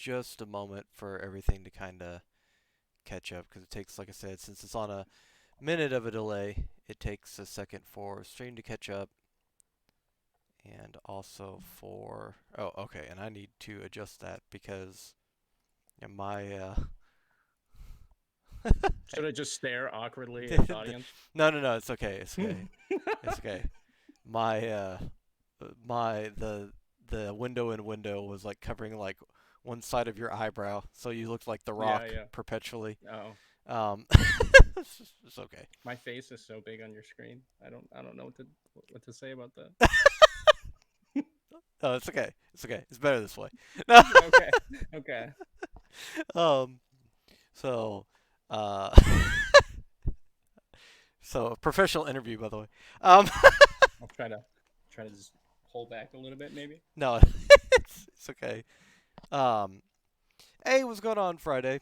just a moment for everything to kind of catch up because it takes, like I said, since it's on a minute of a delay, it takes a second for stream to catch up and also for oh okay, and I need to adjust that because yeah, my Should I just stare awkwardly at the audience? no, it's okay, it's okay, it's okay. My my the window in window was like covering like one side of your eyebrow, so you looked like the Yeah, Rock yeah. perpetually. Oh, Um, it's okay. my face is so big on your screen. I don't know what to say about that. Oh, it's okay. It's okay. It's better this way. Okay. Okay. um. So, uh, so professional interview, by the way. Um. I'll try to just pull back a little bit, maybe. No, it's okay. Um. Hey, what's going on Friday?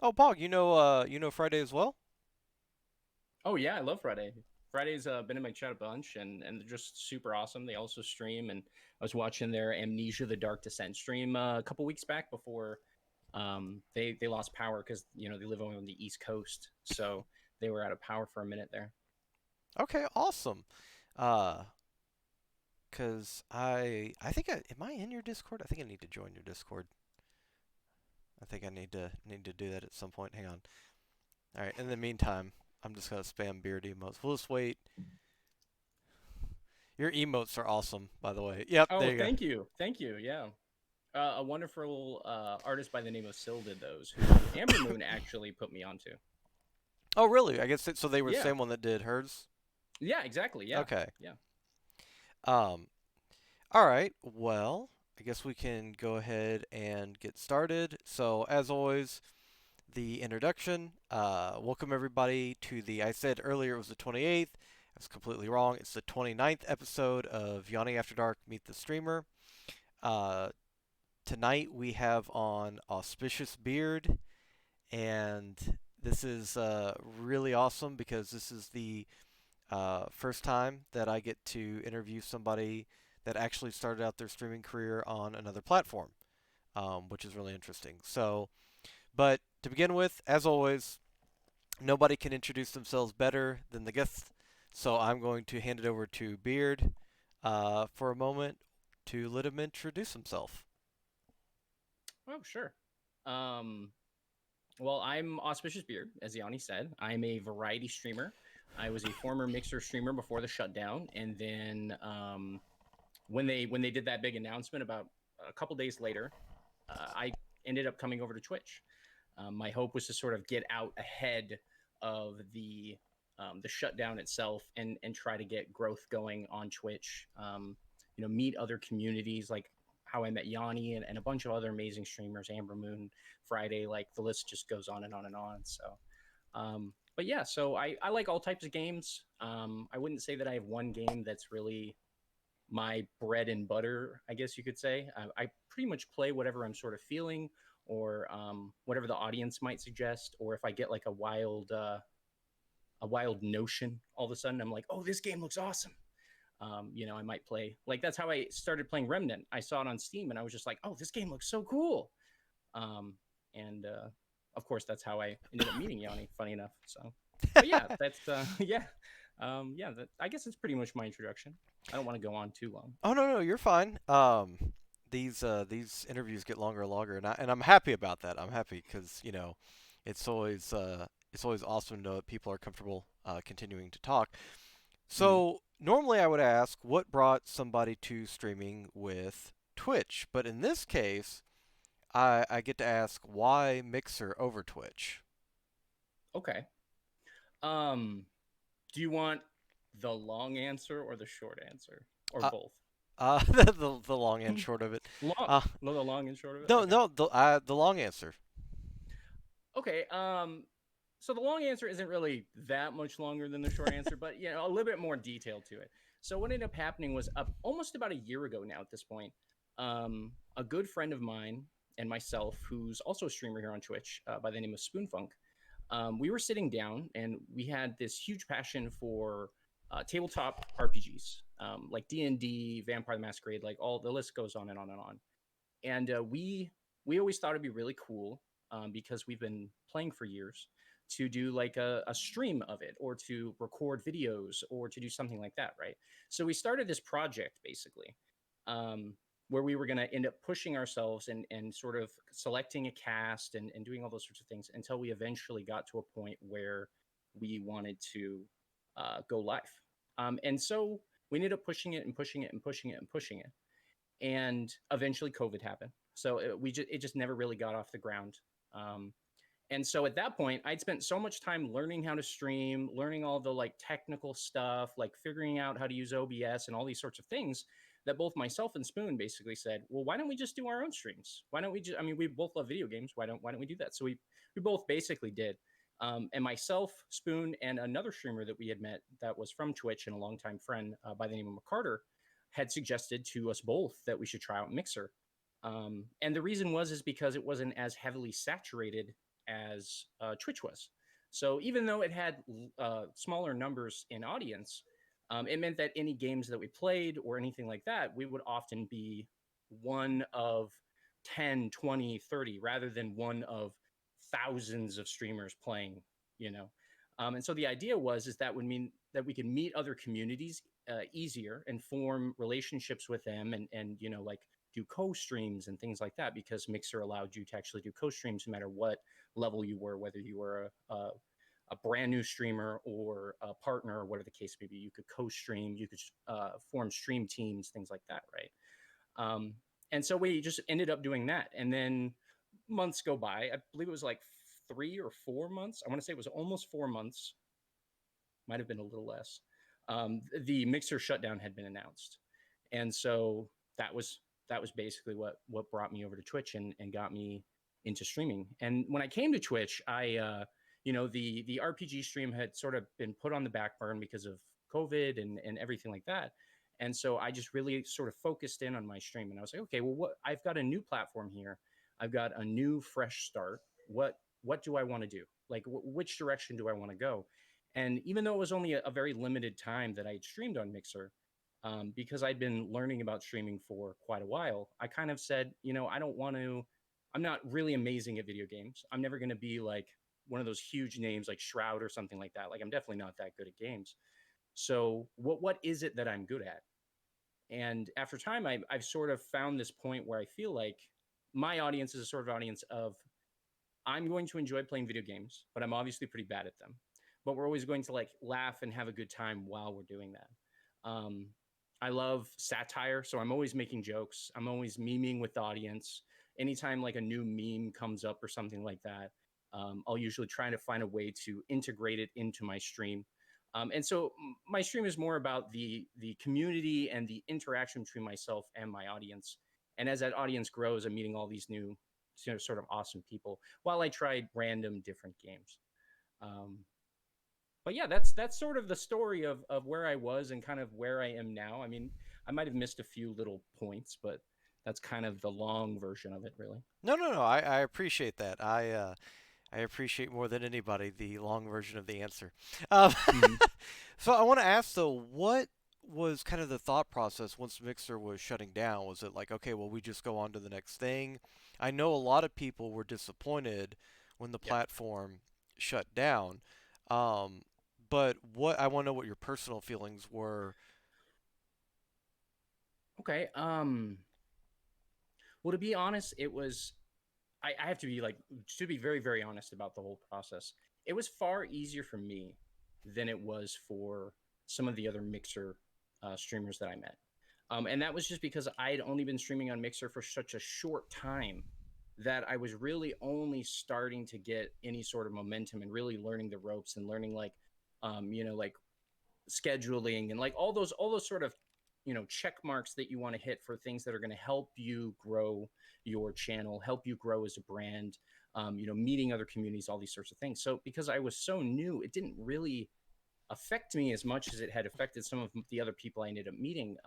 Oh, Pog, you know Friday as well. Oh yeah, I love Friday. Friday's been in my chat a bunch, and they're just super awesome. They also stream, and I was watching their Amnesia: The Dark Descent stream a couple weeks back before they lost power because they live on the East Coast, so they were out of power for a minute there. Okay, awesome. Uh, cause I think am I in your Discord? I think I need to join your Discord. I think I need to do that at some point. Hang on. All right. In the meantime, I'm just gonna spam beard emotes. We'll just wait. Your emotes are awesome, by the way. Yep, Oh, there you go. thank you. Yeah, a wonderful artist by the name of Syl did those, who Amber Moon actually put me onto. Oh, really? I guess so. They were the Yeah, same one that did hers. yeah, exactly. Yeah, Okay. yeah. Um. All right. Well, I guess we can go ahead and get started. So, as always, the introduction. Welcome everybody to the. I said earlier it was the 28th. I was completely wrong. It's the 29th episode of Yawning After Dark Meet the Streamer. Uh, Tonight we have on Auspicious Beard, and this is really awesome because this is the first time that I get to interview somebody that actually started out their streaming career on another platform, which is really interesting. So, but to begin with, as always, nobody can introduce themselves better than the guest. So I'm going to hand it over to Beard for a moment to let him introduce himself. Oh, sure. Um, well, I'm Auspicious Beard, as Yanni said. I'm a variety streamer. I was a former Mixer streamer before the shutdown, and then when they did that big announcement about a couple days later, I ended up coming over to Twitch. My hope was to sort of get out ahead of the shutdown itself and try to get growth going on Twitch. Meet other communities like how I met Yanni and a bunch of other amazing streamers, Amber Moon, Friday, like the list just goes on and on and on. So, but yeah, so I like all types of games. I wouldn't say that I have one game that's really my bread and butter, I guess you could say. I pretty much play whatever I'm sort of feeling or whatever the audience might suggest, or if I get like a wild notion all of a sudden, I'm like, oh, this game looks awesome. I might play like that's how I started playing Remnant. I saw it on Steam and I was just like, oh, this game looks so cool. And of course, that's how I ended up meeting Yanni. Funny enough. So, but yeah, that's yeah, I guess it's pretty much my introduction. I don't want to go on too long. Oh no, you're fine. These interviews get longer and longer, and I'm happy about that. I'm happy because it's always awesome to know that people are comfortable continuing to talk. Mm. So normally I would ask what brought somebody to streaming with Twitch, but in this case, I get to ask why Mixer over Twitch. Okay. Um, do you want the long answer or the short answer or Uh, both? the long and short of it. Long, Uh, no, the long and short of it. no, Okay. no, the long answer. Okay. So the long answer isn't really that much longer than the short answer, but a little bit more detail to it. So what ended up happening was almost about a year ago now at this point. A good friend of mine and myself, who's also a streamer here on Twitch by the name of Spoonfunk, we were sitting down and we had this huge passion for tabletop RPGs. like D&D, Vampire the Masquerade, like all the list goes on and on and on. And we always thought it'd be really cool, because we've been playing for years, to do like a stream of it, or to record videos, or to do something like that, right? So we started this project basically, um, where we were going to end up pushing ourselves and sort of selecting a cast and doing all those sorts of things until we eventually got to a point where we wanted to go live. And so we ended up pushing it and pushing it and pushing it and pushing it, and eventually COVID happened. So it just never really got off the ground. Um, and so at that point, I'd spent so much time learning how to stream, learning all the like technical stuff, like figuring out how to use OBS and all these sorts of things, that both myself and Spoon basically said, well, why don't we just do our own streams? Why don't we just, I mean, we both love video games. Why don't we do that? So we both basically did. And myself, Spoon, and another streamer that we had met that was from Twitch and a longtime friend, by the name of McCarter, had suggested to us both that we should try out Mixer. And the reason is because it wasn't as heavily saturated as Twitch was. So even though it had smaller numbers in audience, it meant that any games that we played or anything like that, we would often be one of 10, 20, 30, rather than one of thousands of streamers playing, you know. And so the idea is that would mean that we can meet other communities easier and form relationships with them, and like do co-streams and things like that, because Mixer allowed you to actually do co-streams no matter what level you were, whether you were a brand new streamer or a partner or whatever the case may be. You could co-stream, you could form stream teams, things like that, right? Um, and so we just ended up doing that. And then months go by. I believe it was like 3 or 4 months. I want to say it was almost 4 months. Might have been a little less. The Mixer shutdown had been announced, and so that was basically what brought me over to Twitch and got me into streaming. And when I came to Twitch, the RPG stream had sort of been put on the back burner because of COVID and everything like that. And so I just really sort of focused in on my stream, and I was like, okay, well, I've got a new platform here. I've got a new fresh start. What do I want to do? Like, which direction do I want to go? And even though it was only a very limited time that I had streamed on Mixer, because I'd been learning about streaming for quite a while, I kind of said, I don't want to, I'm not really amazing at video games. I'm never going to be like one of those huge names like Shroud or something like that. Like, I'm definitely not that good at games. So what is it that I'm good at? And after time, I've sort of found this point where I feel like my audience is a sort of audience of, I'm going to enjoy playing video games, but I'm obviously pretty bad at them. But we're always going to like laugh and have a good time while we're doing that. I love satire, so I'm always making jokes. I'm always memeing with the audience. Anytime like a new meme comes up or something like that, I'll usually try to find a way to integrate it into my stream. And so my stream is more about the community and the interaction between myself and my audience. And as that audience grows, I'm meeting all these new, sort of awesome people while I tried random different games. Um, but yeah, that's sort of the story of where I was and kind of where I am now. I mean, I might have missed a few little points, but that's kind of the long version of it, really. No, no, no. I appreciate that. I appreciate more than anybody the long version of the answer. Um, Mm-hmm. so I want to ask though, what was kind of the thought process once Mixer was shutting down? Was it like, okay, well, we just go on to the next thing? I know a lot of people were disappointed when the Yep. platform shut down. Um, but what I want to know what your personal feelings were. Okay. Well, to be honest, it was. I have to be like, to be very very honest about the whole process. It was far easier for me than it was for some of the other Mixer streamers that I met. And that was just because I had only been streaming on Mixer for such a short time that I was really only starting to get any sort of momentum and really learning the ropes and learning like scheduling and like all those sort of check marks that you want to hit for things that are going to help you grow your channel, help you grow as a brand, meeting other communities, all these sorts of things. So because I was so new, it didn't really affect me as much as it had affected some of the other people I ended up meeting.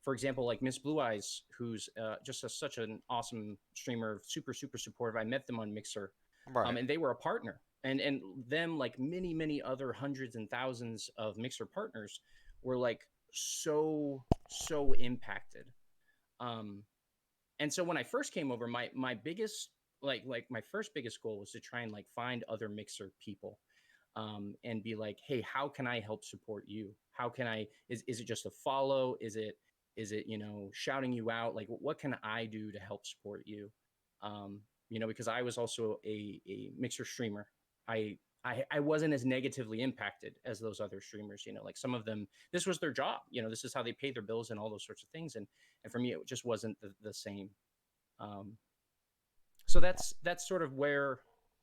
For example, like Miss Blue Eyes, who's just such an awesome streamer, super super supportive. I met them on Mixer, Right. and they were a partner, and them like many many other hundreds and thousands of Mixer partners were like so impacted. Um, and so when I first came over, my biggest like my first biggest goal was to try and like find other mixer people, and be like, hey, how can I help support you? How can I is it just a follow? Is it shouting you out? Like what can I do to help support you? Because I was also a mixer streamer. I wasn't as negatively impacted as those other streamers. Like some of them, this was their job. This is how they pay their bills and all those sorts of things. And for me, it just wasn't the same. Um, so that's sort of where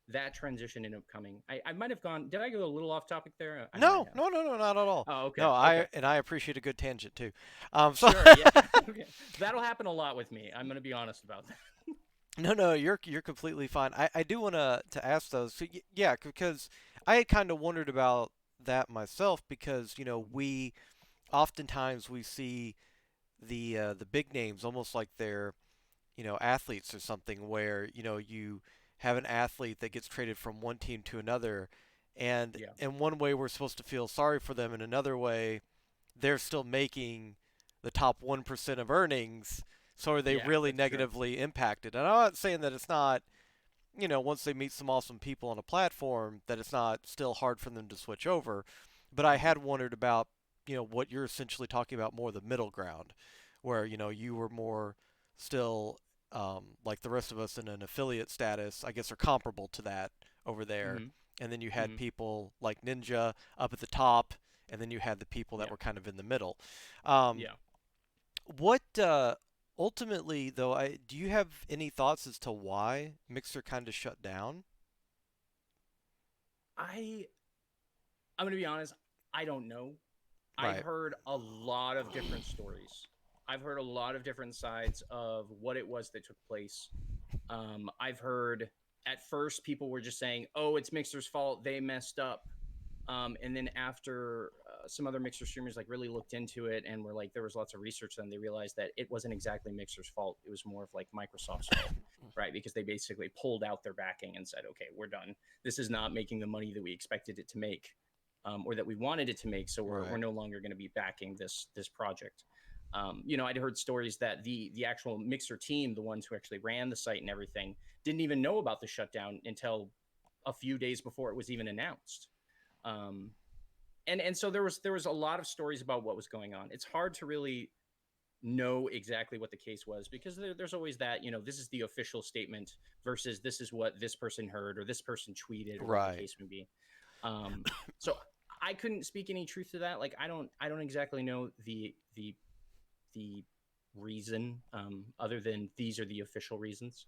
that transition ended up coming. I might have gone. Did I go a little off topic there? I might No, have. no, no, no, not at all. Oh, okay, No, okay, I appreciate a good tangent too. So sure, yeah, okay. That'll happen a lot with me. I'm gonna be honest about that. no, no, you're completely fine. I do want to ask those. So, yeah, because I had kind of wondered about that myself because we oftentimes we see the big names almost like they're athletes or something where you have an athlete that gets traded from one team to another, and Yeah, in one way we're supposed to feel sorry for them, in another way they're still making the top 1% of earnings, so are they yeah, really that's true. negatively impacted? And I'm not saying that it's not, once they meet some awesome people on a platform, that it's not still hard for them to switch over. But I Hmm. had wondered about, what you're essentially talking about, more the middle ground, where, you were more still like the rest of us in an affiliate status, I guess, are comparable to that over there. Hmm. And then you had Hmm. people like Ninja up at the top, and then you had the people that Yeah, were kind of in the middle. Um, yeah. what ultimately, though, do you have any thoughts as to why Mixer kind of shut down? I I'm gonna be honest. I don't know. I've Right, heard a lot of different stories. I've heard a lot of different sides of what it was that took place. I've heard at first people were just saying, "Oh, it's Mixer's fault. They messed up." And then after some other Mixer streamers like really looked into it and were like, there was lots of research, then they realized that it wasn't exactly Mixer's fault. It was more of like Microsoft's fault, right? Because they basically pulled out their backing and said, "Okay, we're done. This is not making the money that we expected it to make, or that we wanted it to make. So we're right, no longer going to be backing this project." I'd heard stories that the actual Mixer team, the ones who actually ran the site and everything, didn't even know about the shutdown until a few days before it was even announced. Um, and so there was a lot of stories about what was going on. It's hard to really know exactly what the case was because there's always that this is the official statement versus this is what this person heard or this person tweeted or whatever the right, case may be. So I couldn't speak any truth to that. Like I don't exactly know the reason, other than these are the official reasons.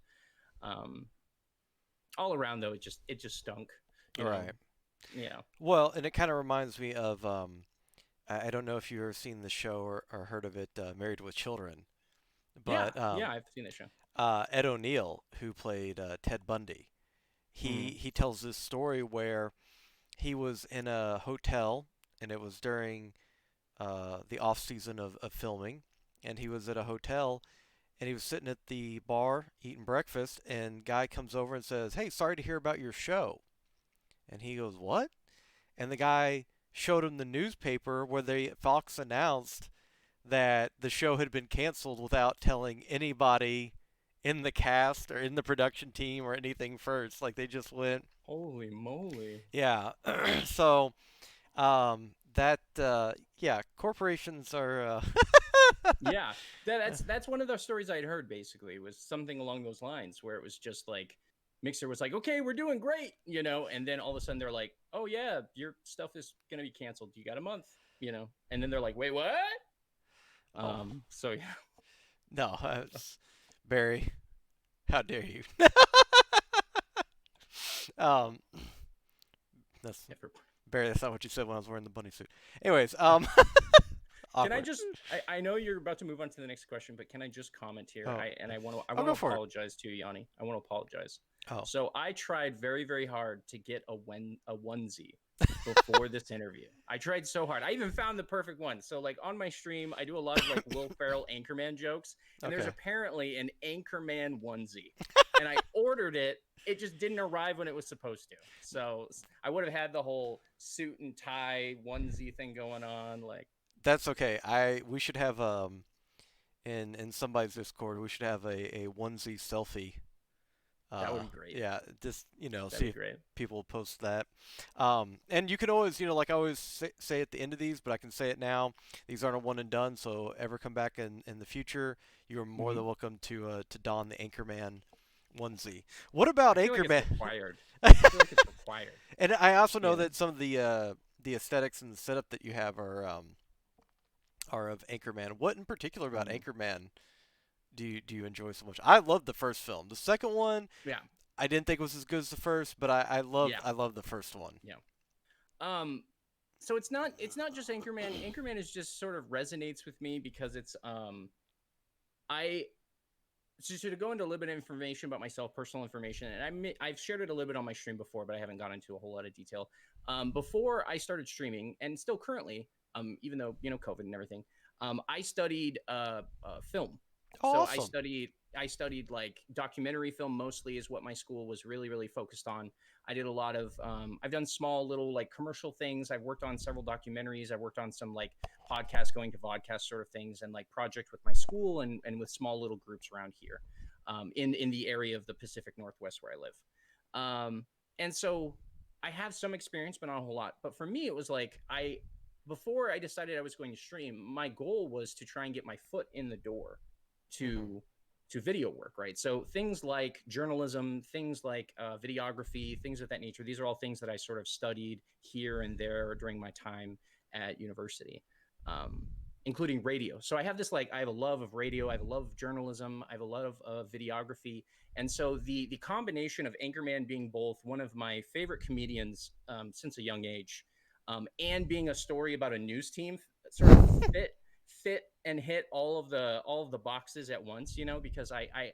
Um, all around though, it just stunk. You know, right. yeah, Well, and it kind of reminds me of I don't know if you've ever seen the show or heard of it, Married with Children, yeah, but yeah. I've seen that show. Ed O'Neill, who played Ted Bundy, Hmm. he tells this story where he was in a hotel, and it was during the off season of filming, and he was at a hotel, and he was sitting at the bar eating breakfast, and guy comes over and says, "Hey, sorry to hear about your show." And he goes, "What?" And the guy showed him the newspaper where Fox announced that the show had been canceled without telling anybody in the cast or in the production team or anything first. Like they just went, Holy moly! yeah. So that yeah, corporations are Yeah, that's one of the stories I'd heard. Basically, was something along those lines where it was just like Mixer was like, "Okay, we're doing great," and then all of a sudden they're like, "Oh yeah, your stuff is gonna be canceled. You got a month," and then they're like, "Wait, what?" oh So yeah, no, Barry, how dare you? um, that's yeah, Barry. That's not what you said when I was wearing the bunny suit. Anyways, Can I awkward. just? I know you're about to move on to the next question, but can I just comment here? Oh, I want to I I'll want to go for it. apologize to you, Yanni. I want to apologize. Oh, So I tried very very hard to get a onesie before this interview. I tried so hard. I even found the perfect one. So like on my stream, I do a lot of like Will Ferrell Anchorman jokes, and there's okay. apparently an Anchorman onesie, and I ordered it. It just didn't arrive when it was supposed to. So I would have had the whole suit and tie onesie thing going on, like. That's okay. We should have in somebody's Discord, we should have a onesie selfie. That would be great. Yeah, just That'd see be if great. people post that. And you can always, like I always say at the end of these, but I can say it now. These aren't a one and done, so ever come back in the future, you are more Hmm. than welcome to don the Anchorman onesie. What about I feel like it's Anchorman? required. I feel like it's required. And I also know Yeah. that some of the aesthetics and the setup that you have are of Anchorman. What in particular about Hmm. Anchorman do you enjoy so much? I love the first film. The second one Yeah. I didn't think was as good as the first, but Yeah. I love the first one. Yeah. Um, so it's not just Anchorman. Anchorman is just sort of resonates with me because it's I so to go into a little bit of information about myself, personal information, and I've shared it a little bit on my stream before, but I haven't gone into a whole lot of detail. Before I started streaming, and still currently, even though COVID and everything, I studied film. So Awesome. I studied like documentary film mostly is what my school was really focused on. I did a lot of I've done small little like commercial things. I've worked on several documentaries. I've worked on some like podcast going to vodcast sort of things and like project with my school and with small little groups around here in the area of the Pacific Northwest where I live. And so I have some experience, but not a whole lot. But for me, it was like before I decided I was going to stream, my goal was to try and get my foot in the door Hmm. to video work, right? So things like journalism, things like videography, things of that nature. These are all things that I sort of studied here and there during my time at university, um, including radio. So I have this like I have a love of radio, I have a love of journalism, I have a love of videography, and so the combination of Anchorman being both one of my favorite comedians since a young age, and being a story about a news team, sort of fit and hit all of the boxes at once. Because I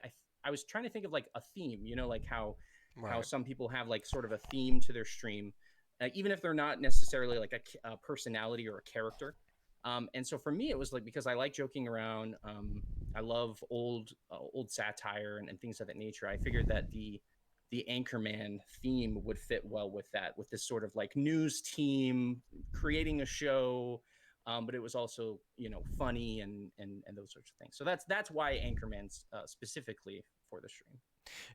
was trying to think of like a theme. Like how Right. some people have like sort of a theme to their stream, even if they're not necessarily like a personality or a character. And so for me, it was like because I like joking around. I love old satire and things of that nature. I figured that the Anchorman theme would fit well with that, with this sort of like news team creating a show, but it was also funny and those sorts of things. So that's why Anchorman's specifically for the stream.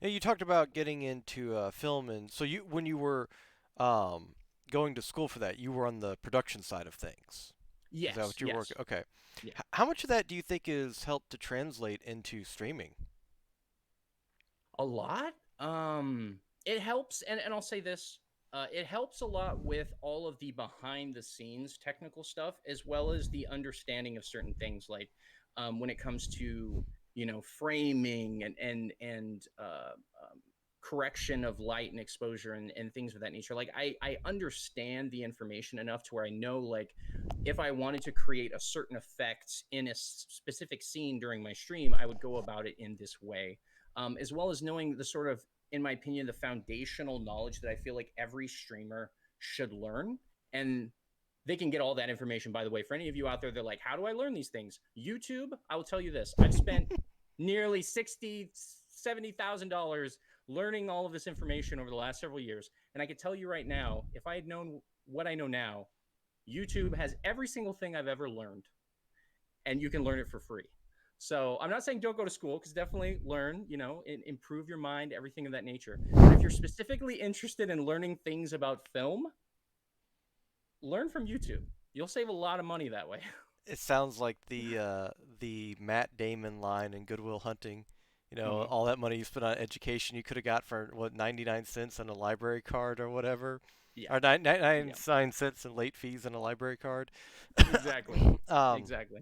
And you talked about getting into film, and so you when you were um, going to school for that, you were on the production side of things. Is that Yes, what you were yes, working? Okay. yeah, How much of that do you think is helped to translate into streaming? a lot. It helps, and I'll say this. It helps a lot with all of the behind the scenes technical stuff, as well as the understanding of certain things, like when it comes to framing and correction of light and exposure and things of that nature. Like I understand the information enough to where I know like if I wanted to create a certain effect in a specific scene during my stream, I would go about it in this way, as well as knowing the sort of, in my opinion, the foundational knowledge that I feel like every streamer should learn. And they can get all that information, by the way. For any of you out there, they're like, how do I learn these things? YouTube, I will tell you this. I've spent nearly $70,000 learning all of this information over the last several years. And I can tell you right now, if I had known what I know now, YouTube has every single thing I've ever learned, and you can learn it for free. So I'm not saying don't go to school, because definitely learn, improve your mind, everything of that nature. But if you're specifically interested in learning things about film, learn from YouTube. You'll save a lot of money that way. It sounds like the Matt Damon line in Good Will Hunting. Mm-hmm. All that money you spent on education you could have got for what 99 cents on a library card or whatever, Yeah. or Yeah. 99 cents in late fees on a library card. Exactly. um, Exactly.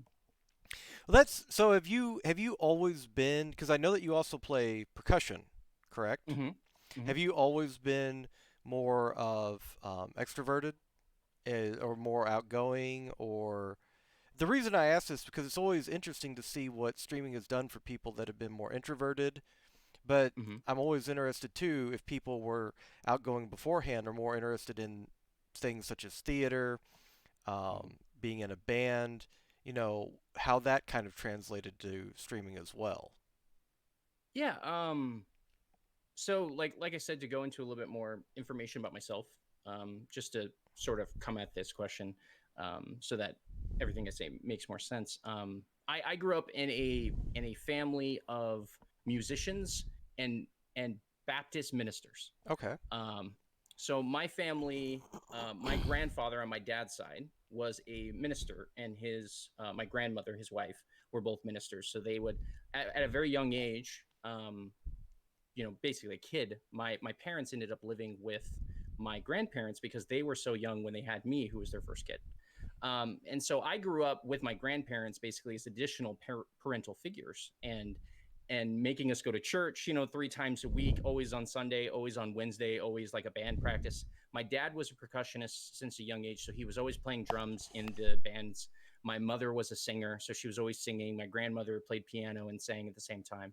well, that's so. Have you always been? Because I know that you also play percussion, correct? Mm-hmm. Mm-hmm. Have you always been more of extroverted, or more outgoing, or the reason I ask this is because it's always interesting to see what streaming has done for people that have been more introverted. But Mm-hmm. I'm always interested too if people were outgoing beforehand or more interested in things such as theater, Mm-hmm. being in a band, how that kind of translated to streaming as well. Yeah. So like I said, to go into a little bit more information about myself, just to sort of come at this question, so that everything I say makes more sense. I grew up in a family of musicians and and Baptist ministers. Okay. Um, so my family, my grandfather on my dad's side was a minister, and his my grandmother, his wife, were both ministers. So they would, at a very young age, basically a kid, my parents ended up living with my grandparents because they were so young when they had me, who was their first kid. And so I grew up with my grandparents basically as additional parental figures, and making us go to church, 3 times a week, always on Sunday, always on Wednesday, always like a band practice. My dad was a percussionist since a young age, so he was always playing drums in the bands. My mother was a singer, so she was always singing. My grandmother played piano and sang at the same time.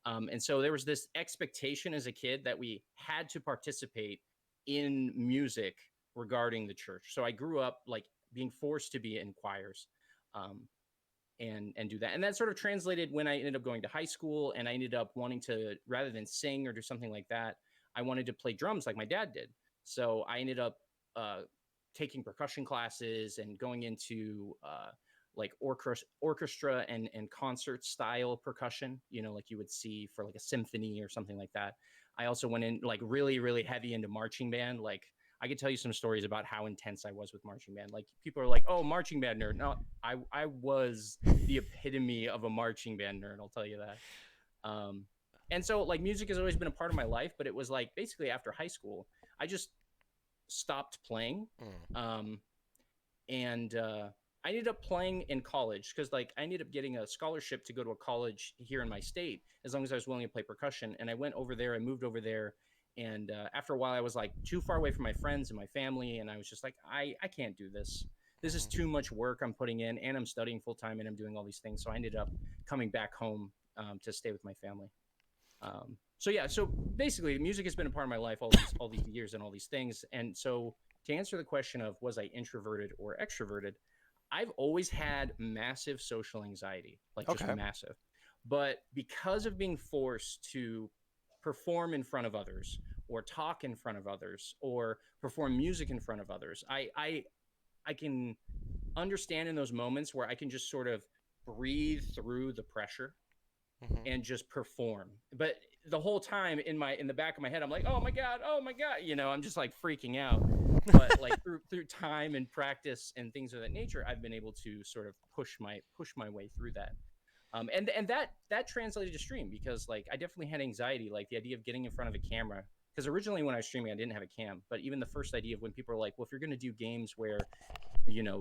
And so there was this expectation as a kid that we had to participate in music regarding the church. So I grew up like being forced to be in choirs, um, and do that. And that sort of translated when I ended up going to high school, and I ended up wanting to, rather than sing or do something like that, I wanted to play drums like my dad did. So I ended up uh, taking percussion classes and going into like orchestra and concert style percussion, like you would see for like a symphony or something like that. I also went in like really, really heavy into marching band. Like I could tell you some stories about how intense I was with marching band. Like people are like, "Oh, marching band nerd." No, I was the epitome of a marching band nerd. I'll tell you that. Um, and so like music has always been a part of my life, but it was like basically after high school, I just stopped playing. Mm. Um, and I ended up playing in college because like I ended up getting a scholarship to go to a college here in my state as long as I was willing to play percussion. And I went over there. I moved over there, and after a while, I was like too far away from my friends and my family, and I was just like, I can't do this. This is too Mm. much work I'm putting in, and I'm studying full time, and I'm doing all these things. So I ended up coming back home to stay with my family. So yeah, so basically, music has been a part of my life all these years and all these things. And so to answer the question of was I introverted or extroverted, I've always had massive social anxiety, like just Okay. massive. But because of being forced to perform in front of others or talk in front of others or perform music in front of others, I can understand in those moments where I can just sort of breathe through the pressure Hmm. and just perform. But the whole time in the back of my head, I'm like, oh my god, I'm just like freaking out. But like through time and practice and things of that nature, I've been able to sort of push my way through that. And that translated to stream because like I definitely had anxiety, like the idea of getting in front of a camera. Because originally when I was streaming, I didn't have a cam. But even the first idea of when people are like, well, if you're going to do games where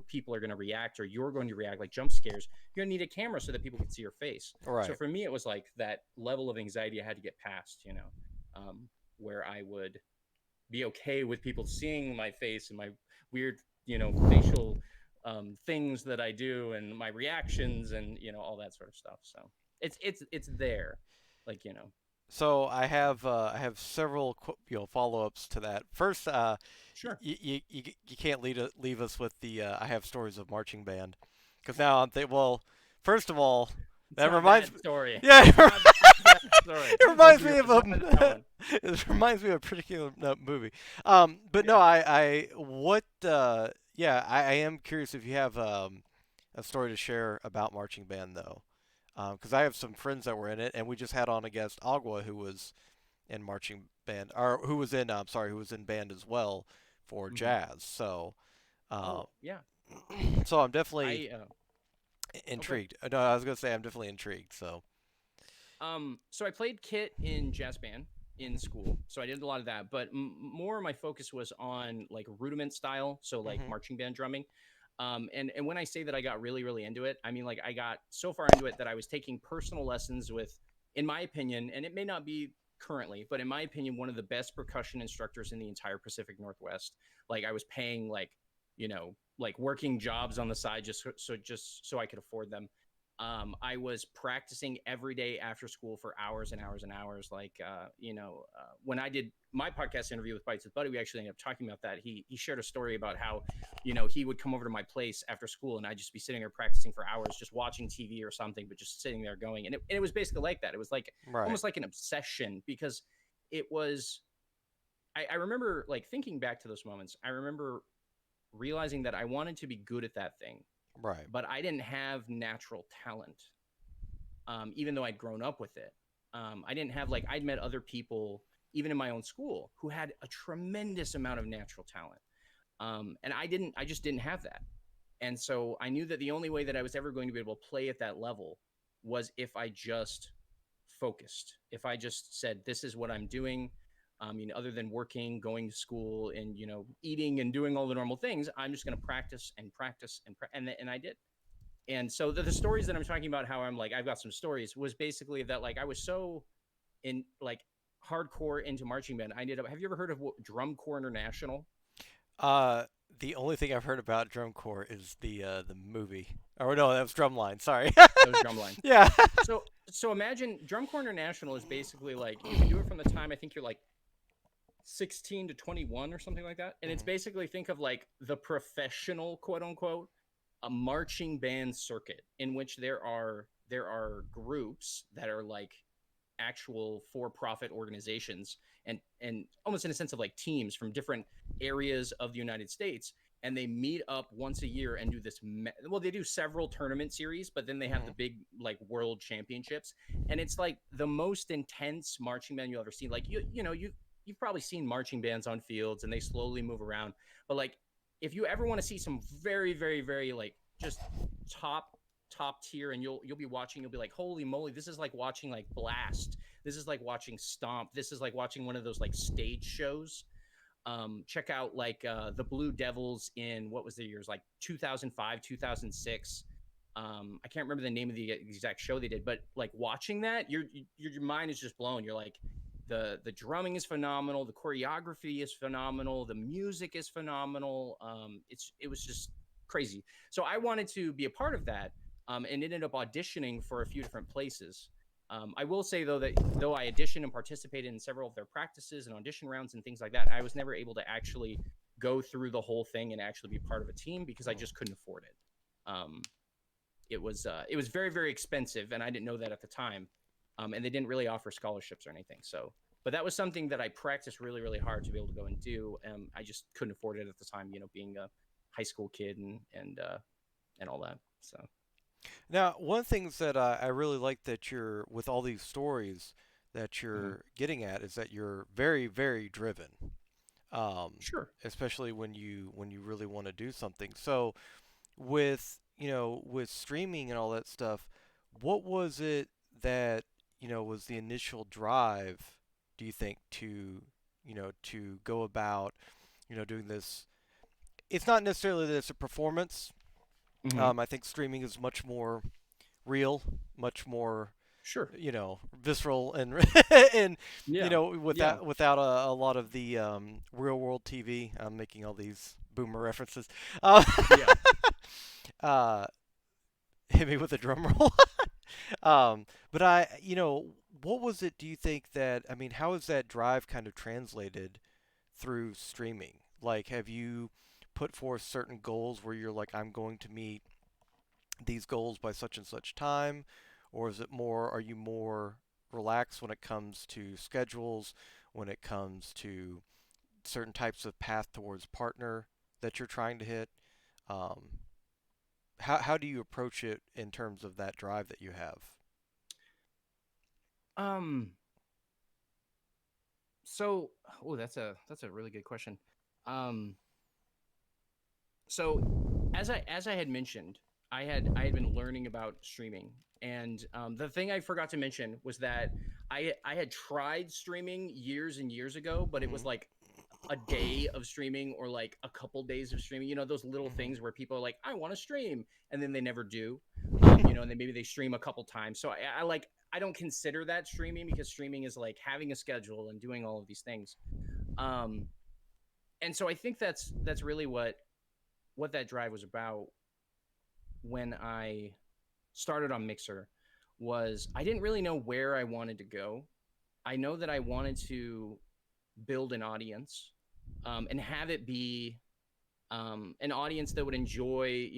people are going to react or you're going to react like jump scares, you're going to need a camera so that people can see your face. So Right. for me it was like that level of anxiety I had to get past, where I would be okay with people seeing my face and my weird facial things that I do and my reactions and all that sort of stuff. So it's there, like So I have several follow-ups to that. First, sure. you can't leave us with the I have stories of marching band, because now I'm thinking, well, first of all, It's that not reminds that me, story. yeah, It's not that story. it Let's reminds be me of precise on that a one. it reminds me of a particular movie. But no, Yeah. yeah, I am curious if you have a story to share about marching band though, because I have some friends that were in it, and we just had on a guest Agua who was in marching band, or who was in who was in band as well for Hmm. jazz. Uh, Oh yeah. so I'm definitely I Okay. intrigued. No, I was gonna say I'm definitely intrigued. So. So I played kit in jazz band in school, so I did a lot of that. But more my focus was on like rudiment style, so like Hmm. marching band drumming. And when I say that I got really really into it, I mean like I got so far into it that I was taking personal lessons with, in my opinion, and it may not be currently, but in my opinion, one of the best percussion instructors in the entire Pacific Northwest. Like I was paying like working jobs on the side just so I could afford them. I was practicing every day after school for hours and hours and hours. Like, when I did my podcast interview with Bites with Buddy, we actually ended up talking about that. He shared a story about how, he would come over to my place after school and I'd just be sitting there practicing for hours, just watching TV or something, but just sitting there going. And it was basically like that. It was like Right. almost like an obsession because it was. I remember like thinking back to those moments. I remember realizing that I wanted to be good at that thing Right. but I didn't have natural talent, even though I'd grown up with it. I didn't have like I'd met other people, even in my own school, who had a tremendous amount of natural talent, and I didn't. I just didn't have that, and so I knew that the only way that I was ever going to be able to play at that level was if I just focused. If I just said, "This is what I'm doing." Other than working, going to school, and eating and doing all the normal things, I'm just going to practice and practice and I did. And so the stories that I'm talking about, how I'm like I've got some stories, was basically that like I was so in like hardcore into marching band. I ended up. Have you ever heard of Drum Corps International? Uh, the only thing I've heard about drum corps is the movie. Oh no, that was Drumline. Sorry. That was Drumline. Yeah. So imagine Drum Corps International is basically like you can do it from the time I think you're like 16 to 21 or something like that, and it's Mhm. basically think of like the professional quote unquote a marching band circuit in which there are groups that are like actual for-profit organizations and almost in a sense of like teams from different areas of the United States, and they meet up once a year and do this well, they do several tournament series, but then they have the Mhm. big like world championships, and it's like the most intense marching band you'll ever see. Like you've probably seen marching bands on fields and they slowly move around, but like if you ever want to see some very very very like just top tier, and you'll be watching, you'll be like, holy moly, this is like watching like Blast, this is like watching Stomp, this is like watching one of those like stage shows. Check out like the Blue Devils in what was the years like 2005 2006. I can't remember the name of the exact show they did, but like watching that, your mind is just blown. You're like, the drumming is phenomenal, the choreography is phenomenal, the music is phenomenal. It was just crazy. So I wanted to be a part of that, and ended up auditioning for a few different places. I will say though that though I auditioned and participated in several of their practices and audition rounds and things like that, I was never able to actually go through the whole thing and actually be part of a team because I Mhm. just couldn't afford it. Um, it was very very expensive, and I didn't know that at the time, and they didn't really offer scholarships or anything. So, but that was something that I practiced really really hard to be able to go and do. I just couldn't afford it at the time, being a high school kid and all that. So, Now, one of the things that I really like that you're with all these stories that mhm. you're getting at is that you're very, very driven. Sure. Especially when you really want to do something. So with streaming and all that stuff, what was it that was the initial drive? Do you think to go about doing this? It's not necessarily that it's a performance. Hmm. I think streaming is much more real, much more Sure. visceral and and Yeah. Yeah. without a lot of the real world TV. I'm making all these boomer references. Yeah. Uh, hit me with a drum roll. But what was it? Do you think that? I mean, how is that drive kind of translated through streaming? Like, have you put forth certain goals where you're like, I'm going to meet these goals by such and such time, or is it more? Are you more relaxed when it comes to schedules, when it comes to certain types of path towards partner that you're trying to hit? Um, how do you approach it in terms of that drive that you have? Um. So, oh, that's a really good question. Um. So, as I had mentioned, I had been learning about streaming, and the thing I forgot to mention was that I had tried streaming years and years ago, but it Hmm. was like a day of streaming or like a couple days of streaming. Those little Hmm. things where people are like, I want to stream, and then they never do. And then maybe they stream a couple times. So I don't consider that streaming because streaming is like having a schedule and doing all of these things. Um, and so I think that's really what that drive was about when I started on Mixer. Was I didn't really know where I wanted to go. I know that I wanted to build an audience, and have it be an audience that would enjoy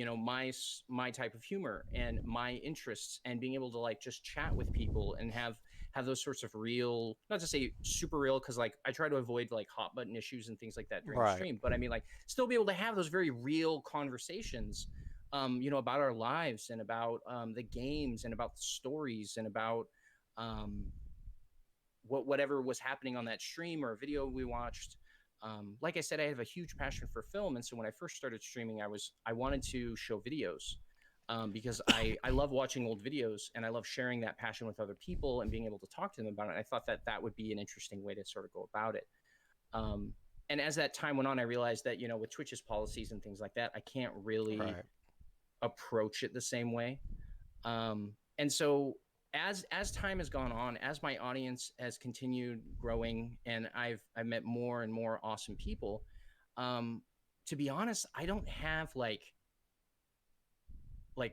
my type of humor and my interests, and being able to like just chat with people and have those sorts of real, not to say super real, because like I try to avoid like hot button issues and things like that during the Right. stream, but I mean like still be able to have those very real conversations, about our lives and about the games and about the stories and about um, whatever was happening on that stream or a video we watched. Like I said, I have a huge passion for film, and so when I first started streaming, I wanted to show videos because I love watching old videos and I love sharing that passion with other people and being able to talk to them about it. I thought that that would be an interesting way to sort of go about it. Um, and as that time went on, I realized that with Twitch's policies and things like that, I can't really Right. approach it the same way. And so as time has gone on, as my audience has continued growing, and I've met more and more awesome people, um, to be honest, I don't have like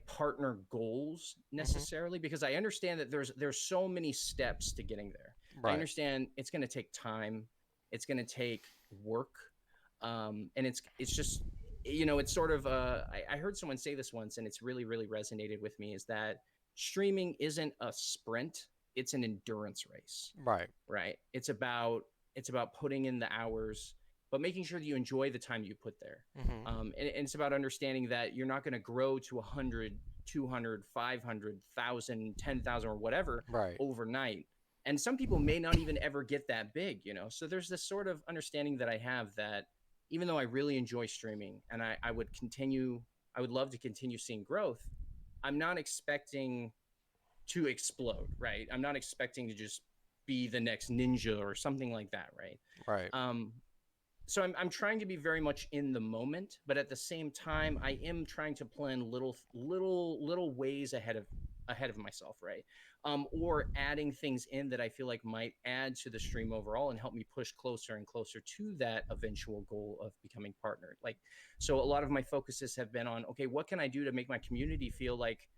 partner goals Mhm. necessarily because I understand that there's so many steps to getting there. I Right. understand it's going to take time, it's going to take work, and it's just it's sort of I heard someone say this once and it's really really resonated with me is that streaming isn't a sprint, it's an endurance race, Right. right? It's about putting in the hours, but making sure that you enjoy the time you put there. Mhm. And it's about understanding that you're not going to grow to 100, 200, 500,000, 10,000, or whatever Right. overnight. And some people may not even ever get that big. So there's this sort of understanding that I have that even though I really enjoy streaming and I would love to continue seeing growth, I'm not expecting to explode, right? I'm not expecting to just be the next ninja or something like that, right? Right. Um, so I'm trying to be very much in the moment, but at the same time, I am trying to plan little ways ahead of myself, right? Or adding things in that I feel like might add to the stream overall and help me push closer and closer to that eventual goal of becoming partnered. Like, so a lot of my focuses have been on, okay, what can I do to make my community feel like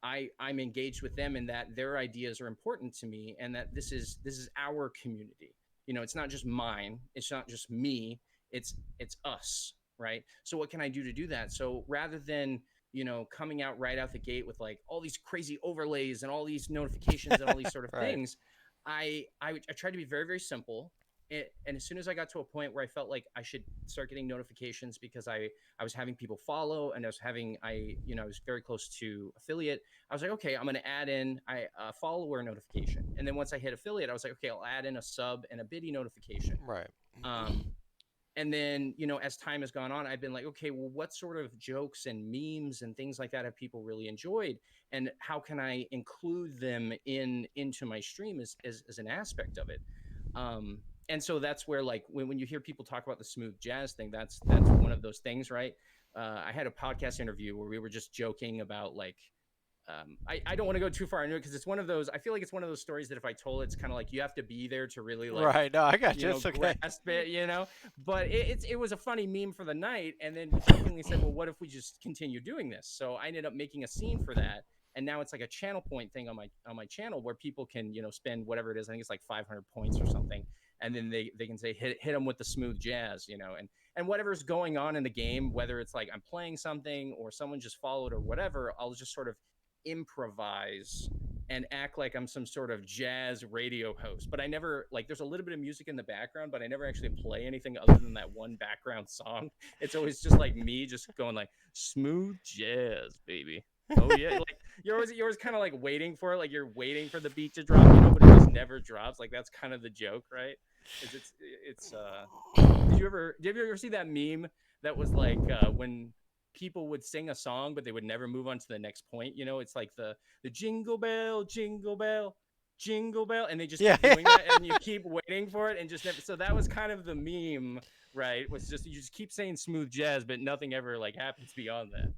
I'm engaged with them and that their ideas are important to me and that this is our community. It's not just mine, it's not just me, it's us, right? So what can I do to do that? So rather than coming out right out the gate with like all these crazy overlays and all these notifications and all these sort of Right. things, I tried to be very very simple. And as soon as I got to a point where I felt like I should start getting notifications because I was having people follow and I was very close to affiliate. I was like, okay, I'm going to add in a follower notification. And then once I hit affiliate, I was like, okay, I'll add in a sub and a biddy notification. Right. Um, and then, as time has gone on, I've been like, okay, well, what sort of jokes and memes and things like that have people really enjoyed? And how can I include them into my stream as an aspect of it? Um, and so that's where like when you hear people talk about the smooth jazz thing, that's one of those things, right? I had a podcast interview where we were just joking about like I don't want to go too far into it because it's one of those. I feel like it's one of those stories that if I told it, it's kind of like you have to be there to really like Right. No, I got you. It's okay. grasp it. But it was a funny meme for the night, and then jokingly said, "Well, what if we just continue doing this?" So I ended up making a scene for that, and now it's like a channel point thing on my channel where people can spend whatever it is. I think it's like 500 points or something, and then they can say hit them with the smooth jazz, and whatever's going on in the game, whether it's like I'm playing something or someone just followed or whatever, I'll just sort of improvise and act like I'm some sort of jazz radio host. But I never like there's a little bit of music in the background, but I never actually play anything other than that one background song. It's always just like me just going like smooth jazz, baby. Oh yeah, like you're always kind of like waiting for it, like you're waiting for the beat to drop, but it just never drops. Like that's kind of the joke, right? Is it's did you ever see that meme that was like when people would sing a song but they would never move on to the next point? It's like the jingle bell, jingle bell, and they just Yeah. keep doing that and you keep waiting for it and just never. So that was kind of the meme, right? Was just you just keep saying smooth jazz but nothing ever like happens beyond that.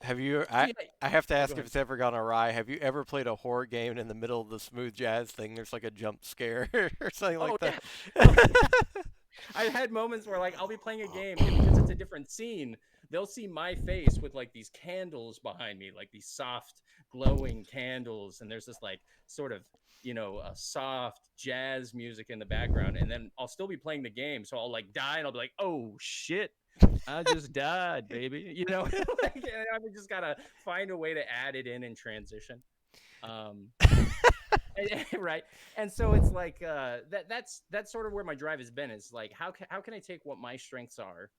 Have you? So I yeah. I have to Oh, go ask if ahead. it's ever gone awry. Have you ever played a horror game and in the middle of the smooth jazz thing? There's like a jump scare or something Oh like that. yeah. Oh yeah. I've had moments where like I'll be playing a game and because it's a different scene, they'll see my face with like these candles behind me, like these soft glowing candles, and there's this like sort of a soft jazz music in the background, and then I'll still be playing the game, so I'll like die and I'll be like, oh shit. I just died, baby. Like, and I just gotta find a way to add it in and transition. Um, right. And so it's like that's sort of where my drive has been is like how can I take what my strengths are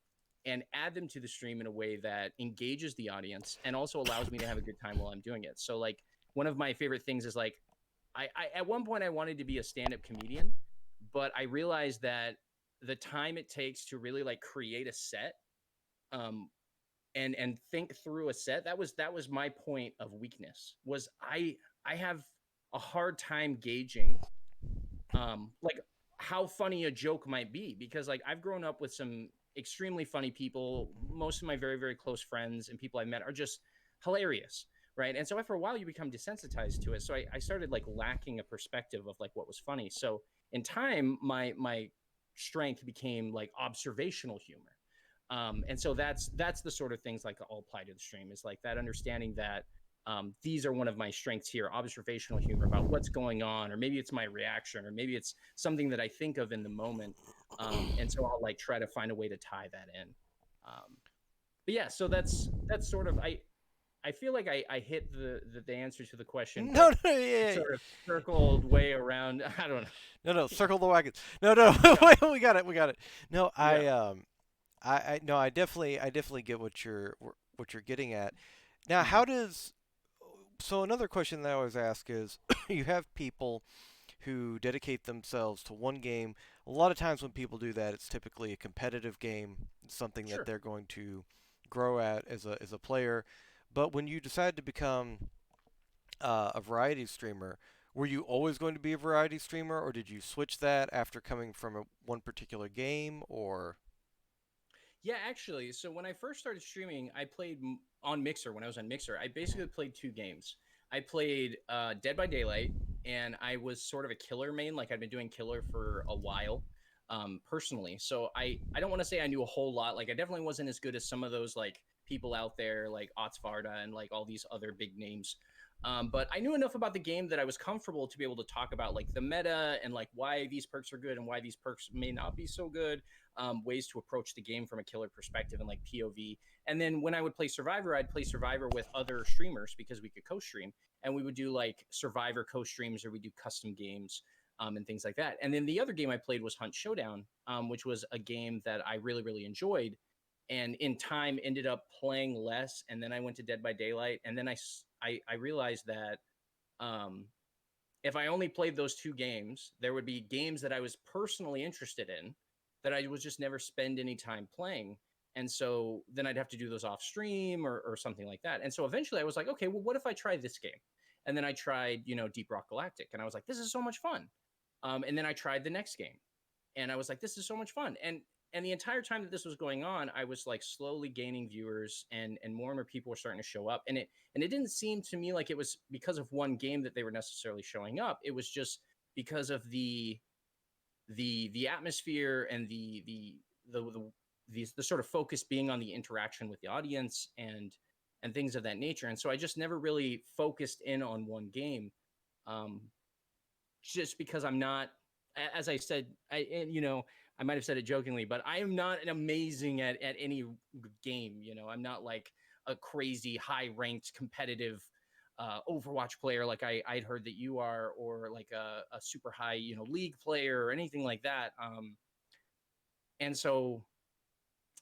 and add them to the stream in a way that engages the audience and also allows me to have a good time while I'm doing it. So like one of my favorite things is like I at one point I wanted to be a stand-up comedian, but I realized that the time it takes to really like create a set um and think through a set, that was my point of weakness. Was I have a hard time gauging like how funny a joke might be, because like I've grown up with some extremely funny people. Most of my very very close friends and people I met are just hilarious, right? And so after a while you become desensitized to it. So I started like lacking a perspective of like what was funny. So in time my strength became like observational humor. And so that's the sort of things like I'll apply to the stream, is like that understanding that these are one of my strengths here: observational humor about what's going on, or maybe it's my reaction, or maybe it's something that I think of in the moment. And so I'll like try to find a way to tie that in. But yeah, so that's sort of I feel like I hit the answer to the question, No, but no, yeah, yeah. sort of circled way around. I don't know. No, no, circle the wagons. No, no, Yeah, wait, we got it, we got it. No, yeah. no, I definitely get what you're getting at. Now, Hmm. so another question that I always ask is, you have people who dedicate themselves to one game. A lot of times when people do that, it's typically a competitive game, something that Sure. they're going to grow at as a player. But when you decide to become a variety streamer, were you always going to be a variety streamer, or did you switch that after coming from one particular game, or? Yeah, actually, so when I first started streaming, I played on Mixer. When I was on Mixer, I basically played two games. I played Dead by Daylight, and I was sort of a killer main. Like I'd been doing killer for a while, personally. So I don't want to say I knew a whole lot. Like I definitely wasn't as good as some of those like people out there, like Otsvarda and like all these other big names. But I knew enough about the game that I was comfortable to be able to talk about like the meta and like why these perks are good and why these perks may not be so good, ways to approach the game from a killer perspective and like POV. And then when I would play Survivor, I'd play Survivor with other streamers because we could co-stream, and we would do like Survivor co-streams, or we do custom games, and things like that. And then the other game I played was Hunt Showdown, which was a game that I really really enjoyed, and in time ended up playing less. And then I went to Dead by Daylight, and then I realized that um, if I only played those two games, there would be games that I was personally interested in that I would just never spend any time playing. And so then I'd have to do those off stream, or something like that. And so eventually I was like, okay, well, what if I try this game? And then I tried, Deep Rock Galactic, and I was like, this is so much fun. And then I tried the next game, and I was like, this is so much fun. And the entire time that this was going on, I was like slowly gaining viewers, and more people were starting to show up. And it didn't seem to me like it was because of one game that they were necessarily showing up. It was just because of the atmosphere and the sort of focus being on the interaction with the audience, and things of that nature. And so I just never really focused in on one game, um, just because I'm not, as I said, I might have said it jokingly, but I am not an amazing at any game. I'm not like a crazy high ranked competitive Overwatch player like I'd heard that you are, or like a super high league player or anything like that. And so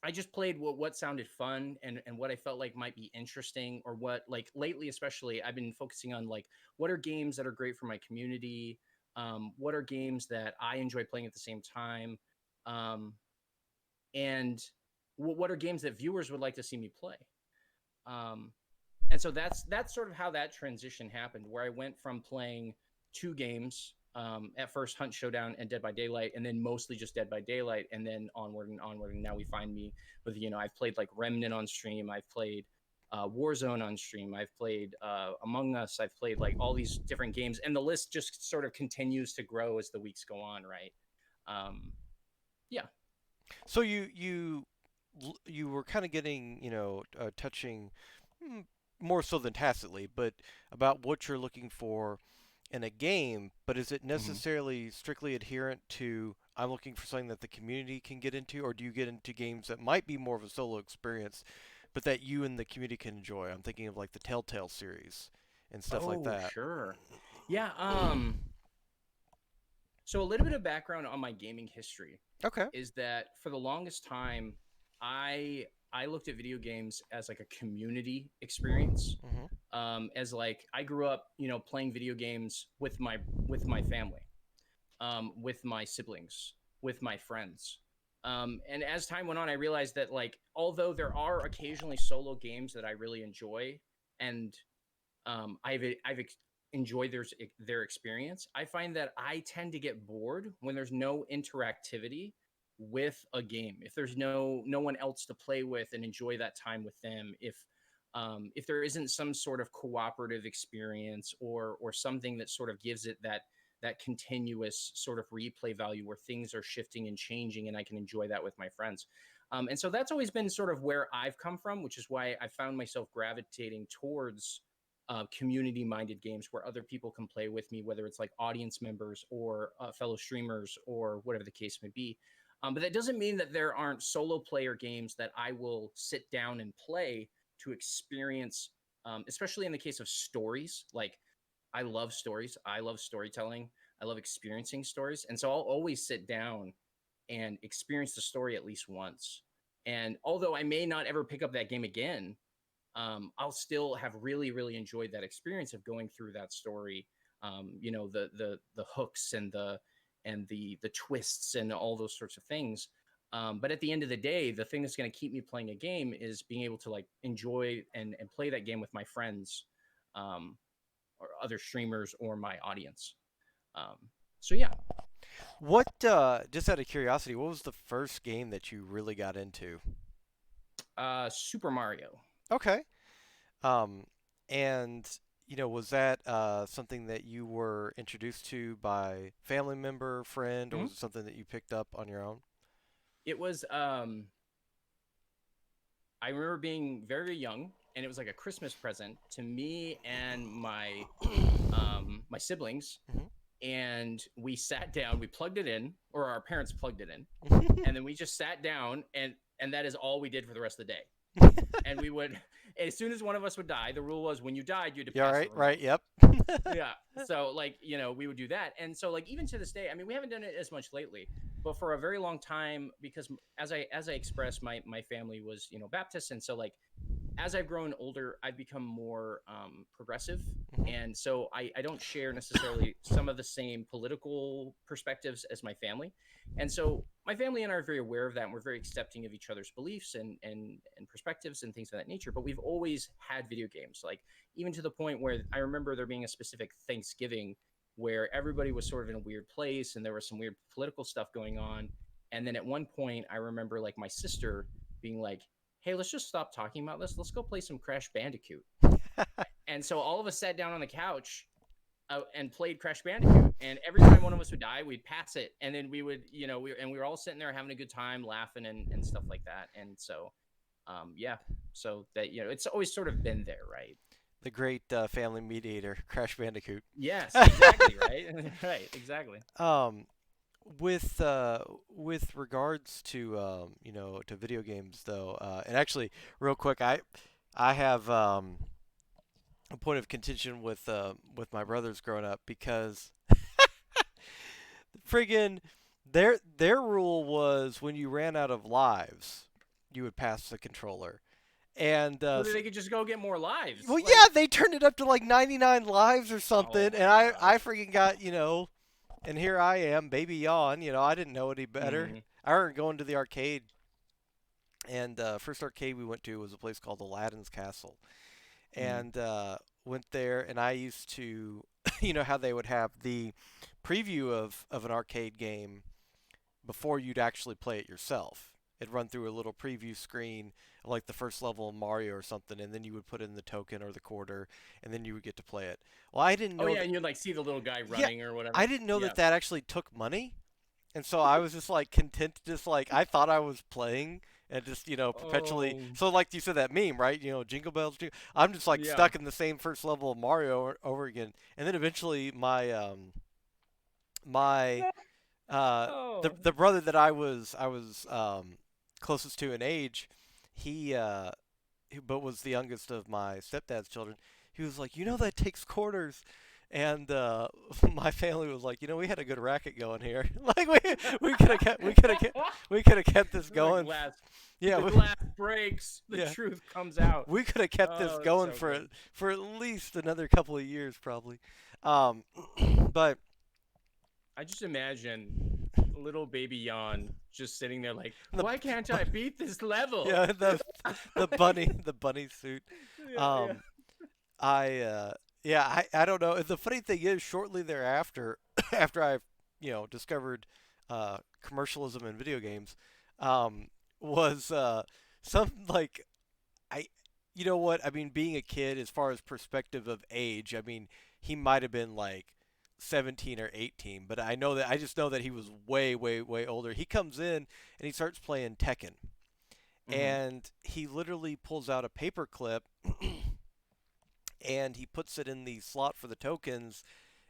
I just played what sounded fun, and what I felt like might be interesting, or what, like, lately especially I've been focusing on like what are games that are great for my community, what are games that I enjoy playing at the same time, um, and what are games that viewers would like to see me play. Um, and so that's sort of how that transition happened, where I went from playing two games, at first Hunt Showdown and Dead by Daylight, and then mostly just Dead by Daylight, and then onward and onward. And now we find me with, I've played like Remnant on stream, I've played Warzone on stream, I've played Among Us, I've played like all these different games, and the list just sort of continues to grow as the weeks go on, right? um, yeah. So you were kind of getting, touching, mm, more so than tacitly, but about what you're looking for in a game. But is it Mhm. necessarily strictly adherent to, I'm looking for something that the community can get into, or do you get into games that might be more of a solo experience, but that you and the community can enjoy? I'm thinking of like the Telltale series and stuff like Oh, that. sure. Yeah. So a little bit of background on my gaming history Okay. is that for the longest time, I looked at video games as like a community experience. Hmm. As like I grew up, playing video games with my family, with my siblings, with my friends. And as time went on, I realized that like although there are occasionally solo games that I really enjoy, and I've enjoyed their experience, I find that I tend to get bored when there's no interactivity with a game. If there's no one else to play with and enjoy that time with them, if there isn't some sort of cooperative experience or something that sort of gives it that continuous sort of replay value where things are shifting and changing and I can enjoy that with my friends. And so that's always been sort of where I've come from, which is why I found myself gravitating towards community minded games where other people can play with me, whether it's like audience members or fellow streamers or whatever the case may be. But that doesn't mean that there aren't solo player games that I will sit down and play to experience, especially in the case of stories. Like, I love stories, I love storytelling, I love experiencing stories. And so I'll always sit down and experience the story at least once. And although I may not ever pick up that game again, I'll still have really, really enjoyed that experience of going through that story. The hooks and the twists and all those sorts of things. But at the end of the day, the thing that's going to keep me playing a game is being able to like enjoy and play that game with my friends, um, or other streamers or my audience. Um, so yeah, What, just out of curiosity, what was the first game that you really got into? Super Mario. Okay. Um, and was that something that you were introduced to by family member, friend, or Mhm. was it something that you picked up on your own? It was I remember being very young, and it was like a Christmas present to me and my siblings. And we sat down, we plugged it in, or our parents plugged it in, and then we just sat down, and that is all we did for the rest of the day. And we would, as soon as one of us would die, the rule was when you died, you had to You all pass the right? remote. Right. Yep. Yeah. So like, we would do that. And so like even to this day, I mean, we haven't done it as much lately, but for a very long time, because as I expressed, my family was, Baptist. And so like as I've grown older, I've become more progressive. Mhm. And so I don't share necessarily some of the same political perspectives as my family. And so my family and I are very aware of that. And we're very accepting of each other's beliefs and perspectives and things of that nature. But we've always had video games, like even to the point where I remember there being a specific Thanksgiving where everybody was sort of in a weird place and there was some weird political stuff going on. And then at one point, I remember like my sister being like, hey, let's just stop talking about this. Let's go play some Crash Bandicoot. And so all of us sat down on the couch and played Crash Bandicoot. And every time one of us would die, we'd pass it, and then we would, we were all sitting there having a good time, laughing and stuff like that. And so, yeah, so that it's always sort of been there, right? The great family mediator, Crash Bandicoot. Yes, exactly, right, right, exactly. um, with regards to to video games though, and actually, real quick, I have a point of contention with my brothers growing up because friggin' their rule was when you ran out of lives, you would pass the controller. And So that they could just go get more lives, well, like, yeah, they turned it up to like 99 lives or oh something, and my I gosh. freaking got and here I am, baby yawn. I didn't know any better. Mm, I remember going to the arcade, and first arcade we went to was a place called Aladdin's Castle, mm. and went there, and I used to, how they would have the preview of an arcade game before you'd actually play it yourself. It'd run through a little preview screen of like the first level of Mario or something, and then you would put in the token or the quarter, and then you would get to play it. Well, I didn't Oh know yeah, that. and you'd like see the little guy Yeah, running or I whatever. didn't know Yeah. that that actually took money, and so I was just like content to just like I thought I was playing. And just perpetually, Oh, so like you said that meme, right? Jingle bells. I'm just like yeah. stuck in the same first level of Mario over again, and then eventually my the Oh. brother that I was closest to in age, he but was the youngest of my stepdad's children. He was like, that takes quarters, And my family was like, we had a good racket going here. Like we could have kept we could have kept this The going. glass, Yeah, the glass breaks. The yeah, truth comes out. we could have kept this Oh, it's going so good. for at least another couple of years probably. Um, but I just imagine little baby Jan just sitting there like, the why can't I beat this level? yeah the bunny suit. Yeah, yeah. Um, I yeah I don't know. The funny thing is, shortly thereafter, after I discovered commercialism in video games, was some like I you know what I mean. Being a kid, as far as perspective of age, I mean he might have been like 17 or 18, but I just know that he was way way way older. He comes in and he starts playing Tekken, Hmm. and he literally pulls out a paper clip and he puts it in the slot for the tokens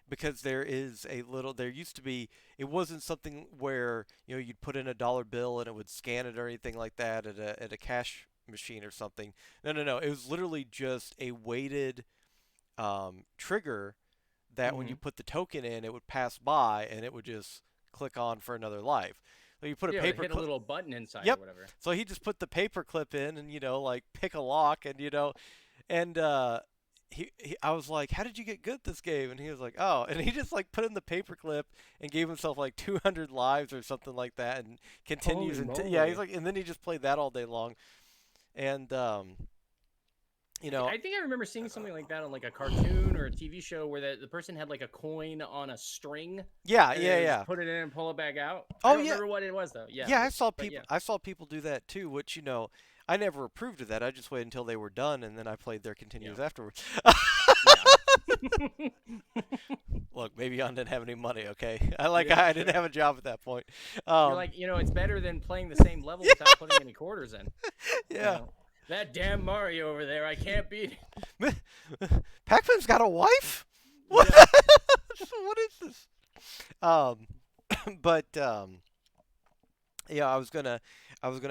because there used to be, it wasn't something where you'd put in a dollar bill and it would scan it or anything like that at a cash machine or something. No, it was literally just a weighted trigger that when Hmm. you put the token in, it would pass by and it would just click on for another life. So you put a Yeah, or paper hit a clip. little button inside or Yep. whatever. So he just put the paper clip in and like pick a lock and and I was like, "How did you get good at this game?" And he was like, "Oh," and he just like put in the paperclip and gave himself like 200 lives or something like that, and Holy continues and yeah, he's moly. like, and then he just played that all day long, and you know, I think I remember seeing something like that on like a cartoon or a TV show where the person had like a coin on a string yeah, and yeah, they just yeah. put it in and pull it back out. I Oh don't yeah, remember what it was though. Yeah, yeah. I but saw but yeah. people do that too, which I never approved of that. I just waited until they were done, and then I played their Yeah. continues afterwards. Yeah. Look, maybe I didn't have any money. Okay, Yeah, I didn't sure. have a job at that point. You're Um, like, it's better than playing the same level without putting any quarters in. You yeah. know, that damn Mario over there, I can't beat. Pac-Man's got a wife? What? Yeah. What is this? Um, but yeah, I was gonna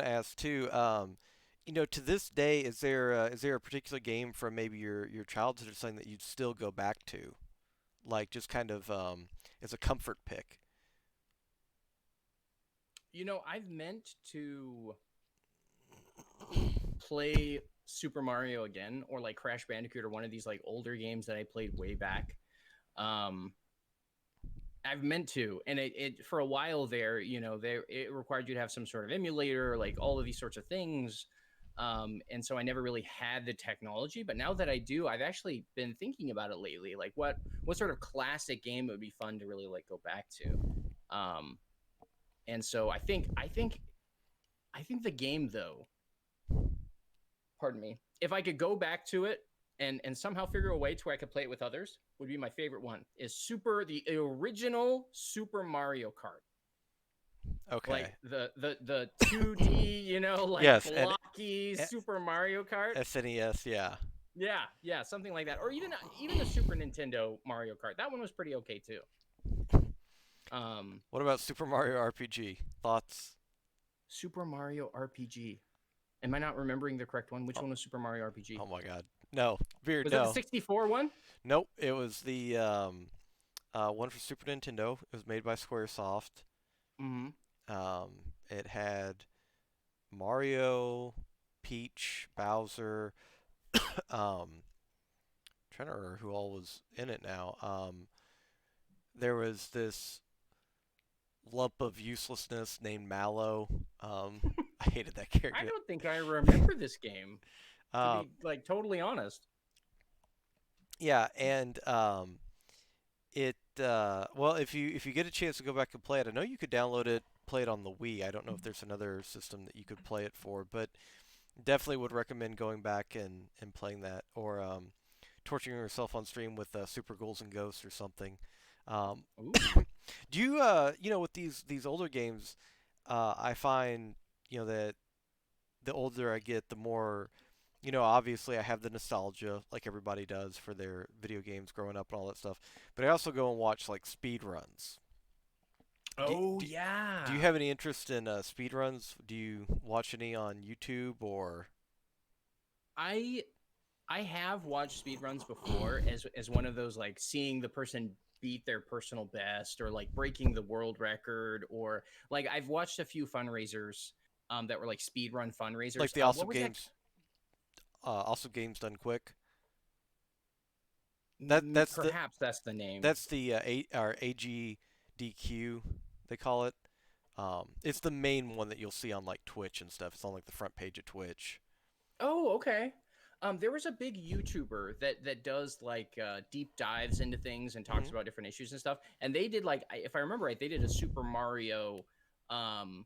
ask too. To this day, is there a particular game from maybe your childhood or something that you'd still go back to, like just kind of as a comfort pick? I've meant to play Super Mario again or like Crash Bandicoot or one of these like older games that I played way back. Um, I've meant to, and it for a while there, it required you to have some sort of emulator, like all of these sorts of things. And so I never really had the technology, but now that I do, I've actually been thinking about it lately. Like what sort of classic game would be fun to really like go back to. And so I think the game though, pardon me, if I could go back to it and somehow figure a way to where I could play it with others, would be my favorite one. Is the original Super Mario Kart, like Okay. the 2D, like Yes, and blocky uh, Super Mario Kart. SNES, yeah. Yeah, yeah, something like that, or even the Super Nintendo Mario Kart. That one was pretty okay too. Um, What about Super Mario RPG? Thoughts? Super Mario RPG. Am I not remembering the correct one? Which Oh, one was Super Mario RPG? oh my God. No, Beard, Was that the no. 64 one? Nope. It was the one for Super Nintendo. It was made by SquareSoft. Mm-hmm. It had Mario, Peach, Bowser. Trying to remember who all was in it now. There was this lump of uselessness named Mallow. I hated that I character. don't think I remember this game, to Um, be like totally honest. yeah, and well, if you get a chance to go back and play it, I know you could download it, play it on the Wii. I don't know if there's another system that you could play it for, but definitely would recommend going back and playing that, or torturing yourself on stream with Super Ghouls and Ghosts or something. Um, Ooh. do you with these older games, I find that the older I get, the more obviously I have the nostalgia like everybody does for their video games growing up and all that stuff, but I also go and watch like speed runs. Do, Oh do, do you yeah. have any interest in speed runs? Do you watch any on YouTube or? I I have watched speedruns before as one of those, like, seeing the person beat their personal best, or like breaking the world record, or like I've watched a few fundraisers that were like speedrun Like fundraisers. the What was that? Awesome Games Done Quick. That Perhaps that's the name. that's the AGDQ they call it. It's the main one that you'll see on like Twitch and stuff. It's on like the front page of Twitch. Oh, okay. There was a big YouTuber that does like deep dives into things and talks Hmm. about different issues and stuff. And they did, like, if I remember right, they did a Super Mario, um,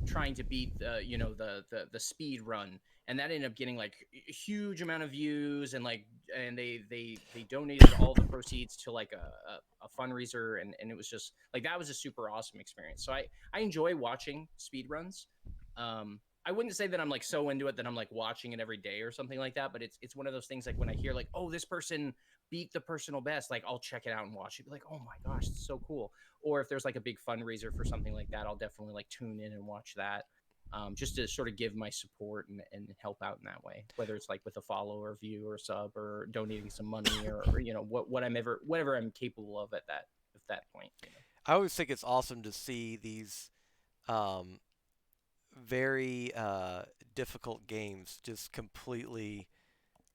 trying to beat the speed run, and that ended up getting like a huge amount of views, and like, and they donated all the proceeds to like a fundraiser, and it was just like, that was a super awesome experience. So I enjoy watching speed runs. I wouldn't say that I'm like so into it that I'm like watching it every day or something like that, but it's one of those things, like when I hear like, oh, this person beat the personal best, like I'll check it out and watch it, be like, oh my gosh, it's so cool. Or if there's like a big fundraiser for something like that, I'll definitely like tune in and watch that, just to sort of give my support and help out in that way, whether it's like with a follow or view or sub or donating some money, or what I'm ever whatever I'm capable of at that point. I always think it's awesome to see these um, very difficult games just completely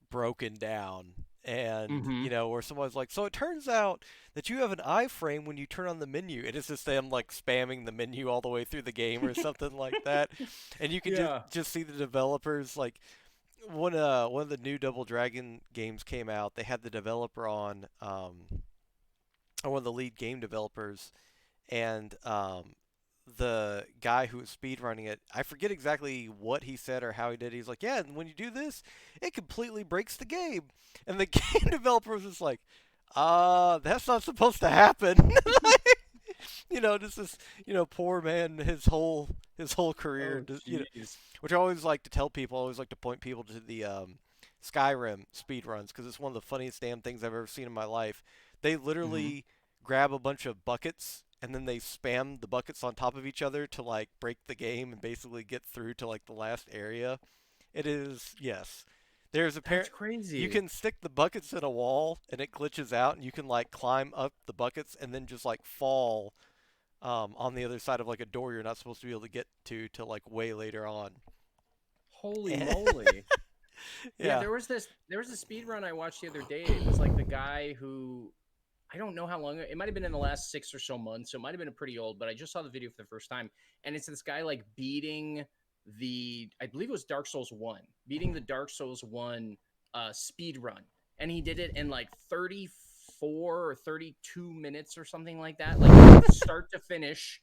broken down. And, Mm-hmm. where someone's like, so it turns out that you have an iframe when you turn on the menu. And it's just them like spamming the menu all the way through the game or something like that. And you can just, Yeah. just see the developers like one of the new Double Dragon games came out. They had the developer on, or one of the lead game developers, and the guy who was speedrunning it, I forget exactly what he said or how he did it. He's like, yeah, and when you do this, it completely breaks the game. And the game developer was just like, that's not supposed to happen. Just this, poor man, his whole career, Oh, jeez. which I always like to tell people. I always like to point people to the Skyrim speedruns because it's one of the funniest damn things I've ever seen in my life. They Mm-hmm. literally grab a bunch of buckets and then they spam the buckets on top of each other to like break the game and basically get through to like the last area. It is, yes. There's a That's pair. You crazy. can stick the buckets in a wall and it glitches out, and you can like climb up the buckets and then just like fall on the other side of like a door you're not supposed to be able to get to like way later on. Holy moly. Yeah, Yeah. there was a speed run I watched the other day. It was like the guy who, I don't know how long, it might have been in the last 6 or so months, so it might have been a pretty old, but I just saw the video for the first time, and it's this guy like beating I believe it was Dark Souls 1, beating the Dark Souls 1 speed run. And he did it in like 34 or 32 minutes or something like that, like start to finish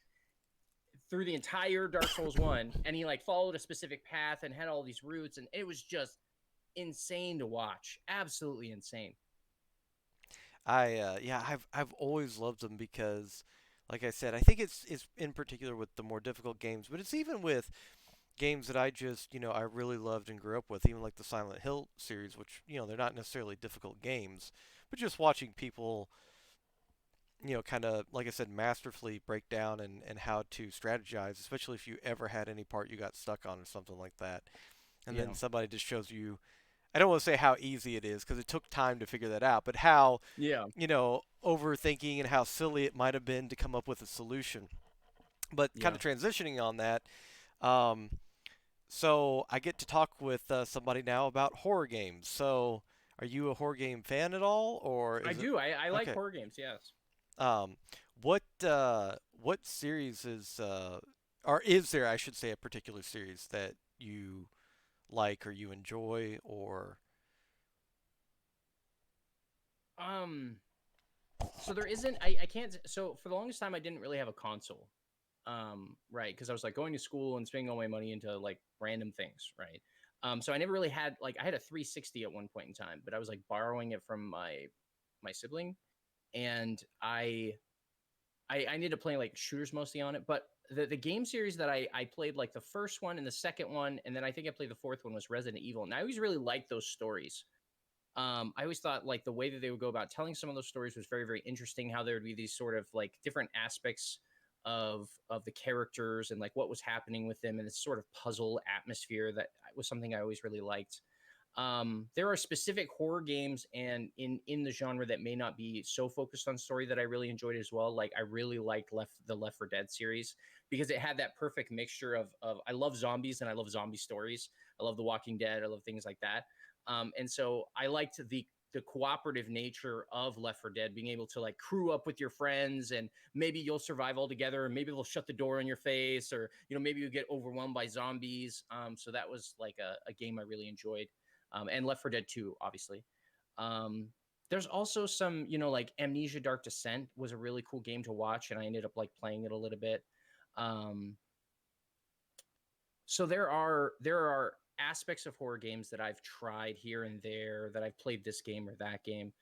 through the entire Dark Souls 1, and he like followed a specific path and had all these routes, and it was just insane to watch. Absolutely insane. Yeah, I've always loved them because, like I said, I think it's in particular with the more difficult games, but it's even with games that I just I really loved and grew up with, even like the Silent Hill series, which they're not necessarily difficult games, but just watching people kind of like I said masterfully break down and how to strategize, especially if you ever had any part you got stuck on or something like that, and then Yeah. somebody just shows you. I don't want to say how easy it is because it took time to figure that out, but how Yeah. overthinking and how silly it might have been to come up with a solution. But kind Yeah. of transitioning on that, um, so I get to talk with somebody now about horror games. So, are you a horror game fan at all, or I is it do. I like okay? horror games, yes. Um, what series or is there, I should say, a particular series that you like or you enjoy or Um so there isn't, I can't, so for the longest time I didn't really have a console. Right, because I was like going to school and spending all my money into like random things, right? So I never really had, like, I had a 360 at one point in time, but I was like borrowing it from my sibling, and I ended up playing like shooters mostly on it. But the game series that I played, like the first one and the second one, and then I think I played the fourth one, was Resident Evil. And I always really liked those stories. I always thought like the way that they would go about telling some of those stories was very, very interesting. How there would be these sort of like different aspects of the characters and like what was happening with them, and this sort of puzzle atmosphere that was something I always really liked. There are specific horror games and in the genre that may not be so focused on story that I really enjoyed as well. Like I really liked Left 4 Dead series because it had that perfect mixture of I love zombies and I love zombie stories. I love The Walking Dead. I love things like that. And so I liked the cooperative nature of Left 4 Dead, being able to like crew up with your friends and maybe you'll survive all together, and maybe they'll shut the door in your face, or maybe you get overwhelmed by zombies. So that was like a game I really enjoyed, and Left 4 Dead 2, obviously. Um, there's also some, like Amnesia Dark Descent was a really cool game to watch, and I ended up like playing it a little bit. Um, so there are aspects of horror games that I've tried here and there, that I've played this game or that game.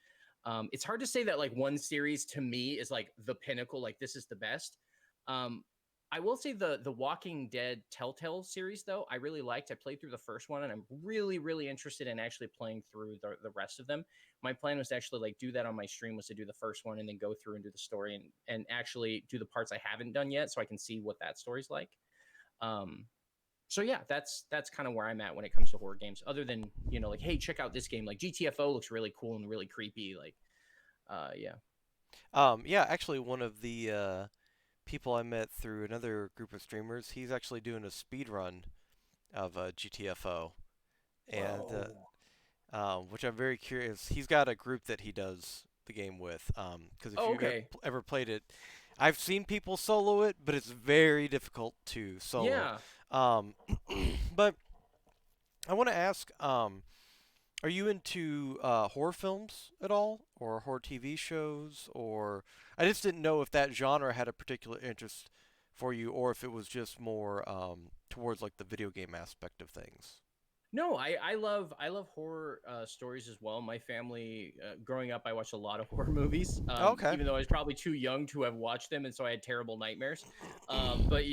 It's hard to say that like one series to me is like the pinnacle, like this is the best. Um, I will say the Walking Dead Telltale series though, I really liked. I played through the first one, and I'm really really interested in actually playing through the rest of them. My plan was to actually like do that on my stream, was to do the first one and then go through and do the story, and actually do the parts I haven't done yet, so I can see what that story's like. Um, so yeah, that's kind of where I'm at when it comes to horror games. Other than like, hey, check out this game. Like GTFO looks really cool and really creepy. Like, yeah. Yeah, actually, one of the people I met through another group of streamers, he's actually doing a speed run of GTFO, and Whoa. which I'm very curious. He's got a group that he does the game with. Because if Oh, you've okay. ever played it, I've seen people solo it, but it's very difficult to solo. Yeah. Um, but I want to ask, are you into horror films at all, or horror TV shows, or I just didn't know if that genre had a particular interest for you, or if it was just more towards like the video game aspect of things. No, I love horror stories as well. My family, growing up, I watched a lot of horror movies, Okay. even though I was probably too young to have watched them, and so I had terrible nightmares. But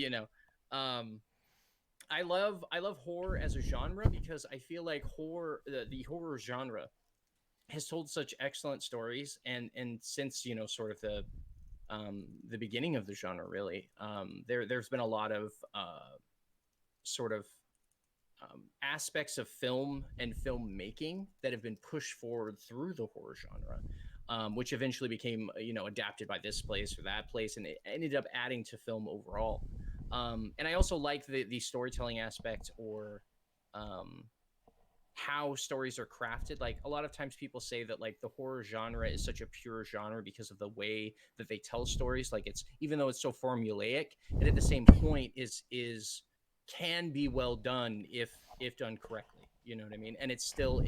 um, I love horror as a genre because I feel like the horror genre has told such excellent stories, and since sort of the beginning of the genre, really, there's been a lot of sort of aspects of film and filmmaking that have been pushed forward through the horror genre, which eventually became adapted by this place or that place, and it ended up adding to film overall. And I also like the storytelling aspect, or um, how stories are crafted. Like a lot of times people say that like the horror genre is such a pure genre because of the way that they tell stories. Like it's, even though it's so formulaic, it at the same point is can be well done if done correctly. You know what I mean? And it's still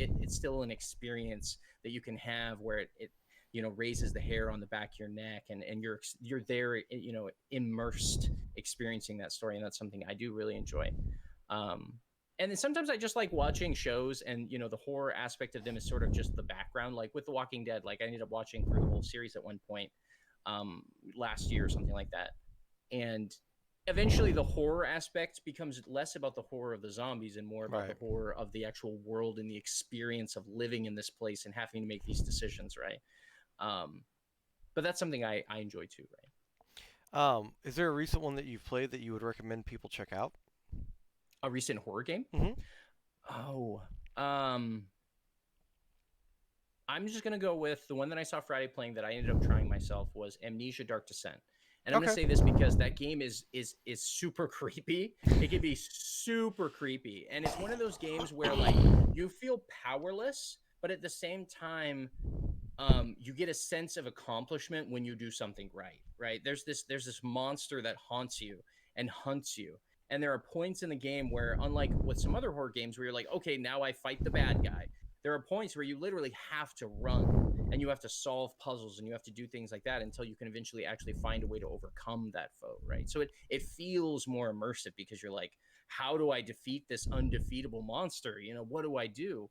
an experience that you can have where it raises the hair on the back of your neck, and you're there, immersed, experiencing that story, and that's something I do really enjoy. um and then sometimes I just like watching shows, and the horror aspect of them is sort of just the background. Like with The Walking Dead, like I ended up watching through the whole series at one point, um last year or something like that. And eventually the horror aspect becomes less about the horror of the zombies and more about the Right. horror of the actual world and the experience of living in this place and having to make these decisions, right? um but that's something I enjoy too, right? Is there a recent one that you've played that you would recommend people check out? A recent horror game? Hmm. Oh, um I'm just gonna go with the one that I saw Friday playing that I ended up trying myself, was Amnesia Dark Descent. And I'm gonna Okay. say this because that game is super creepy. It can be super creepy. And it's one of those games where like you feel powerless, but at the same time, you get a sense of accomplishment when you do something right. Right? There's this monster that haunts you and hunts you. And there are points in the game where, unlike with some other horror games, where you're like, okay, now I fight the bad guy, there are points where you literally have to run, and you have to solve puzzles, and you have to do things like that until you can eventually actually find a way to overcome that foe, right? So it feels more immersive because you're like, how do I defeat this undefeatable monster? What do I do?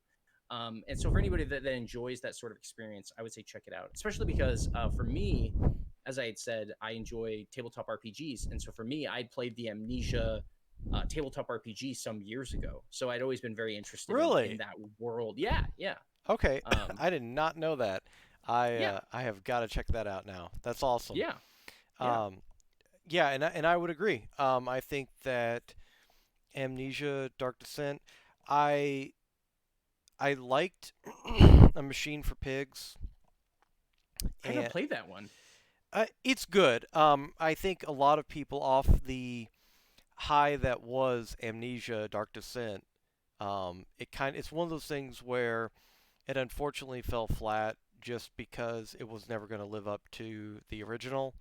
And so for anybody that enjoys that sort of experience, I would say check it out, especially because for me, as I had said, I enjoy tabletop RPGs. And so for me, I'd played the Amnesia tabletop RPG some years ago. So I'd always been very interested in Really? that world. Yeah, yeah. Okay. Um, I did not know that. yeah, I have got to check that out now. That's awesome. yeah, yeah. Um, yeah, and I would agree. I think that Amnesia, Dark Descent, I I liked A Machine for Pigs, I haven't and played that one. it's good. I think a lot of people off the high that was Amnesia: Dark Descent. It's one of those things where it unfortunately fell flat just because it was never going to live up to the original,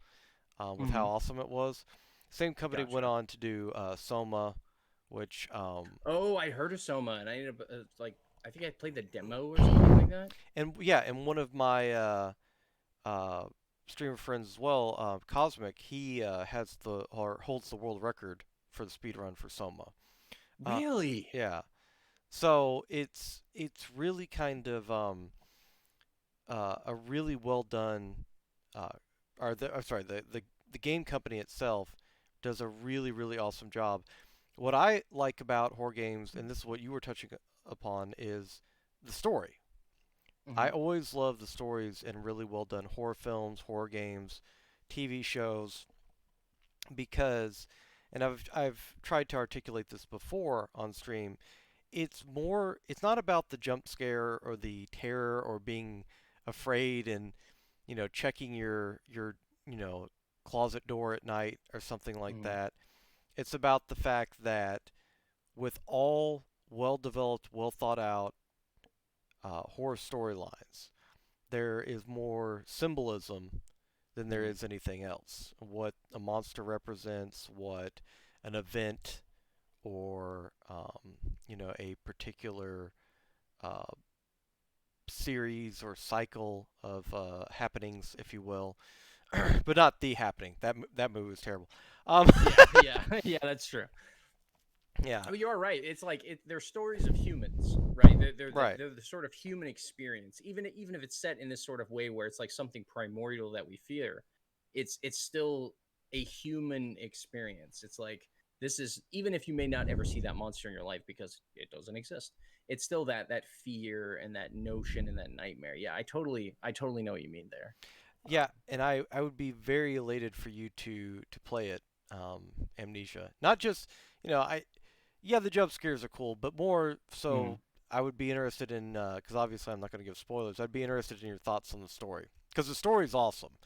with how Hmm. awesome it was. Same company went Gotcha. on to do Soma, which Oh, I heard of Soma, and I ended up like I think I played the demo or something like that. and yeah, and one of my uh, streamer friends as well, Cosmic, he has the or holds the world record for the speed run for Soma. Uh, Really? yeah, so it's really kind of a really well done, uh, sorry, the game company itself does a really awesome job. What I like about horror games, and this is what you were touching upon, is the story. I Hmm. always love the stories in really well done horror films, horror games, TV shows, because, and I've tried to articulate this before on stream. It's not about the jump scare or the terror or being afraid and checking your you know closet door at night or something like Hmm. that. It's about the fact that with all well developed, well thought out horror storylines, there is more symbolism than there Hmm. is anything else. What a monster represents, what an event or a particular uh, series or cycle of happenings, if you will, but not the happening. That movie was terrible. Um, Yeah, yeah, yeah. That's true. yeah, I mean, you are right. It's like they're stories of humans, right? right. They're the sort of human experience. Even if it's set in this sort of way where it's like something primordial that we fear, it's still a human experience. It's like this is even if you may not ever see that monster in your life because it doesn't exist. It's still that fear and that notion and that nightmare. Yeah, I totally know what you mean there. Yeah, and I would be very elated for you to play it, Amnesia. Not just I yeah, the jump scares are cool, but more Mm. so I would be interested in because obviously I'm not going to give spoilers. I'd be interested in your thoughts on the story because the story is awesome.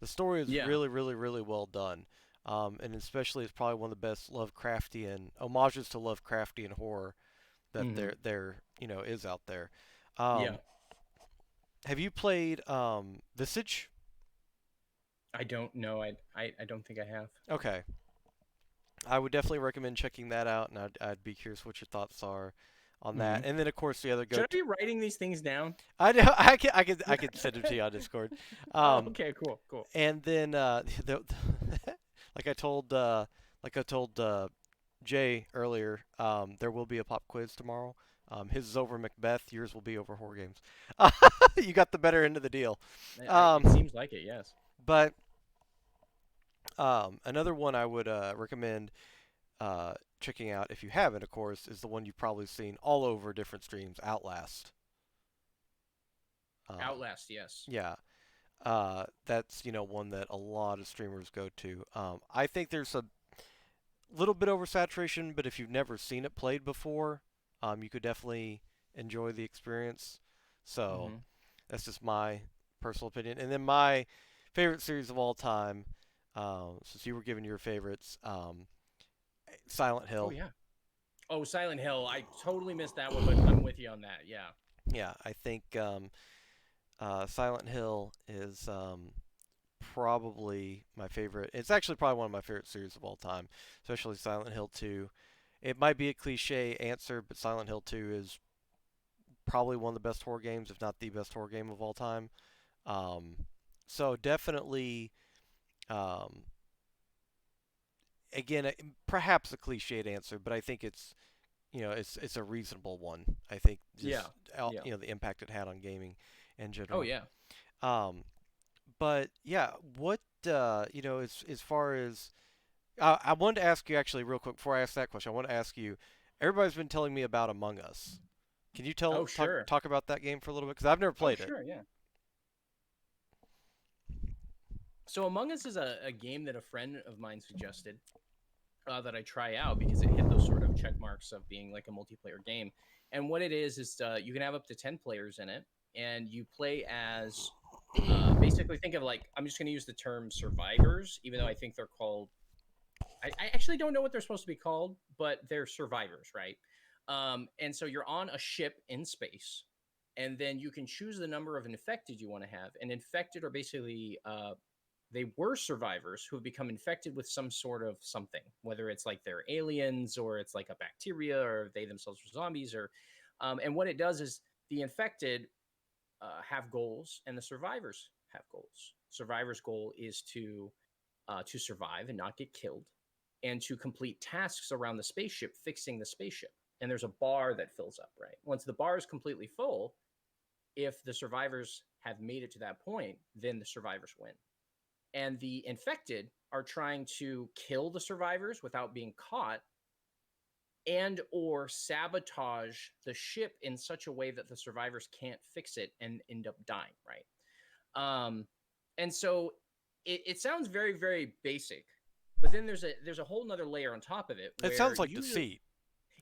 The story is Yeah. really well done, and especially it's probably one of the best Lovecraftian homages to Lovecraftian horror that Hmm. there is out there. Yeah. Um, have you played Visage? I don't know. I don't think I have. Okay, I would definitely recommend checking that out, and I'd be curious what your thoughts are on that. Hmm. And then of course the other go Should I to be writing these things down? I know I could send them to you on Discord. Oh, Um, okay, cool, cool. and then like I told Jay earlier, there will be a pop quiz tomorrow. His is over Macbeth. Yours will be over horror games. You got the better end of the deal. It Um, seems like it, yes. but another one I would recommend checking out if you haven't, of course, is the one you've probably seen all over different streams. Outlast. Um, Outlast, yes. yeah. That's one that a lot of streamers go to. I think there's a little bit oversaturation, but if you've never seen it played before, you could definitely enjoy the experience. So Hmm. that's just my personal opinion. And then my favorite series of all time, since you were giving your favorites, Silent Oh Hill. yeah. Oh, Silent Hill. I totally missed that one, but I'm with you on that. Yeah. Yeah, I think Silent Hill is probably my favorite. It's actually probably one of my favorite series of all time, especially Silent Hill 2. It might be a cliche answer, but Silent Hill 2 is probably one of the best horror games, if not the best horror game of all time. Um, so definitely, um, again, perhaps a cliched answer, but I think it's a reasonable one. I think Yeah. just Yeah. the impact it had on gaming in Oh general. yeah. Um, but yeah, what as far as I wanted to ask you actually real quick before I ask that question. I want to ask you. Everybody's been telling me about Among Us. Can you Oh talk sure. talk about that game for a little bit? Because I've never Oh played it. sure. Yeah. So Among Us is a game that a friend of mine suggested that I try out because it hit those sort of check marks of being like a multiplayer game. And what it is you can have up to 10 players in it, and you play as basically think of like I'm just going to use the term survivors, even though I think they're called. I actually don't know what they're supposed to be called, but they're survivors, right? And so you're on a ship in space, and then you can choose the number of infected you want to have. And infected are basically they were survivors who have become infected with some sort of something, whether it's like they're aliens or it's like a bacteria or they themselves are zombies or. And what it does is the infected have goals and the survivors have goals. Survivors' goal is to survive and not get killed, and to complete tasks around the spaceship, fixing the spaceship. And there's a bar that fills up, right? Once the bar is completely full, if the survivors have made it to that point, then the survivors win. And the infected are trying to kill the survivors without being caught and or sabotage the ship in such a way that the survivors can't fix it and end up dying, right? And so it sounds very, very basic, but then there's a whole nother layer on top of it It where sounds like usually Deceit.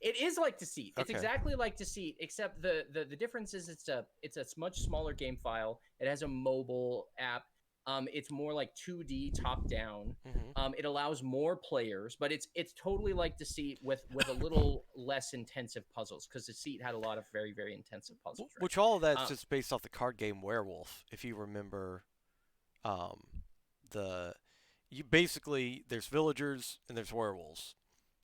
it is like Deceit. It's Okay. exactly like Deceit, except the difference is it's a much smaller game file. It has a mobile app. It's more like 2D top down. Hmm. It allows more players, but it's totally like Deceit with a little less intensive puzzles because Deceit had a lot of very, very intensive puzzles, Which all of that's right? just based off the card game Werewolf, if you remember. Um, the you basically there's villagers and there's werewolves.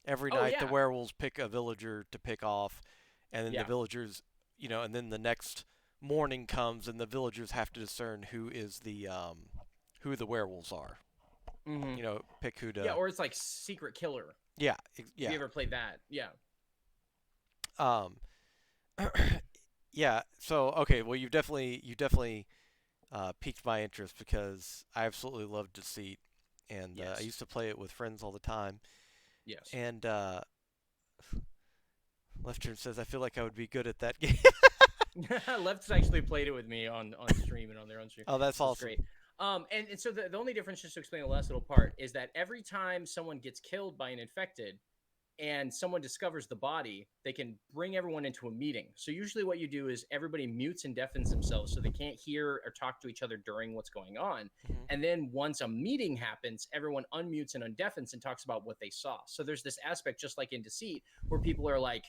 Every Oh night the yeah, werewolves pick a villager to pick off, and then the yeah. villagers, and then the next morning comes and the villagers have to discern who the werewolves are. Hmm. Pick who Yeah, to. or it's like Secret Killer. Yeah, If yeah. you ever played that, yeah. Um, yeah. So okay, well you definitely piqued my interest because I absolutely love Deceit, and I Yes, used to play it with friends all the time. yes. And Left Turn says I feel like I would be good at that game. Left's actually played it with me on stream and on their own stream, Oh, that's so it's awesome. great. And so the only difference, just to explain the last little part, is that every time someone gets killed by an infected, and someone discovers the body, they can bring everyone into a meeting. So usually what you do is everybody mutes and deafens themselves so they can't hear or talk to each other during what's going on. Hmm. And then once a meeting happens, everyone unmutes and undeafens and talks about what they saw. So there's this aspect, just like in Deceit, where people are like,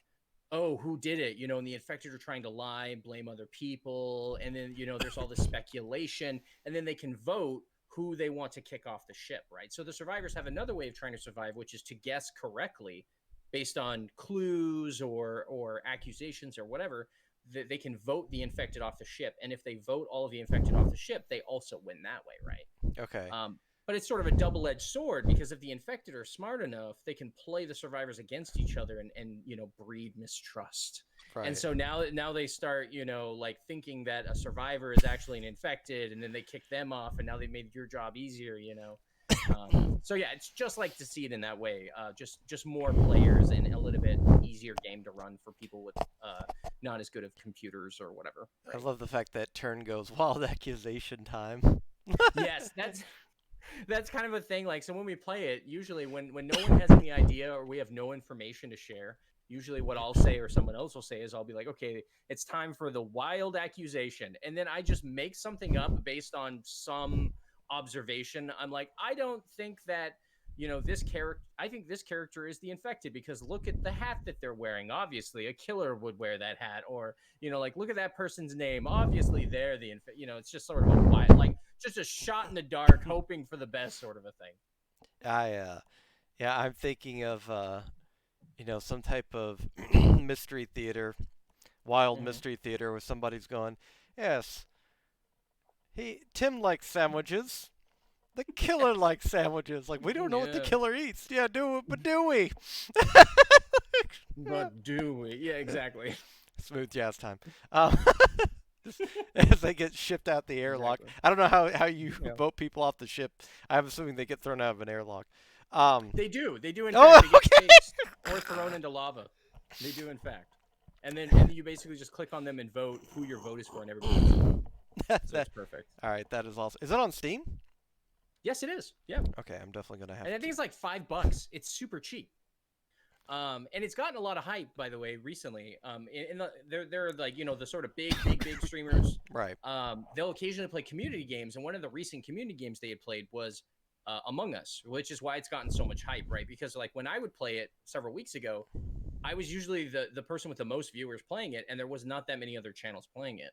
oh, who did it? And the infected are trying to lie and blame other people. And then, there's all this speculation. And then they can vote who they want to kick off the ship, right? So the survivors have another way of trying to survive, which is to guess correctly based on clues or accusations or whatever. They can vote the infected off the ship, and if they vote all of the infected off the ship, they also win that way, right? Okay. But it's sort of a double-edged sword because if the infected are smart enough, they can play the survivors against each other and breed mistrust. And Right. so now they start like thinking that a survivor is actually an infected, and then they kick them off, and now they made your job easier. So yeah, it's just like Deceit in that way. Just more players and a little bit easier game to run for people with not as good of computers or whatever. I Right? love the fact that turn goes wild accusation time. Yes, that's kind of a thing. Like, so when we play it, usually when no one has any idea or we have no information to share, usually what I'll say or someone else will say is I'll be like, okay, it's time for the wild accusation, and then I just make something up based on some observation. I'm like, I don't think that this character. I think this character is the infected because look at the hat that they're wearing. Obviously, a killer would wear that hat, or like look at that person's name. Obviously, they're the infected. It's just sort of a wild, like just a shot in the dark, hoping for the best sort of a thing. Yeah, I'm thinking of some type of mystery theater, wild Mm-hmm. mystery theater where somebody's going, yes, Tim likes sandwiches. The killer likes sandwiches. Like we don't know what the Yeah, killer eats. Yeah, but do we? but do we? Yeah, exactly. Smooth jazz time. Um, just as they get shipped out the airlock. Exactly. I don't know how you Yeah. vote people off the ship. I'm assuming they get thrown out of an airlock. Um, They do. They do in oh, fact. They get okay. chased or thrown into lava. They do in fact. And then you basically just click on them and vote who your vote is for, and everybody gets to vote. So that, it's perfect. all right, that is awesome. Is it on Steam? Yes, it is. Yeah. Okay, I'm definitely gonna have And I to. think it's like $5. It's super cheap. And it's gotten a lot of hype, by the way, recently. They're like, the sort of big streamers. Right. They'll occasionally play community games, and one of the recent community games they had played was Among Us, which is why it's gotten so much hype, right? Because like when I would play it several weeks ago, I was usually the person with the most viewers playing it, and there was not that many other channels playing it.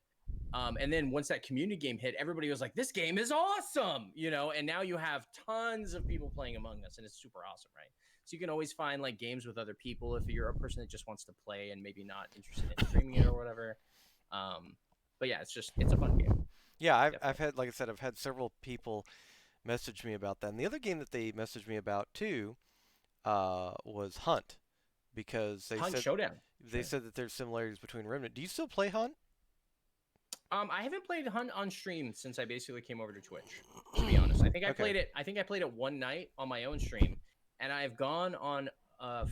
And then once that community game hit, everybody was like, "This game is awesome," And now you have tons of people playing Among Us, and it's super awesome, right? So you can always find like games with other people if you're a person that just wants to play and maybe not interested in streaming it or whatever. But yeah, it's a fun game, Yeah, I've definitely. had, like I said, I've had several people message me about that. And the other game that they messaged me about too was Hunt, because Hunt Showdown, they sure. said that there's similarities between Remnant. Do you still play Hunt? I haven't played Hunt on stream since I basically came over to Twitch. To be honest, I think I Okay. played it. I think I played it one night on my own stream, and I've gone on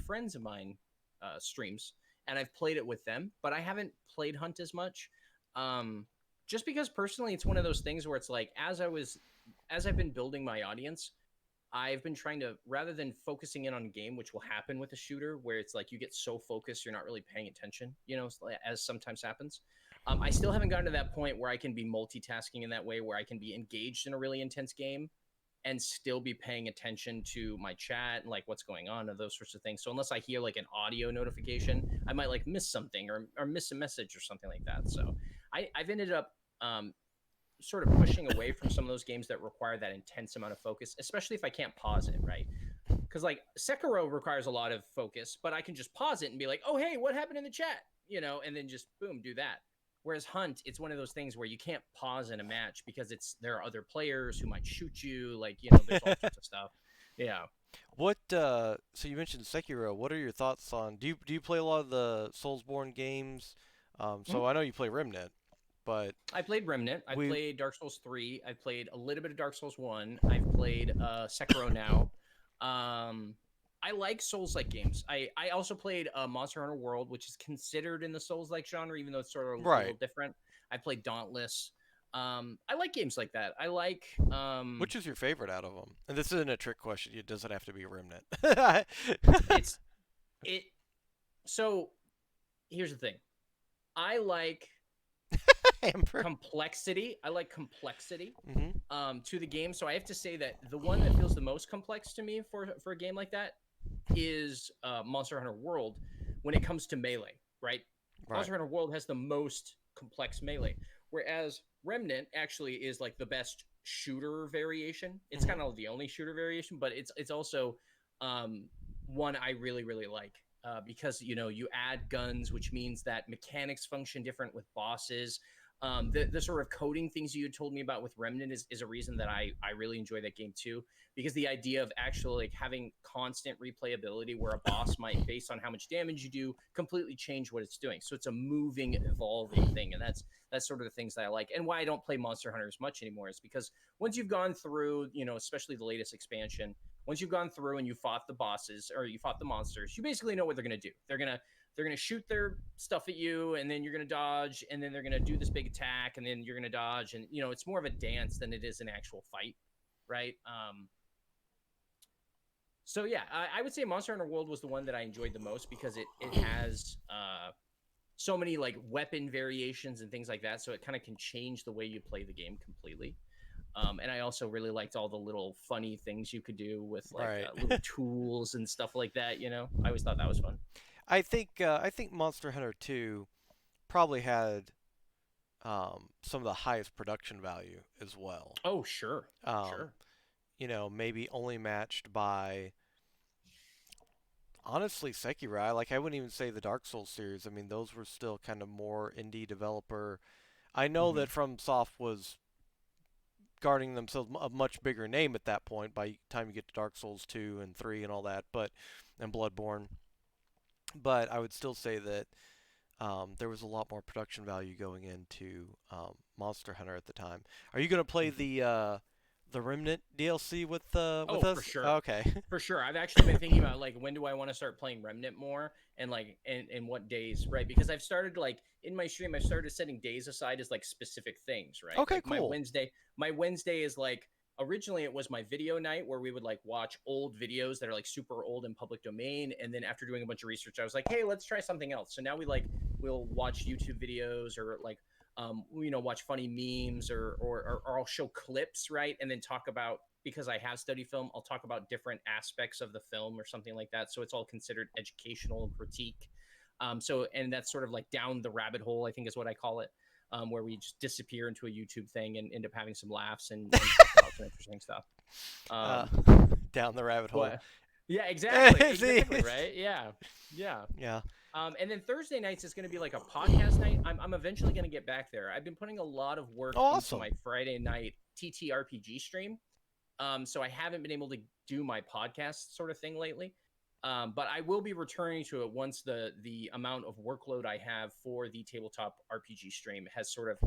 friends of mine streams, and I've played it with them. But I haven't played Hunt as much, just because personally, it's one of those things where it's like as I've been building my audience, I've been trying to, rather than focusing in on a game, which will happen with a shooter, where it's like you get so focused you're not really paying attention, as sometimes happens. I still haven't gotten to that point where I can be multitasking in that way, where I can be engaged in a really intense game and still be paying attention to my chat and like what's going on and those sorts of things. So unless I hear like an audio notification, I might like miss something or miss a message or something like that. So I've ended up sort of pushing away from some of those games that require that intense amount of focus, especially if I can't pause it, right? Because like Sekiro requires a lot of focus, but I can just pause it and be like, "Oh, hey, what happened in the chat?" And then just boom, do that. Whereas Hunt, it's one of those things where you can't pause in a match because there are other players who might shoot you, like there's all sorts of stuff. Yeah. What so you mentioned Sekiro. What are your thoughts on do you play a lot of the Soulsborne games? Mhm. So I know you play Remnant, but I played Remnant. I we played Dark Souls 3. I played a little bit of Dark Souls 1. I've played Sekiro now. Um, I like Souls like games. I also played Monster Hunter World, which is considered in the Souls like genre, even though it's sort of a little right. different. I played Dauntless. I like games like that. I like Which is your favorite out of them? And this isn't a trick question. It doesn't have to be Remnant. it's it. So here's the thing. I like Amber. complexity. I like complexity Hmm. to the game. So I have to say that the one that feels the most complex to me for a game like that is Monster Hunter World when it comes to melee, right? Right. Monster Hunter World has the most complex melee, whereas Remnant actually is like the best shooter variation. It's Hmm. kind of the only shooter variation, but it's also um, one I really like. Because you add guns, which means that mechanics function different with bosses. The sort of coding things you had told me about with Remnant is a reason that I really enjoy that game too, because the idea of actually like having constant replayability where a boss might, based on how much damage you do, completely change what it's doing. So it's a moving, evolving thing, and that's sort of the things that I like. And why I don't play Monster Hunter as much anymore is because once you've gone through, especially the latest expansion, once you've gone through and you fought the bosses or you fought the monsters, you basically know what they're going to do. They're gonna shoot their stuff at you, and then you're gonna dodge, and then they're gonna do this big attack, and then you're gonna dodge, and it's more of a dance than it is an actual fight, right? So yeah, I would say Monster Hunter World was the one that I enjoyed the most because it has so many like weapon variations and things like that, so it kind of can change the way you play the game completely. And I also really liked all the little funny things you could do with like Right. little tools and stuff like that. I always thought that was fun. I think Monster Hunter 2 probably had some of the highest production value as well. Oh, sure, Um, sure. maybe only matched by honestly Sekiro. Like I wouldn't even say the Dark Souls series. I mean, those were still kind of more indie developer. I know Hmm. that FromSoft was guarding themselves a much bigger name at that point by the time you get to Dark Souls 2 and 3 and all that, but and Bloodborne. But I would still say that there was a lot more production value going into Monster Hunter at the time. Are you gonna play Hmm. the Remnant DLC with Oh, for us? sure. Okay. For sure. I've actually been thinking about like when do I want to start playing Remnant more and like and what days, right? Because I've started like in my stream, I've started setting days aside as like specific things, right? Okay, Like cool. My Wednesday is like originally it was my video night where we would like watch old videos that are like super old in public domain. And then after doing a bunch of research, I was like, hey, let's try something else. So now we'll watch YouTube videos or like watch funny memes or I'll show clips, right? And then talk about, because I have studied film, I'll talk about different aspects of the film or something like that. So it's all considered educational and critique. And that's sort of like down the rabbit hole, I think is what I call it, where we just disappear into a YouTube thing and end up having some laughs and talking about some interesting stuff. Uh, Um, down the rabbit hole. but yeah, exactly, See? exactly, right? Yeah, yeah. Yeah. And then Thursday nights is going to be like a podcast night. I'm eventually going to get back there. I've been putting a lot of work Oh, into awesome. my Friday night TTRPG stream. So I haven't been able to do my podcast sort of thing lately. But I will be returning to it once the amount of workload I have for the tabletop RPG stream has sort of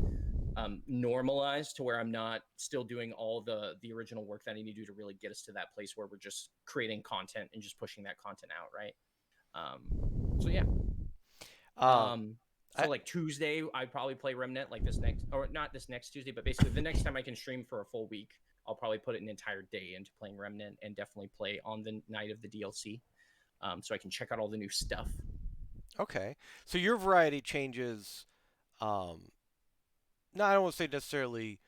normalized to where I'm not still doing all the original work that I need to do to really get us to that place where we're just creating content and just pushing that content out, right? So yeah. Um, I, So like Tuesday, I probably play Remnant like this next, or not this next Tuesday, but basically the next time I can stream for a full week, I'll probably put an entire day into playing Remnant and definitely play on the night of the DLC, so I can check out all the new stuff. okay. So your variety changes. Um, no, I don't want to say necessarily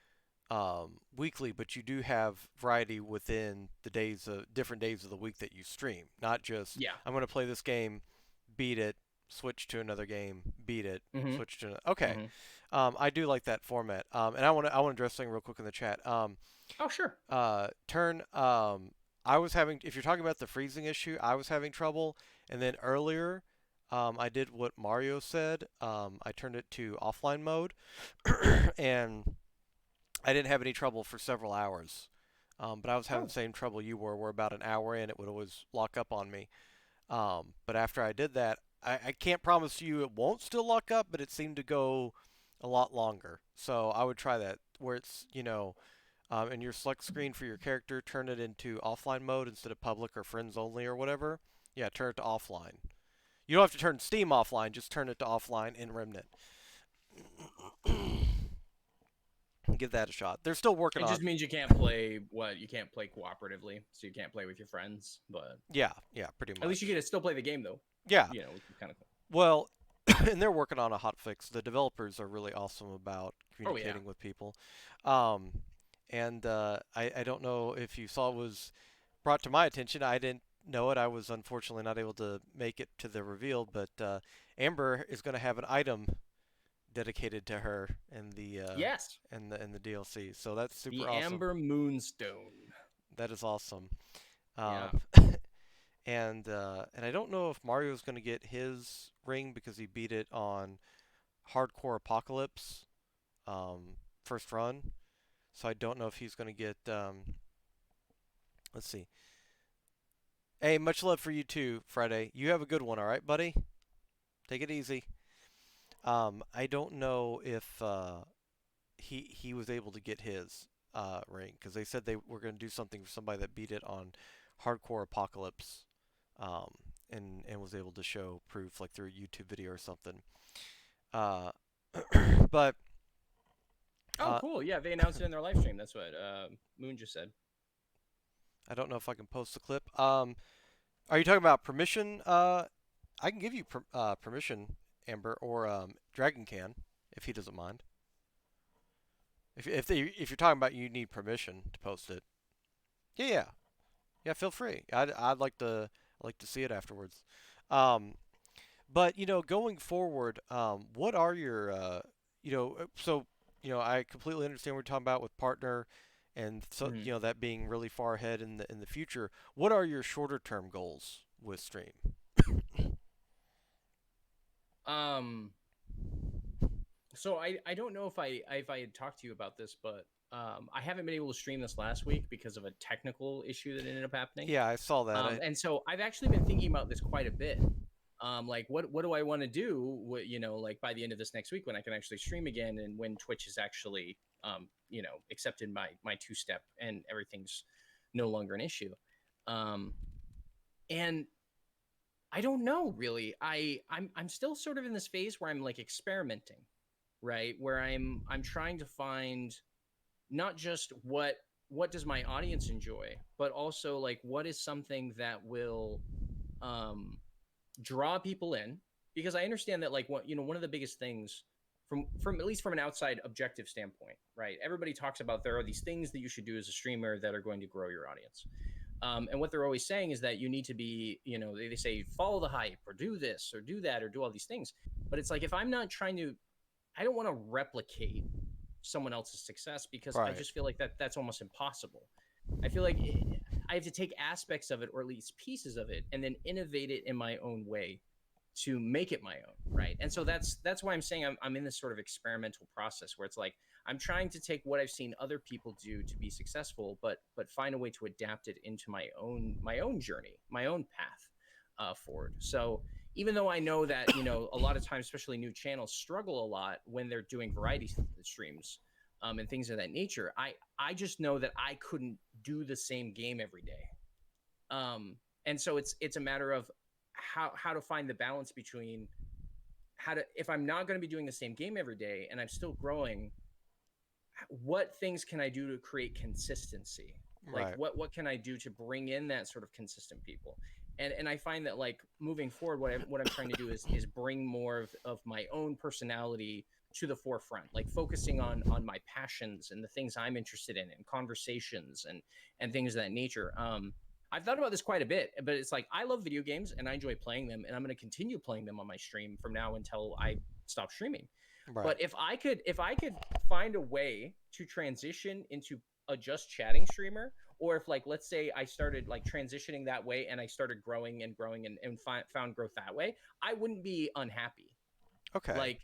weekly, but you do have variety within the days of different days of the week that you stream. Not just Yeah. I'm going to play this game, beat it, switch to another game, beat it, Mm-hmm. switch to another. Okay. Mm-hmm. I do like that format. And I want to address something real quick in the chat. Oh, sure. Turn. I was having. If you're talking about the freezing issue, I was having trouble, and then earlier. I did what Mario said. I turned it to offline mode, and I didn't have any trouble for several hours. But I was having the Oh, same trouble you were, where about an hour in, it would always lock up on me. But after I did that, I can't promise you it won't still lock up, but it seemed to go a lot longer. So I would try that, where it's, in your select screen for your character, turn it into offline mode instead of public or friends only or whatever. Yeah, turn it to offline. You don't have to turn Steam offline, just turn it to offline in Remnant. Give that a shot. They're still working it on. just means you can't play cooperatively, so you can't play with your friends. But Yeah, yeah, pretty at least you much. get to still play the game though. Yeah. Which is kind of cool. Well, and they're working on a hot fix. The developers are really awesome about Oh yeah. communicating with people. Um, and I don't know if you saw, it was brought to my attention. I didn't know it. I was unfortunately not able to make it to the reveal, but Amber is going to have an item dedicated to her in the Yes. DLC. So that's super The awesome. Amber Moonstone. That is awesome. Yeah. Um, and I don't know if Mario's going to get his ring because he beat it on Hardcore Apocalypse first run. So I don't know if he's going to get. Let's see. Hey, much love for you too, Friday. You have a good one, all right, buddy? Take it easy. I don't know if he was able to get his ring because they said they were going to do something for somebody that beat it on Hardcore Apocalypse, um, and was able to show proof like through a YouTube video or something. Uh, but Oh, uh, cool. Yeah, they announced it in their live stream. That's what Moon just said. I don't know if I can post the clip. Are you talking about permission? I can give you permission, Amber, or Dragon can, if he doesn't mind. If you're talking about you need permission to post it, yeah, yeah, feel free. I'd like to see it afterwards. Um, but going forward, what are your so I completely understand what you're talking about with partner, and so Mm-hmm. that being really far ahead in the future. What are your shorter term goals with stream? Um. So I don't know if I had talked to you about this, but I haven't been able to stream this last week because of a technical issue that ended up happening. Yeah, I saw that. And so I've actually been thinking about this quite a bit. Like what do I want to do? Like by the end of this next week when I can actually stream again and when Twitch is actually, accepted my 2-step and everything's no longer an issue. And I don't know really. I'm still sort of in this phase where I'm like experimenting, right? Where I'm trying to find not just what what does my audience enjoy, but also like what is something that will um draw people in, because I understand that like what one of the biggest things from at least from an outside objective standpoint, right? Everybody talks about there are these things that you should do as a streamer that are going to grow your audience. And what they're always saying is that you need to be, they say follow the hype or do this or do that or do all these things. But it's like if I'm not trying to, I don't want to replicate someone else's success because I Right. just feel like that's almost impossible. I feel like I have to take aspects of it or at least pieces of it and then innovate it in my own way to make it my own, right? And so that's why I'm saying I'm in this sort of experimental process where it's like I'm trying to take what I've seen other people do to be successful, but find a way to adapt it into my own journey, my own path forward. So even though I know that a lot of times, especially new channels, struggle a lot when they're doing variety streams and things of that nature, I just know that I couldn't do the same game every day. And so it's a matter of how to find the balance between how to, if I'm not going to be doing the same game every day and I'm still growing, what things can I do to create consistency? Like Right. what can I do to bring in that sort of consistent people? And I find that like moving forward, what I'm trying to do is bring more of my own personality to the forefront, like focusing on my passions and the things I'm interested in and conversations and things of that nature. I've thought about this quite a bit, but it's like I love video games and I enjoy playing them, and I'm going to continue playing them on my stream from now until I stop streaming. Right. But if I could find a way to transition into a just chatting streamer, or if like let's say I started like transitioning that way and I started growing and growing and found growth that way, I wouldn't be unhappy. Okay. Like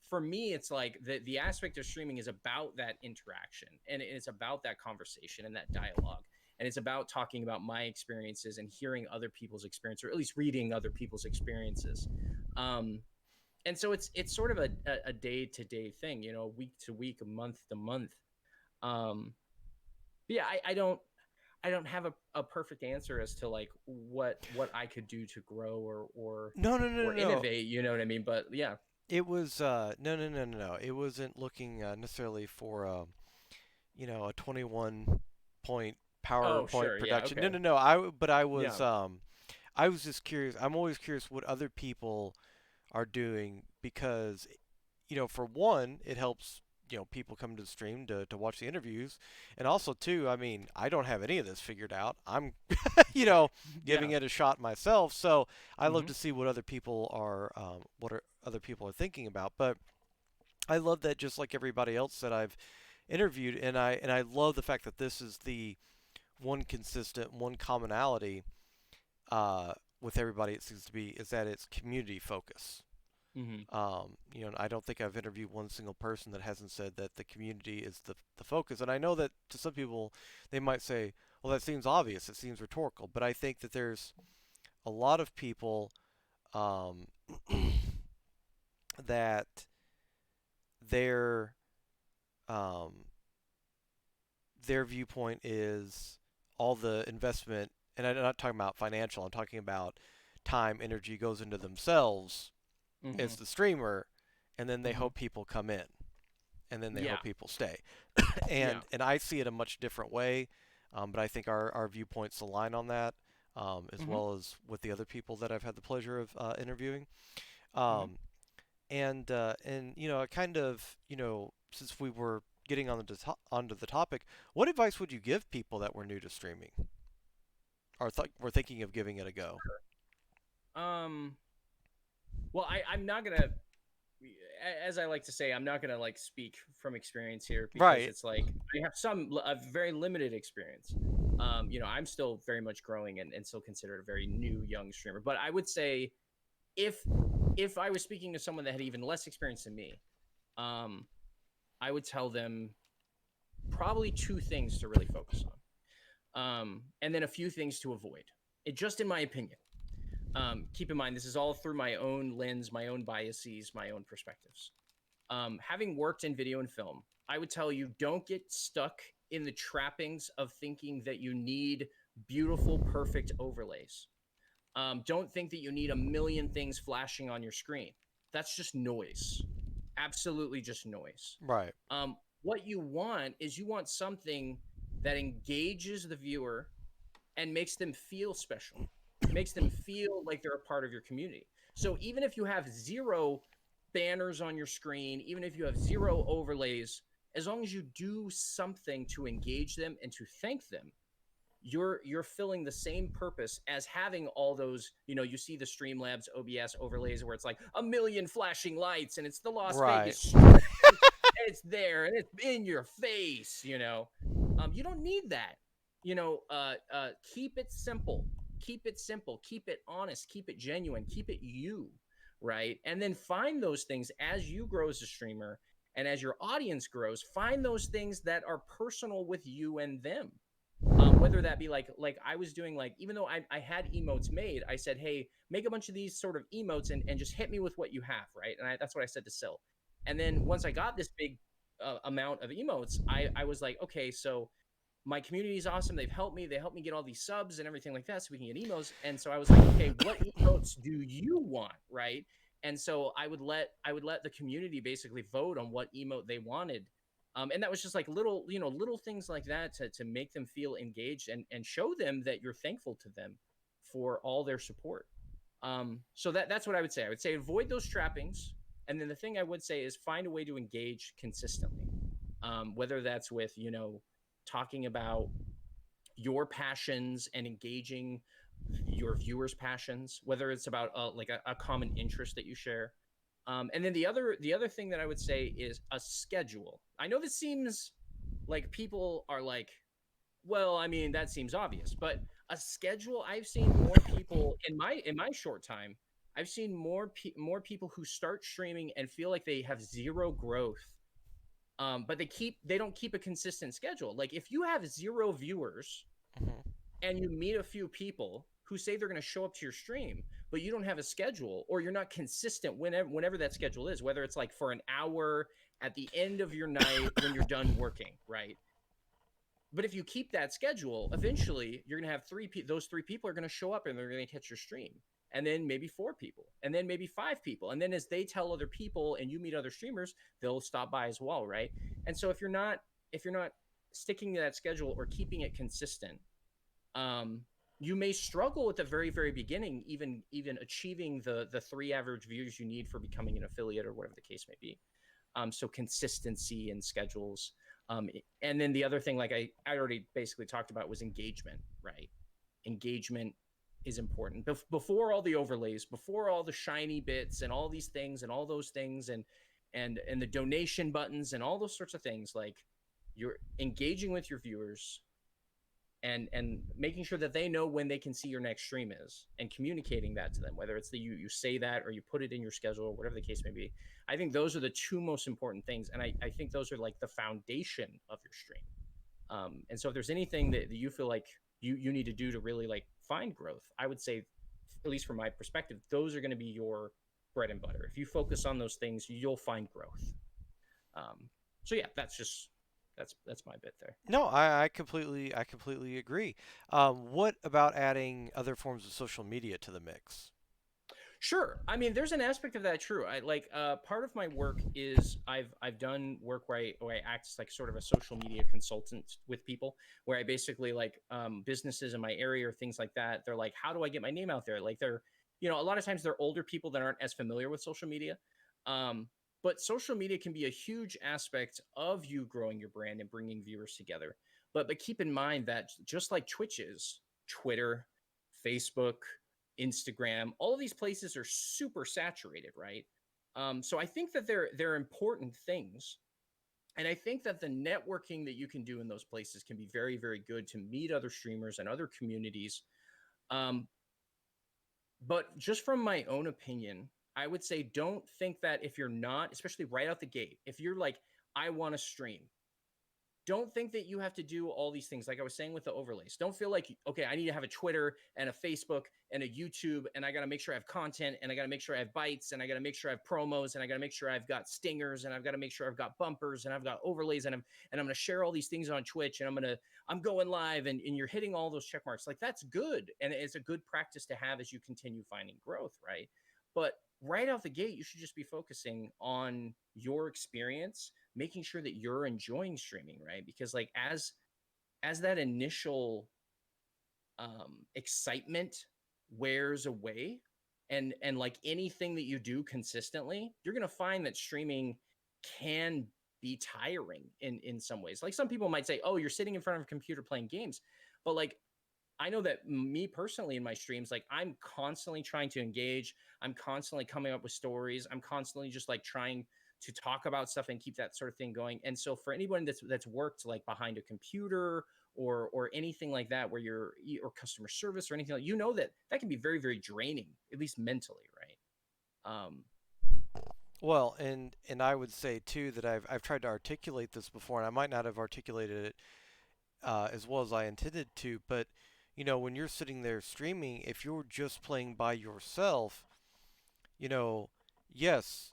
for me it's like the aspect of streaming is about that interaction, and it's about that conversation and that dialogue, and it's about talking about my experiences and hearing other people's experience, or at least reading other people's experiences. um and so it's sort of a day to day thing, week to week, month to month. um but yeah, I don't have a perfect answer as to like what I could do to grow No, no, no, no, or no. innovate, you know what I mean? But yeah. It was no, no, no, no, no. It wasn't looking necessarily for a 21 point Oh, PowerPoint sure. Yeah. production. No, Okay. no, no. Yeah. I was just curious. I'm always curious what other people are doing because for one, it helps, people come to the stream to watch the interviews. And also, two, I mean, I don't have any of this figured out. I'm, you know, giving Yeah. it a shot myself. So I love Mm-hmm. to see what are other people are thinking about. But I love that just like everybody else that I've interviewed, and I love the fact that this is the one consistent, one commonality with everybody. It seems to be is that it's community focus. Mm-hmm. I don't think I've interviewed one single person that hasn't said that the community is the focus. And I know that to some people, they might say, well, that seems obvious. It seems rhetorical. But I think that there's a lot of people um, that their um, their viewpoint is all the investment, and I'm not talking about financial. I'm talking about time, energy goes into themselves Mm-hmm. as the streamer, and then they Mm-hmm. hope people come in. And then they Yeah. hope people stay. Yeah. and I see it a much different way, but I think our viewpoints align on that, as Mm-hmm. well as with the other people that I've had the pleasure of interviewing. Mm-hmm. Um, and kind of since we were getting onto the topic, what advice would you give people that were new to streaming or were thinking of giving it a go? um well, I'm not gonna, as I like to say, I'm not gonna like speak from experience here, because Right. it's like I have a very limited experience. I'm still very much growing and still considered a very new young streamer. But I would say if if I was speaking to someone that had even less experience than me, um, I would tell them probably two things to really focus on, and then a few things to avoid. It just in my opinion. Keep in mind, this is all through my own lens, my own biases, my own perspectives. Having worked in video and film, I would tell you don't get stuck in the trappings of thinking that you need beautiful, perfect overlays. Don't think that you need a million things flashing on your screen. That's just noise. Absolutely just noise. Right. What you want is you want something. that engages the viewer and makes them feel special, makes them feel like they're a part of your community. So even if you have zero banners on your screen, even if you have zero overlays, as long as you do something to engage them and to thank them, you're filling the same purpose as having all those, you see the Streamlabs OBS overlays where it's like a million flashing lights and it's the Las Right. Vegas Strip, and it's there and it's in your face. You don't need that. Keep it simple, keep it honest, keep it genuine, keep it you, right? And then find those things as you grow as a streamer and as your audience grows, find those things that are personal with you and them. Whether that be like I was doing, like, even though I had emotes made, I said, hey, make a bunch of these sort of emotes and just hit me with what you have, right? And that's what I said to Sil. And then once I got this big amount of emotes, I was like, okay, so my community is awesome. They helped me get all these subs and everything like that so we can get emotes. And so I was like, okay, what emotes do you want, right? And so I would let the community basically vote on what emote they wanted. And that was just like little things like that to make them feel engaged and show them that you're thankful to them for all their support. So that's what I would say. I would say avoid those trappings. And then the thing I would say is find a way to engage consistently. Whether that's with, talking about your passions and engaging your viewers' passions, whether it's about like a common interest that you share. And then the other thing that I would say is a schedule. I know this seems like people are like, well, I mean, that seems obvious, but a schedule. I've seen more people in my short time. I've seen more people who start streaming and feel like they have zero growth, but they don't keep a consistent schedule. Like if you have zero viewers Mhm. and you meet a few people who say they're going to show up to your stream, but you don't have a schedule or you're not consistent whenever that schedule is, whether it's like for an hour at the end of your night when you're done working, right? But if you keep that schedule, eventually you're going to have those three people are going to show up and they're going to catch your stream. And then maybe four people, and then maybe five people. And then as they tell other people and you meet other streamers, they'll stop by as well, right? And so if you're not sticking to that schedule or keeping it consistent, um, you may struggle at the very very beginning, even achieving the three average views you need for becoming an affiliate or whatever the case may be. So consistency and schedules. And then the other thing, like I already basically talked about, was engagement, right? Engagement is important before all the overlays, before all the shiny bits and all these things and all those things and the donation buttons and all those sorts of things. Like, you're engaging with your viewers and making sure that they know when they can see your next stream is, and communicating that to them, whether it's that you say that or you put it in your schedule or whatever the case may be. I think those are the two most important things, and I think those are like the foundation of your stream. And so if there's anything that you feel like you need to do to really like find growth, I would say, at least from my perspective, those are going to be your bread and butter. If you focus on those things, you'll find growth. So yeah, that's my bit there. No, I completely agree. What about adding other forms of social media to the mix? Sure. I mean, there's an aspect of that true. I like part of my work is I've done work where I act as like sort of a social media consultant with people, where I basically like businesses in my area or things like that. They're like, how do I get my name out there? Like they're, a lot of times they're older people that aren't as familiar with social media. Um, but social media can be a huge aspect of you growing your brand and bringing viewers together. But keep in mind that just like Twitch is, Twitter, Facebook, Instagram, all of these places are super saturated, right? So I think that they're important things, and I think that the networking that you can do in those places can be very very good to meet other streamers and other communities. Um, but just from my own opinion, I would say don't think that if you're not, especially right out the gate, if you're like, I want to stream, don't think that you have to do all these things. Like I was saying with the overlays, don't feel like, okay, I need to have a Twitter and a Facebook and a YouTube, and I got to make sure I have content, and I got to make sure I have bites, and I got to make sure I have promos, and I got to make sure I've got stingers, and I've got to make sure I've got bumpers, and I've got overlays, and I'm going to share all these things on Twitch, and I'm going live, and you're hitting all those check marks. Like, that's good, and it's a good practice to have as you continue finding growth, right? But right out the gate, you should just be focusing on your experience, making sure that you're enjoying streaming, right? Because like as that initial excitement wears away, and like anything that you do consistently, you're going to find that streaming can be tiring in some ways. Like some people might say, oh, you're sitting in front of a computer playing games, but like I know that me personally in my streams, like I'm constantly trying to engage. I'm constantly coming up with stories. I'm constantly just like trying to talk about stuff and keep that sort of thing going. And so for anyone that's worked like behind a computer or anything like that, where or customer service or anything like, that that can be very very draining, at least mentally, right? Well, and I would say too that I've tried to articulate this before, and I might not have articulated it as well as I intended to, but when you're sitting there streaming, if you're just playing by yourself, you know, yes,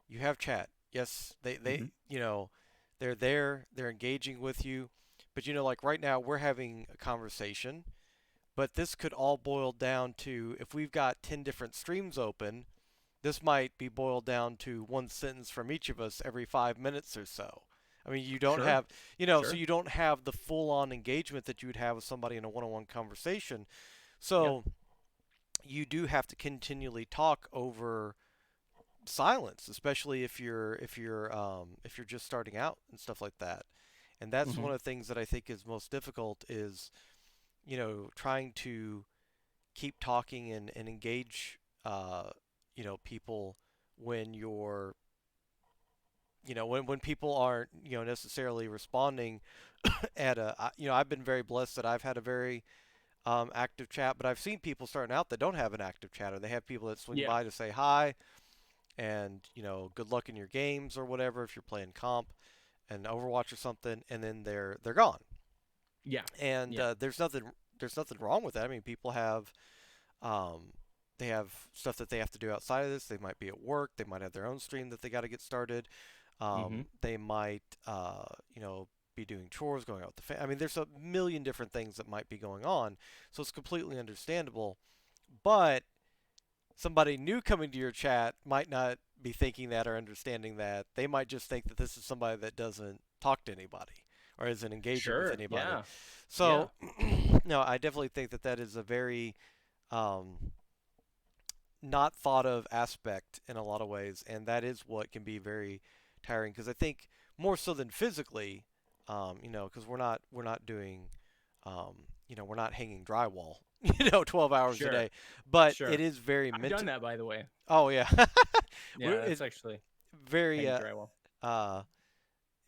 you have chat. Yes, Mm-hmm. they're there, they're engaging with you, but like right now we're having a conversation, but this could all boil down to if we've got 10 different streams open, this might be boiled down to one sentence from each of us every 5 minutes or so. I mean, you don't Sure. have, so Sure. you don't have the full on engagement that you would have with somebody in a one on one conversation. Yep. So you do have to continually talk over silence, especially if you're just starting out and stuff like that. And that's Mm-hmm. one of the things that I think is most difficult is, trying to keep talking and engage, people when you're, when people aren't, necessarily responding I've been very blessed that I've had a very active chat, but I've seen people starting out that don't have an active chat, or they have people that swing Yeah. by to say hi and, good luck in your games or whatever if you're playing comp and Overwatch or something, and then they're gone. Yeah. And Yeah. there's nothing wrong with that. I mean, people have um, they have stuff that they have to do outside of this. They might be at work. They might have their own stream that they got to get started. Mm-hmm. They might, be doing chores, going out with the family. I mean, there's a million different things that might be going on, so it's completely understandable. But somebody new coming to your chat might not be thinking that or understanding that. They might just think that this is somebody that doesn't talk to anybody or isn't engaging with Sure. anybody. Yeah. Yeah. So, no, I definitely think that that is a very um, not thought of aspect in a lot of ways, and that is what can be very tiring. Because I think more so than physically, because we're not doing, we're not hanging drywall, 12 hours a Sure. day, but it Sure. is very I've done mental. that, by the way. Oh yeah, Yeah, it's that's actually very hanging drywall. uh,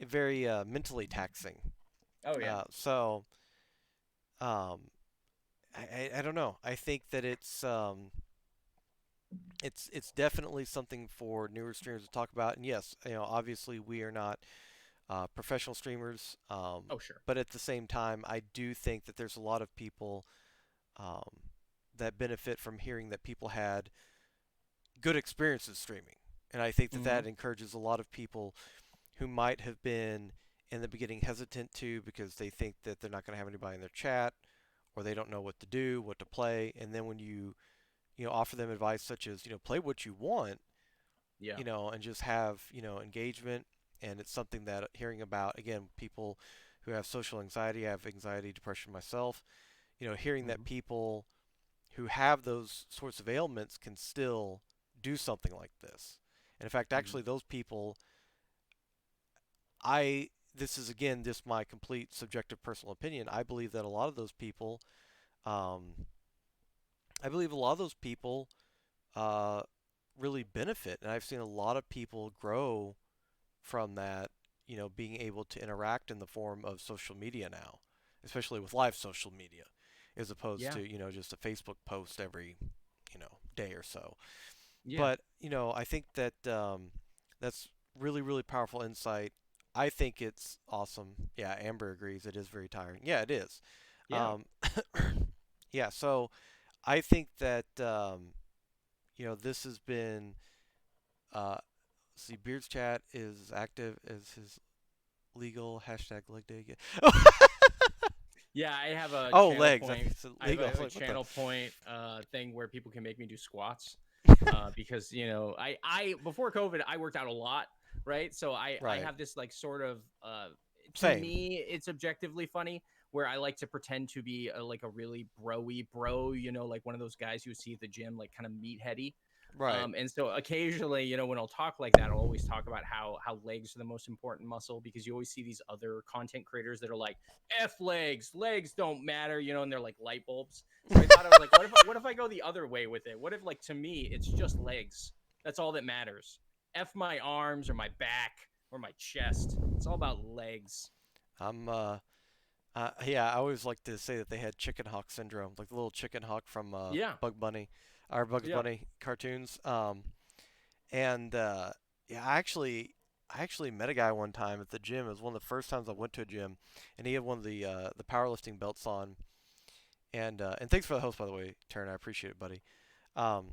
very mentally taxing. Oh yeah. So um, I don't know. I think that it's definitely something for newer streamers to talk about. And yes, obviously we are not professional streamers, Oh sure. but at the same time, I do think that there's a lot of people um, that benefit from hearing that people had good experiences streaming. And I think that Mm-hmm. that encourages a lot of people who might have been in the beginning hesitant to because they think that they're not going to have anybody in their chat or they don't know what to do, what to play. And then when you offer them advice such as, play what you want, Yeah. and just have, engagement. And it's something that hearing about, again, people who have social anxiety, I have anxiety, depression myself, hearing Mm-hmm. that people who have those sorts of ailments can still do something like this. And in fact, Mm-hmm. actually, those people, this is again just my complete subjective personal opinion. I believe that a lot of those people, um, I believe a lot of those people uh, really benefit. And I've seen a lot of people grow from that, being able to interact in the form of social media now, especially with live social media, as opposed Yeah. to, just a Facebook post every, day or so. Yeah. But, I think that that's really, really powerful insight. I think it's awesome. Yeah, Amber agrees. It is very tiring. Yeah, it is. Yeah. Um, yeah, so I think that, this has been, uh, see, Beard's chat is active as his legal hashtag leg day again. Yeah, I have a Oh, channel legs. I point. think it's I have illegal. I was a like, what the? channel point thing where people can make me do squats. Because I before COVID I worked out a lot, right? So I Right. have this like sort of to Same. me it's objectively funny where I like to pretend to be like a really broy bro, like one of those guys you see at the gym, like kind of meatheady. Right. And so occasionally, when I'll talk like that, I'll always talk about how legs are the most important muscle, because you always see these other content creators that are like, F legs don't matter, and they're like light bulbs. So I was like, what if I go the other way with it? What if, like, to me, it's just legs? That's all that matters. F my arms or my back or my chest. It's all about legs. I'm yeah, I always like to say that they had chicken hawk syndrome, like the little chicken hawk from Yeah. Bug Bunny, or Bugs Yep. Bunny cartoons. And yeah, I actually met a guy one time at the gym. It was one of the first times I went to a gym, and he had one of the powerlifting belts on. And thanks for the host, by the way, Taryn. I appreciate it, buddy. Um,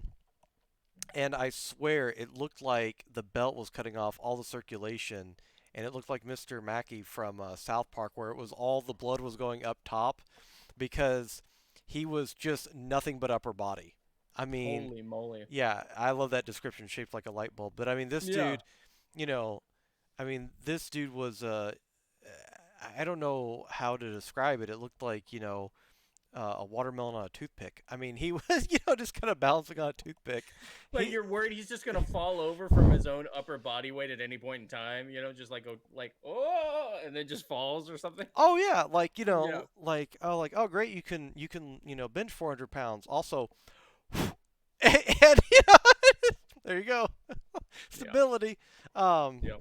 and I swear it looked like the belt was cutting off all the circulation, and it looked like Mr. Mackey from South Park, where it was all the blood was going up top because he was just nothing but upper body. I mean, Holy moly. yeah, I love that description, shaped like a light bulb. But I mean, this Yeah. dude, you know, this dude was I don't know how to describe it. It looked like a watermelon on a toothpick. I mean, he was just kind of balancing on a toothpick. Like, He you're worried he's just gonna fall over from his own upper body weight at any point in time, just like go like, oh, and then just falls or something. Oh yeah, like Yeah. oh great, you can bench 400 pounds. Also, and there you go, Yeah. stability. Um, Yeah.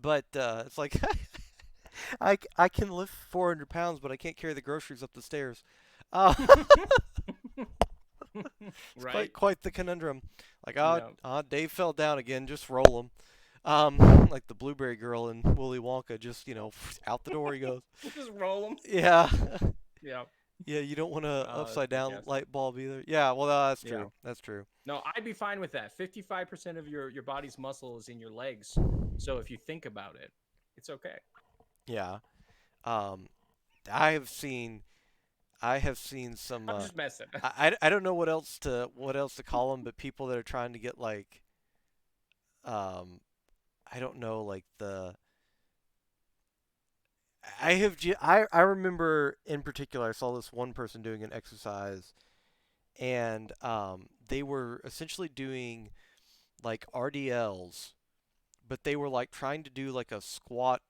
but it's like I can lift 400 pounds, but I can't carry the groceries up the stairs. Uh, it's Right. quite the conundrum. Like, Yeah. Dave fell down again. Just roll him. Like the blueberry girl in Willy Wonka, just out the door he goes. Just roll them. Yeah. Yeah. Yeah, you don't want a That's upside down fantastic. light bulb either. Yeah, well, that's Yeah. true. That's true. No, I'd be fine with that. 55% of your body's muscle is in your legs. So if you think about it, it's okay. Yeah. Um, I have seen some. I'm just messing. I don't know what else to call them, but people that are trying to get like um, I don't know, like the I remember in particular I saw this one person doing an exercise, and they were essentially doing like RDLs, but they were like trying to do like a squat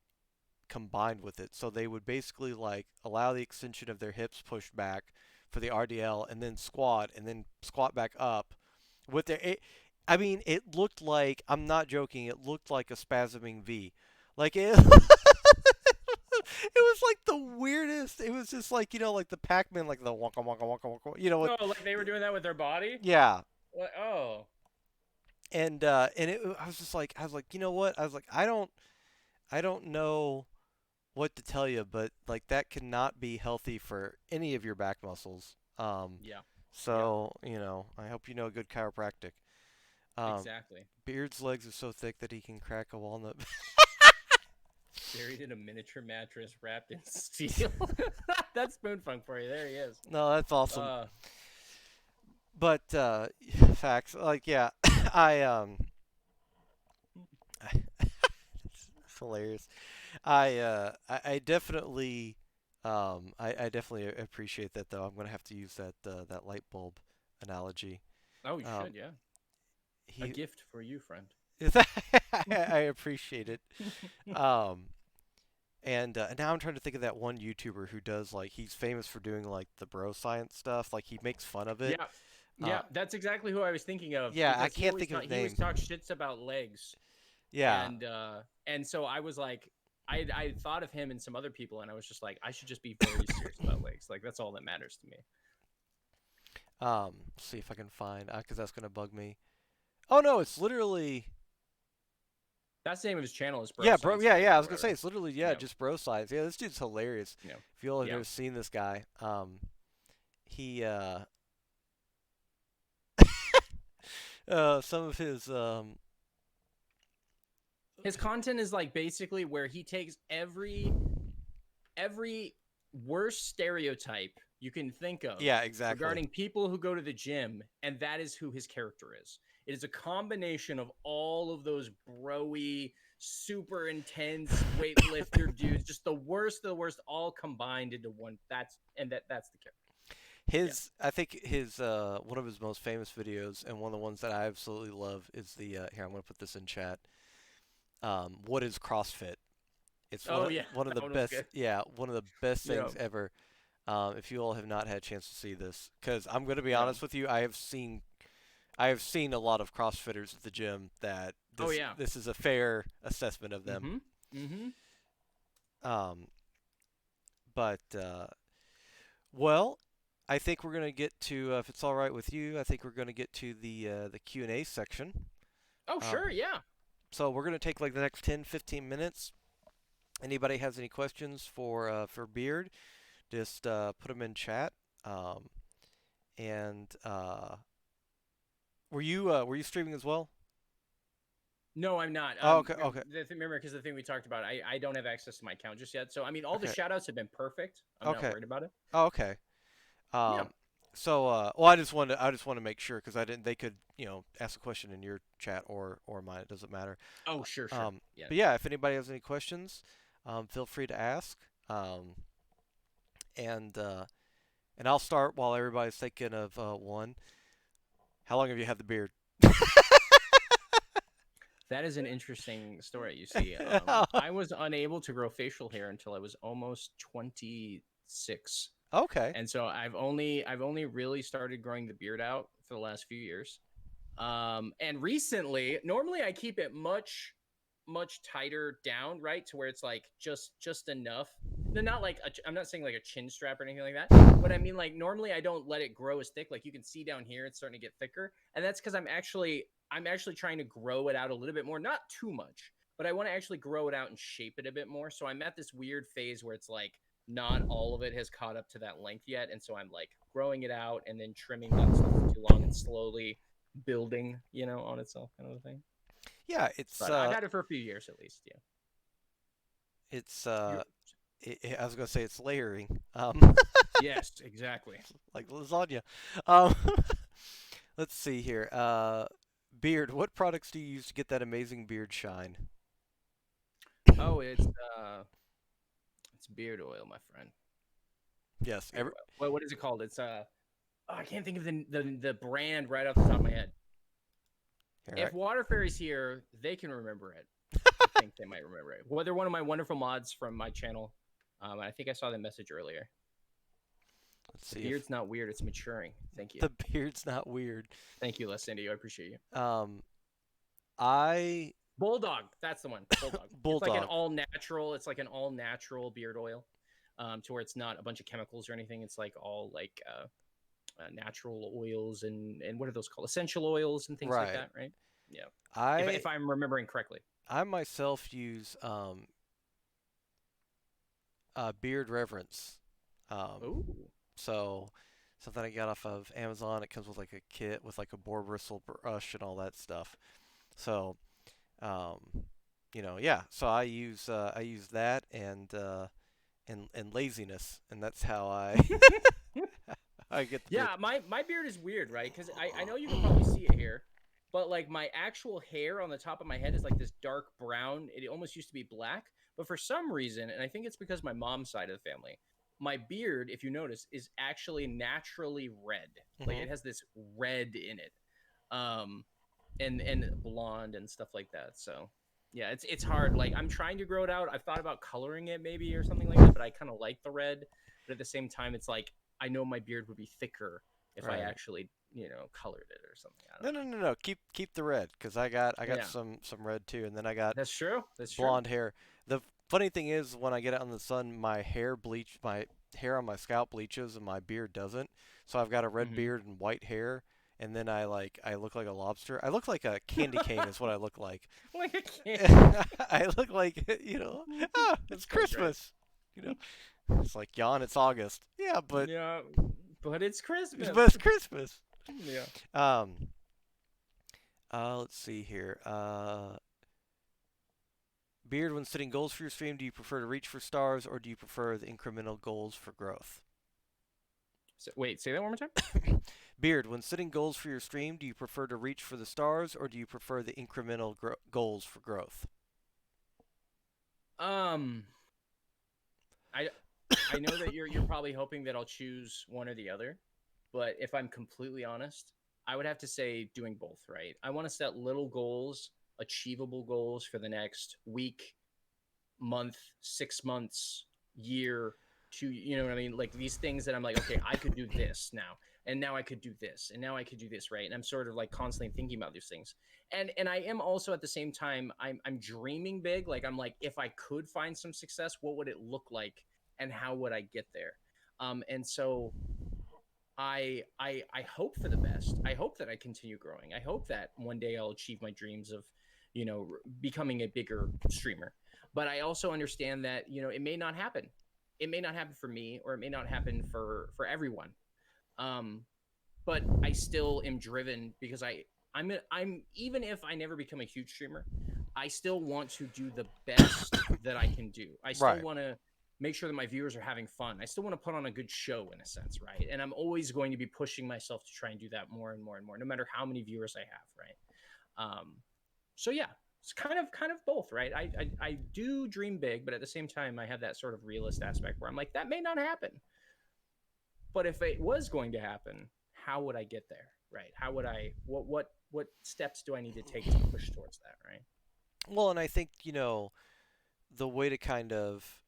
combined with it. So they would basically like allow the extension of their hips pushed back for the RDL, and then squat back up with I mean, it looked like, I'm not joking, it looked like a spasming V. Like it it was like the weirdest. It was just like, like the Pac-Man, like the wonka wonka wonka wonka, with Oh, like they were doing that with their body? yeah. Like, oh, I was just like, you know what? I was like, I don't know what to tell you, but like that cannot be healthy for any of your back muscles. yeah. Yeah, So I hope you know a good chiropractic. Um, exactly. Beard's legs are so thick that he can crack a walnut. Buried in a miniature mattress wrapped in steel. That's Spoon Funk for you. There he is. No, that's awesome. Uh, But facts, like, yeah, I it's hilarious. I definitely I definitely appreciate that, though. I'm gonna have to use that light bulb analogy. oh, you Um, should, yeah. A he gift for you, friend. I appreciate it. Um, and now I'm trying to think of that one YouTuber who does, like, he's famous for doing like the bro science stuff. Like, he makes fun of it. Yeah, Uh, yeah, that's exactly who I was thinking of, yeah, I because can't think of his he always name. talks shits about legs, Yeah, and so I was like, I thought of him and some other people, and I was just like, I should just be very serious about legs. Like, that's all that matters to me. see if I can find, because that's gonna bug me. Oh no, it's literally, That's the name of his channel, is Bro yeah, bro. Science Yeah, Life yeah. I or was gonna say whatever. it's literally, yeah, Yeah, just bro science. Yeah, this dude's hilarious. yeah, If you all have yeah. never seen this guy, he some of his His content is like basically where he takes every worst stereotype you can think of yeah, exactly. regarding people who go to the gym, and that is who his character is. It is a combination of all of those broy, super intense weightlifter dudes, just the worst of the worst, all combined into one. That's the character. Yeah. I think his one of his most famous videos and one of the ones that I absolutely love is the here I'm gonna put this in chat. What is CrossFit? It's Oh yeah, one of that the one was best, good. yeah, one of the best Yeah. things ever. If you all have not had a chance to see this, because I'm gonna be Yeah. honest with you, I have seen a lot of CrossFitters at the gym that Oh yeah. this is a fair assessment of them. Mm-hmm. Mm-hmm. Um, but well, I think we're gonna get to if it's all right with you, I think we're gonna get to the Q&A section. Oh Um, sure, yeah. so we're gonna take like the next 10, 15 minutes. Anybody has any questions for Beard, just put them in chat. Um, and were you streaming as well? No, I'm not. Oh, okay, okay, Remember, because the thing we talked about, I don't have access to my account just yet. So I mean, all the okay, shout outs have been perfect. I'm not okay. worried about it. Oh, okay. Yeah. Um, so well, I just want to make sure because I didn't. They could ask a question in your chat or mine. It doesn't matter. Oh sure, sure. Yeah. But yeah, if anybody has any questions, feel free to ask. And and I'll start while everybody's thinking of one. How long have you had the beard? That is an interesting story. You see, I was unable to grow facial hair until I was almost 26, Okay. and so I've only really started growing the beard out for the last few years. And recently, normally I keep it much tighter down, right, to where it's like just enough. No, not like I'm not saying like a chin strap or anything like that, but I mean like normally I don't let it grow as thick. Like you can see down here, it's starting to get thicker, and that's because I'm actually trying to grow it out a little bit more, not too much, but I want to actually grow it out and shape it a bit more. So I'm at this weird phase where it's like not all of it has caught up to that length yet, and so I'm like growing it out and then trimming that stuff for too long and slowly building, on itself, kind of a thing. Yeah, But I've had it for a few years at least. Yeah. it's You're, I was gonna say it's layering. yes, exactly. Like lasagna. Um, let's see here. Beard. What products do you use to get that amazing beard shine? Oh, it's beard oil, my friend. Yes. Beard oil. What is it called? It's I can't think of the brand right off the top of my head. Here, If Water Fairy's here, they can remember it. I think they might remember it. Well, they're one of my wonderful mods from my channel. I think I saw the message earlier. let's The see if beard's not weird; it's maturing. Thank you. the beard's not weird. Thank you, Les Cindy. I appreciate you. Um, I Bulldog, that's the one. Bulldog. It's like an bulldog. all natural. It's like an all natural beard oil, to where it's not a bunch of chemicals or anything. It's like all like natural oils and what are those called? Essential oils and things like Right. that, right? Yeah. If I if I'm remembering correctly. I myself use beard reverence. Oh. So something I got off of Amazon. It comes with like a kit with like a boar bristle brush and all that stuff. So um, yeah. So I use that and laziness, and that's how I I get the beard. Yeah, my beard is weird, right? Because I know you can probably see it here, but like my actual hair on the top of my head is like this dark brown. It almost used to be black, but for some reason, and I think it's because my mom's side of the family, my beard, if you notice, is actually naturally red. Like Hmm. it has this red in it, um, and blonde and stuff like that. So yeah, it's hard. Like I'm trying to grow it out. I've thought about coloring it maybe or something like that, but I kind of like the red. But at the same time, it's like I know my beard would be thicker if I Right. actually, colored it or something. I No, don't no, know. no, no. Keep the red, cause I got Yeah, some red too, and then I got that's true. That's true. blonde hair. The funny thing is, when I get out in the sun, my hair on my scalp bleaches, and my beard doesn't. So I've got a red Hmm. beard and white hair, and then I look like a lobster. I look like a candy cane is what I look like. Like I can't. I look like it's That's so great. Christmas. You know, it's like yawn. It's August. Yeah, Yeah, but it's Christmas. but it's Christmas. Yeah. Um, let's see here. Beard, when setting goals for your stream, do you prefer to reach for stars or do you prefer the incremental goals for growth? So, wait, say that one more time. Beard, when setting goals for your stream, do you prefer to reach for the stars or do you prefer the incremental goals for growth? Um, I I know that you're probably hoping that I'll choose one or the other, but if I'm completely honest, I would have to say doing both, right? I want to set little goals, achievable goals for the next week, month, 6 months, year, two, you know what I mean? Like these things that I'm like, okay, I could do this now. And now I could do this, and now I could do this, right? And I'm sort of like constantly thinking about these things, and I am also at the same time I'm dreaming big. Like I'm like, if I could find some success, what would it look like, and how would I get there? And so I hope for the best. I hope that I continue growing. I hope that one day I'll achieve my dreams of, becoming a bigger streamer. But I also understand that, it may not happen. It may not happen for me, or it may not happen for everyone. Um, but I still am driven because I'm even if I never become a huge streamer, I still want to do the best that I can do. I still Right. want to make sure that my viewers are having fun. I still want to put on a good show in a sense, right? And I'm always going to be pushing myself to try and do that more and more and more, no matter how many viewers I have, right? So yeah, it's kind of both, right? I do dream big, but at the same time, I have that sort of realist aspect where I'm like, that may not happen. But if it was going to happen, how would I get there? Right? How would I? What steps do I need to take to push towards that? Right? Well, and I think, the way to kind of,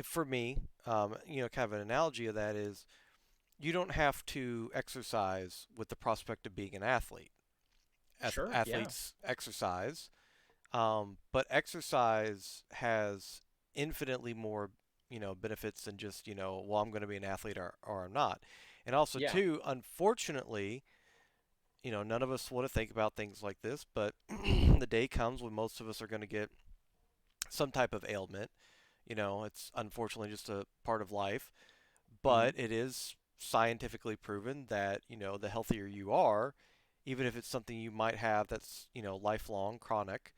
for me, kind of an analogy of that is you don't have to exercise with the prospect of being an athlete. Sure. Yeah. Athletes exercise, but exercise has infinitely more, benefits than just, well, I'm going to be an athlete or I'm not. And also, Yeah. too, unfortunately, none of us want to think about things like this, but the day comes when most of us are going to get some type of ailment. It's unfortunately just a part of life, Mm-hmm. but it is scientifically proven that, the healthier you are, even if it's something you might have that's, lifelong, chronic,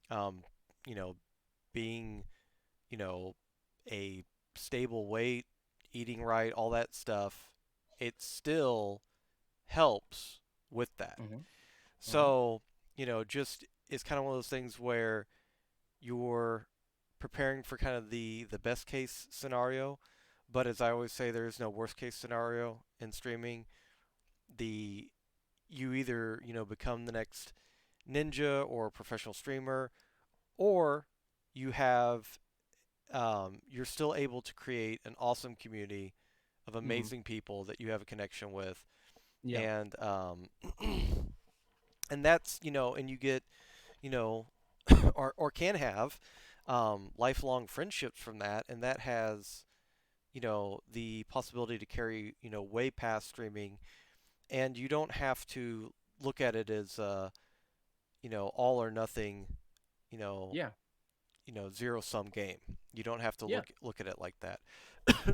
um, you know, being, you know, a stable weight, eating right, all that stuff, it still helps with that. Mm-hmm. Mm-hmm. So, just it's kind of one of those things where you're preparing for kind of the best case scenario, but as I always say, there is no worst case scenario in streaming. The You either, become the next ninja or professional streamer, or you have you're still able to create an awesome community of Mm-hmm. amazing people that you have a connection with, Yeah. and and that's, and you get, you know or can have lifelong friendships from that, and that has, the possibility to carry, way past streaming, and you don't have to look at it as all or nothing, you know Yeah. zero sum game. You don't have to Yeah. look at it like that.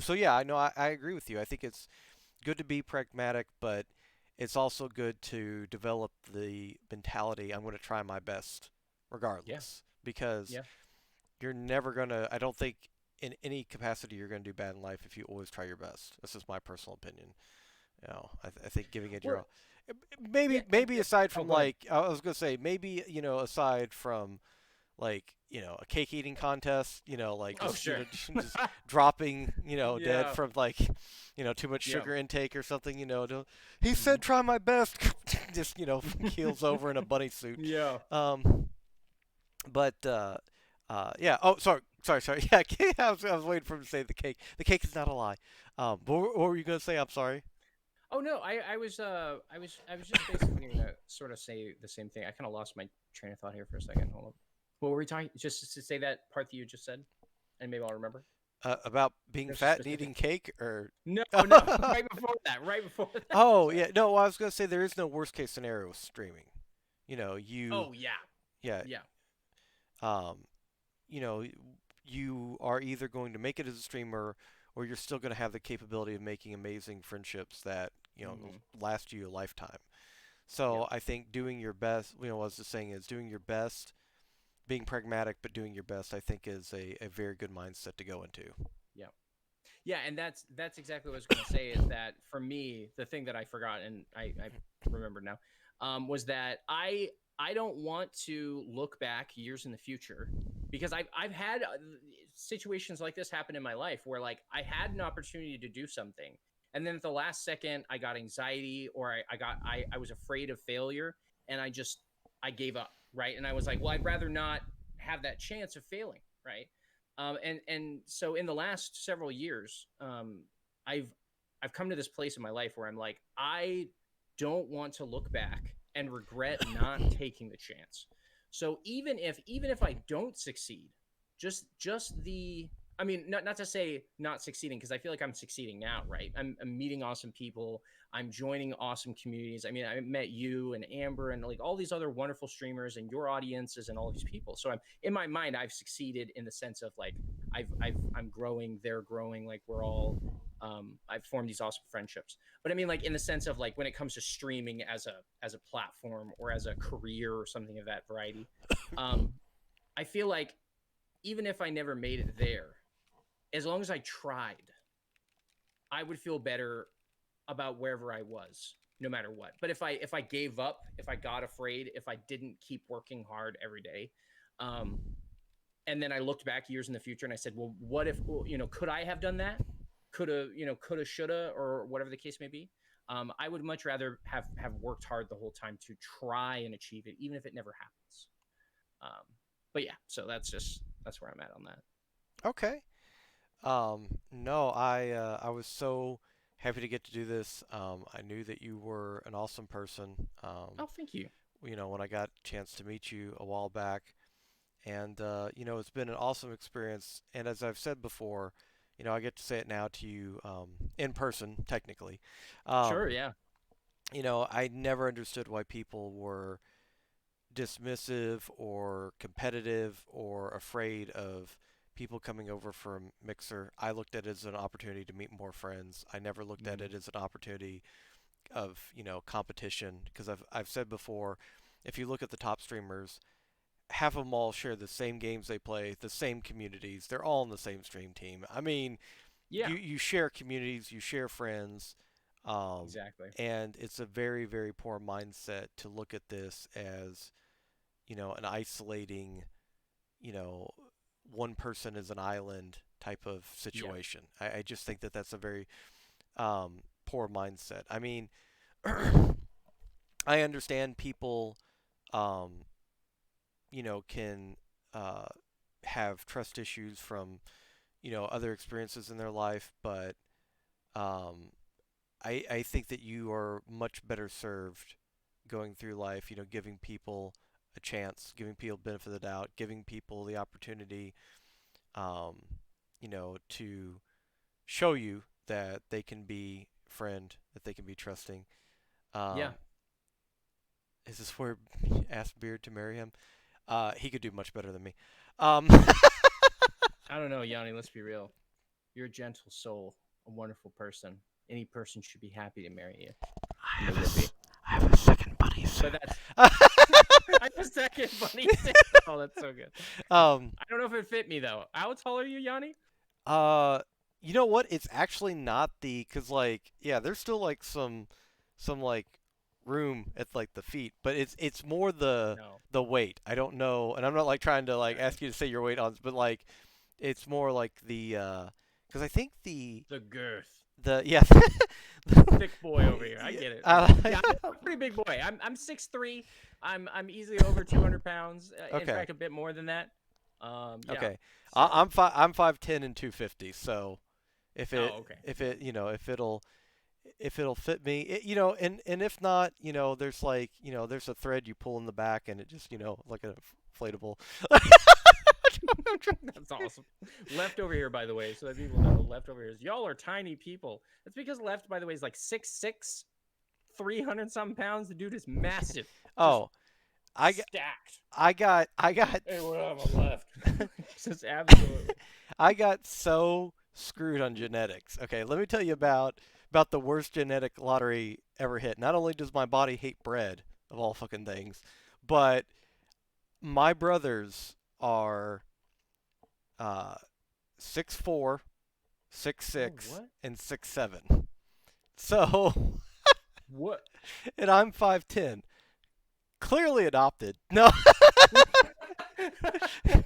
So yeah, I know, I agree with you. I think it's good to be pragmatic, but it's also good to develop the mentality, I'm going to try my best Yeah. regardless, because Yeah. you're never going to, I don't think in any capacity you're going to do bad in life if you always try your best. This is my personal opinion. I think giving it your We're all. Maybe yeah. maybe aside Oh, from, go ahead. like, I was gonna say, maybe, aside from, like, a cake eating contest, like Oh, just, sure. just dropping, dead Yeah. from, like, too much Yeah. sugar intake or something, he Mm-hmm. said try my best, just, keels over in a bunny suit. Yeah. um but yeah, oh, sorry, yeah, I was waiting for him to say the cake is not a lie. But what were you gonna say? I'm sorry. Oh no, I was just basically gonna sort of say the same thing. I kind of lost my train of thought here for a second. Hold on. What were we talking? Just to say that part that you just said, and maybe I'll remember. About being There's a fat and specific. eating cake, or No, no, right before that. Right before that. oh Sorry. yeah, no, I was gonna say there is no worst case scenario with streaming. You, Oh yeah, yeah, yeah, um you know you are either going to make it as a streamer, or you're still going to have the capability of making amazing friendships that, hmm last you a lifetime. yeah, So I think doing your best, what I was just saying is doing your best, being pragmatic but doing your best, I think is a very good mindset to go into. yeah, yeah. And that's exactly what I was gonna say. Is that for me the thing that I forgot and I remembered now, was that I don't want to look back years in the future because I've had situations like this happen in my life where like I had an opportunity to do something, and then at the last second I got anxiety, or I was afraid of failure, and I gave up, right? And I was like, well, I'd rather not have that chance of failing, right? And so in the last several years, I've I've come to this place in my life where I'm like, I don't want to look back and regret not taking the chance. So even if I don't succeed, just the I mean, not to say not succeeding, because I feel like I'm succeeding now, right? I'm meeting awesome people. I'm joining awesome communities. I mean, I met you and Amber and like all these other wonderful streamers and your audiences and all these people. So I'm in my mind, I've succeeded in the sense of like I'm growing, they're growing, like we're all I've formed these awesome friendships. But I mean, like in the sense of like when it comes to streaming as a platform or as a career or something of that variety, um, I feel like even if I never made it there, as long as I tried, I would feel better about wherever I was, no matter what. But if I gave up, if I got afraid, if I didn't keep working hard every day, um, and then I looked back years in the future and I said, well, what if could I have done that? Coulda, shoulda, or whatever the case may be. I would much rather have worked hard the whole time to try and achieve it, even if it never happens. But yeah, so that's where I'm at on that. Okay. No, I was so happy to get to do this. I knew that you were an awesome person. Oh, thank you. When I got a chance to meet you a while back, and it's been an awesome experience. And as I've said before, I get to say it now to you in person, technically. Sure, Um, yeah, I never understood why people were dismissive or competitive or afraid of people coming over from Mixer. I looked at it as an opportunity to meet more friends. I never looked at mm, it as an opportunity of, competition, because I've said before, if you look at the top streamers, half of them all share the same games they play, the same communities. They're all in the same stream team. I mean, yeah, you share communities, you share friends, um, exactly. and it's a very, very poor mindset to look at this as, an isolating, you know, one person is an island type of Yeah, situation. I just think that that's a very poor mindset. I mean, I understand people, um, can uh, have trust issues from, other experiences in their life, but um, I think that you are much better served going through life, giving people a chance, giving people benefit of the doubt, giving people the opportunity, um, to show you that they can be friend, that they can be trusting. yeah. Um, is this where asked Beard to marry him? He could do much better than me. Um, I don't know, Yanni. Let's be real. You're a gentle soul, a wonderful person. Any person should be happy to marry you, I and they have a, will be. I have a second buddy But soon. that's I just second funny. Oh, that's so good. um, I don't know if it fit me though. How tall are you, Yanni? uh, you know what? It's actually not cause like, yeah, there's still like some like room at like the feet, but it's more No. the weight. I don't know, and I'm not like trying to like Okay. ask you to say your weight on, but like it's more like cause I think The girth. the yeah. Thick boy over here. I Yeah, get it. uh, Yeah, I'm a pretty big boy. I'm 6'3". I'm easily over 200 pounds. In okay, fact, a bit more than that. Yeah. okay. So. I'm 5'10" and 250. So if it Oh, okay. if it if it'll fit me, and if not, there's like there's a thread you pull in the back and it just like an inflatable. That's awesome. Left over here, by the way, so that people know, Left over here is y'all are tiny people. That's because Left, by the way, is like 6'6", 300 something pounds. The dude is massive, just Oh, I got stacked. I got Hey, what up? I'm Left. Just absolutely. I got so screwed on genetics. Okay, let me tell you about the worst genetic lottery ever hit. Not only does my body hate bread of all fucking things, but my brothers are uh 6'4", six Oh, six, what? and 6'7". So, What? and I'm 5'10". Clearly adopted. No.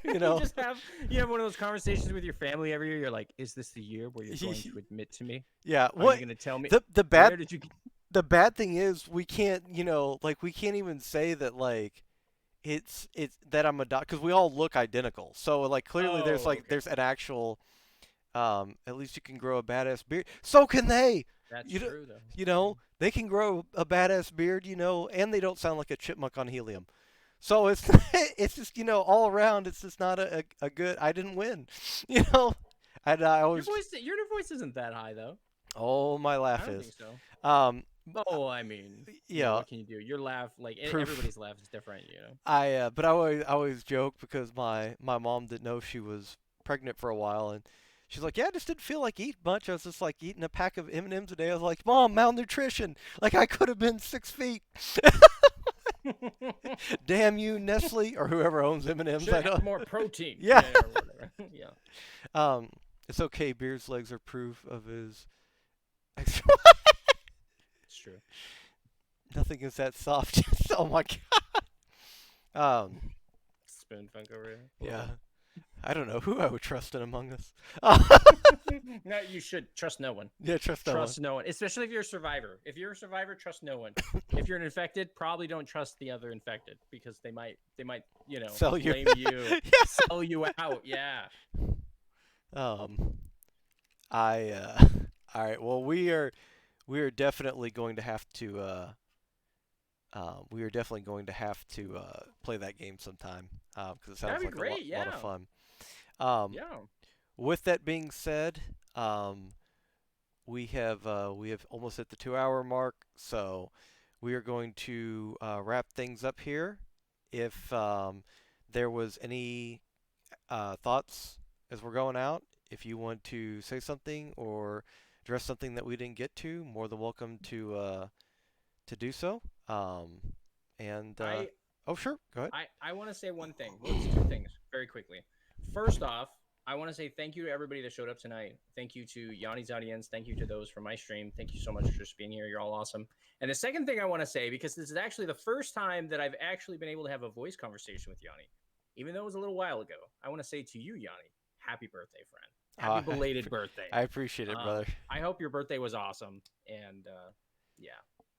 You you know, just have you have one of those conversations with your family every year. You're like, is this the year where you're going to admit to me? yeah. Are you What going to tell me the where did you the bad thing is we can't, like we can't even say that like it's that I'm adopted because we all look identical. So like clearly there's Oh, like okay. there's an actual at least you can grow a badass beard. So can they. That's You know, true though. That's true. they can grow a badass beard, and they don't sound like a chipmunk on helium. So it's it's just all around it's just not a good. I didn't win, you know. And I always Your voice isn't that high though. oh my I laugh don't think is so. um Oh, I mean, yeah what can you do? Your laugh, like proof. everybody's laugh is different, you know. But I always joke because my mom didn't know she was pregnant for a while, and she's like, yeah, I just didn't feel like eating much. I was just like eating a pack of M&Ms a day. I was like, Mom, malnutrition. Like I could have been 6 feet. Damn you, Nestle or whoever owns M&Ms. Should I have don't. more protein. Yeah. Yeah, or whatever. Yeah, It's okay. Beard's legs are proof of his. it's true. Nothing is that soft. Oh my god. Spoon funk over here. Love Yeah. it. I don't know who I would trust in Among Us. No, you should trust no one. Yeah, trust no one. Trust no one, especially if you're a survivor. If you're a survivor, trust no one. If you're an infected, probably don't trust the other infected because they might Sell you. blame you, sell you out. Yeah. Um, I all right. Well, we are definitely going to have to play that game sometime because it That'd sounds be like a lot great. lot of Yeah. fun. Um, Yeah. with that being said, we have almost hit the 2 hour mark, so we are going to wrap things up here. If there was any thoughts as we're going out, if you want to say something or address something that we didn't get to, more than welcome to do so. And I oh, sure, go ahead. I want to say one thing. Well, it's two things very quickly. First off, I want to say thank you to everybody that showed up tonight. Thank you to Yanni's audience. Thank you to those from my stream. Thank you so much for just being here. You're all awesome. And the second thing I want to say, because this is actually the first time that I've actually been able to have a voice conversation with Yanni, even though it was a little while ago, I want to say to you, Yanni, happy birthday, friend. Happy Uh, belated birthday. I appreciate it, brother. I hope your birthday was awesome. And yeah,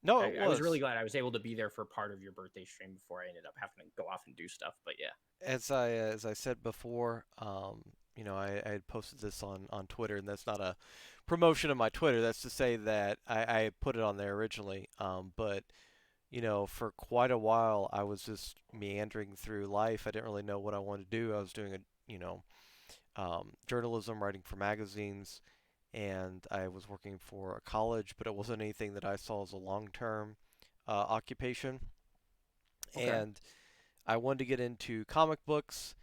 No, it I was was. really glad I was able to be there for part of your birthday stream before I ended up having to go off and do stuff. But yeah, As I said before, I had posted this on Twitter, and that's not a promotion of my Twitter. That's to say that I put it on there originally. But for quite a while, I was just meandering through life. I didn't really know what I wanted to do. I was doing journalism, writing for magazines, and I was working for a college, but it wasn't anything that I saw as a long-term occupation. okay, And I wanted to get into comic books,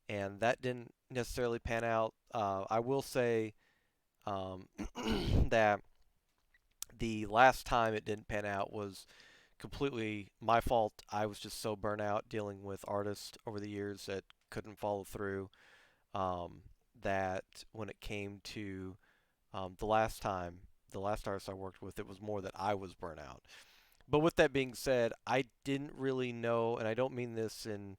and that didn't necessarily pan out. I will say um, that the last time it didn't pan out was completely my fault. I was just so burnt out dealing with artists over the years that couldn't follow through. Um, that when it came to the last artist I worked with, it was more that I was burnt out. But with that being said, I didn't really know, and I don't mean this in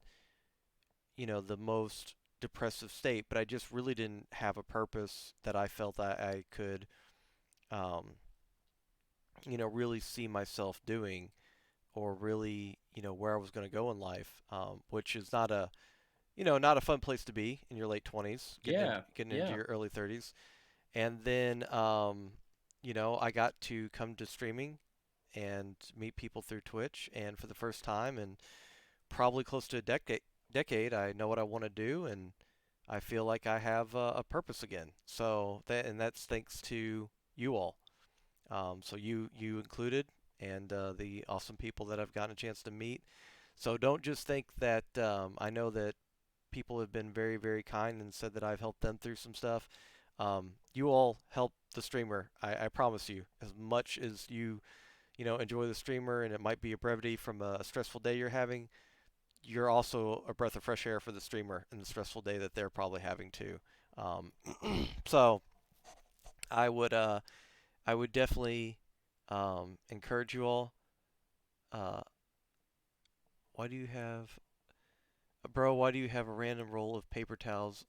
the most depressive state, but I just really didn't have a purpose that I felt I could, um, really see myself doing, or really, where I was going to go in life, which is not a fun place to be in your late 20s, yeah, getting into yeah, your early 30s. And then, I got to come to streaming and meet people through Twitch, and for the first time in probably close to a decade, I know what I want to do, and I feel like I have a purpose again. So that's thanks to you all. So you included, and the awesome people that I've gotten a chance to meet. So don't just think that I know that people have been very, very kind and said that I've helped them through some stuff. You all help the streamer. I promise you. As much as you enjoy the streamer, and it might be a brevity from a stressful day you're having, you're also a breath of fresh air for the streamer in the stressful day that they're probably having too. Um, so I would definitely encourage you all. Uh, why do you have? Bro, why do you have a random roll of paper towels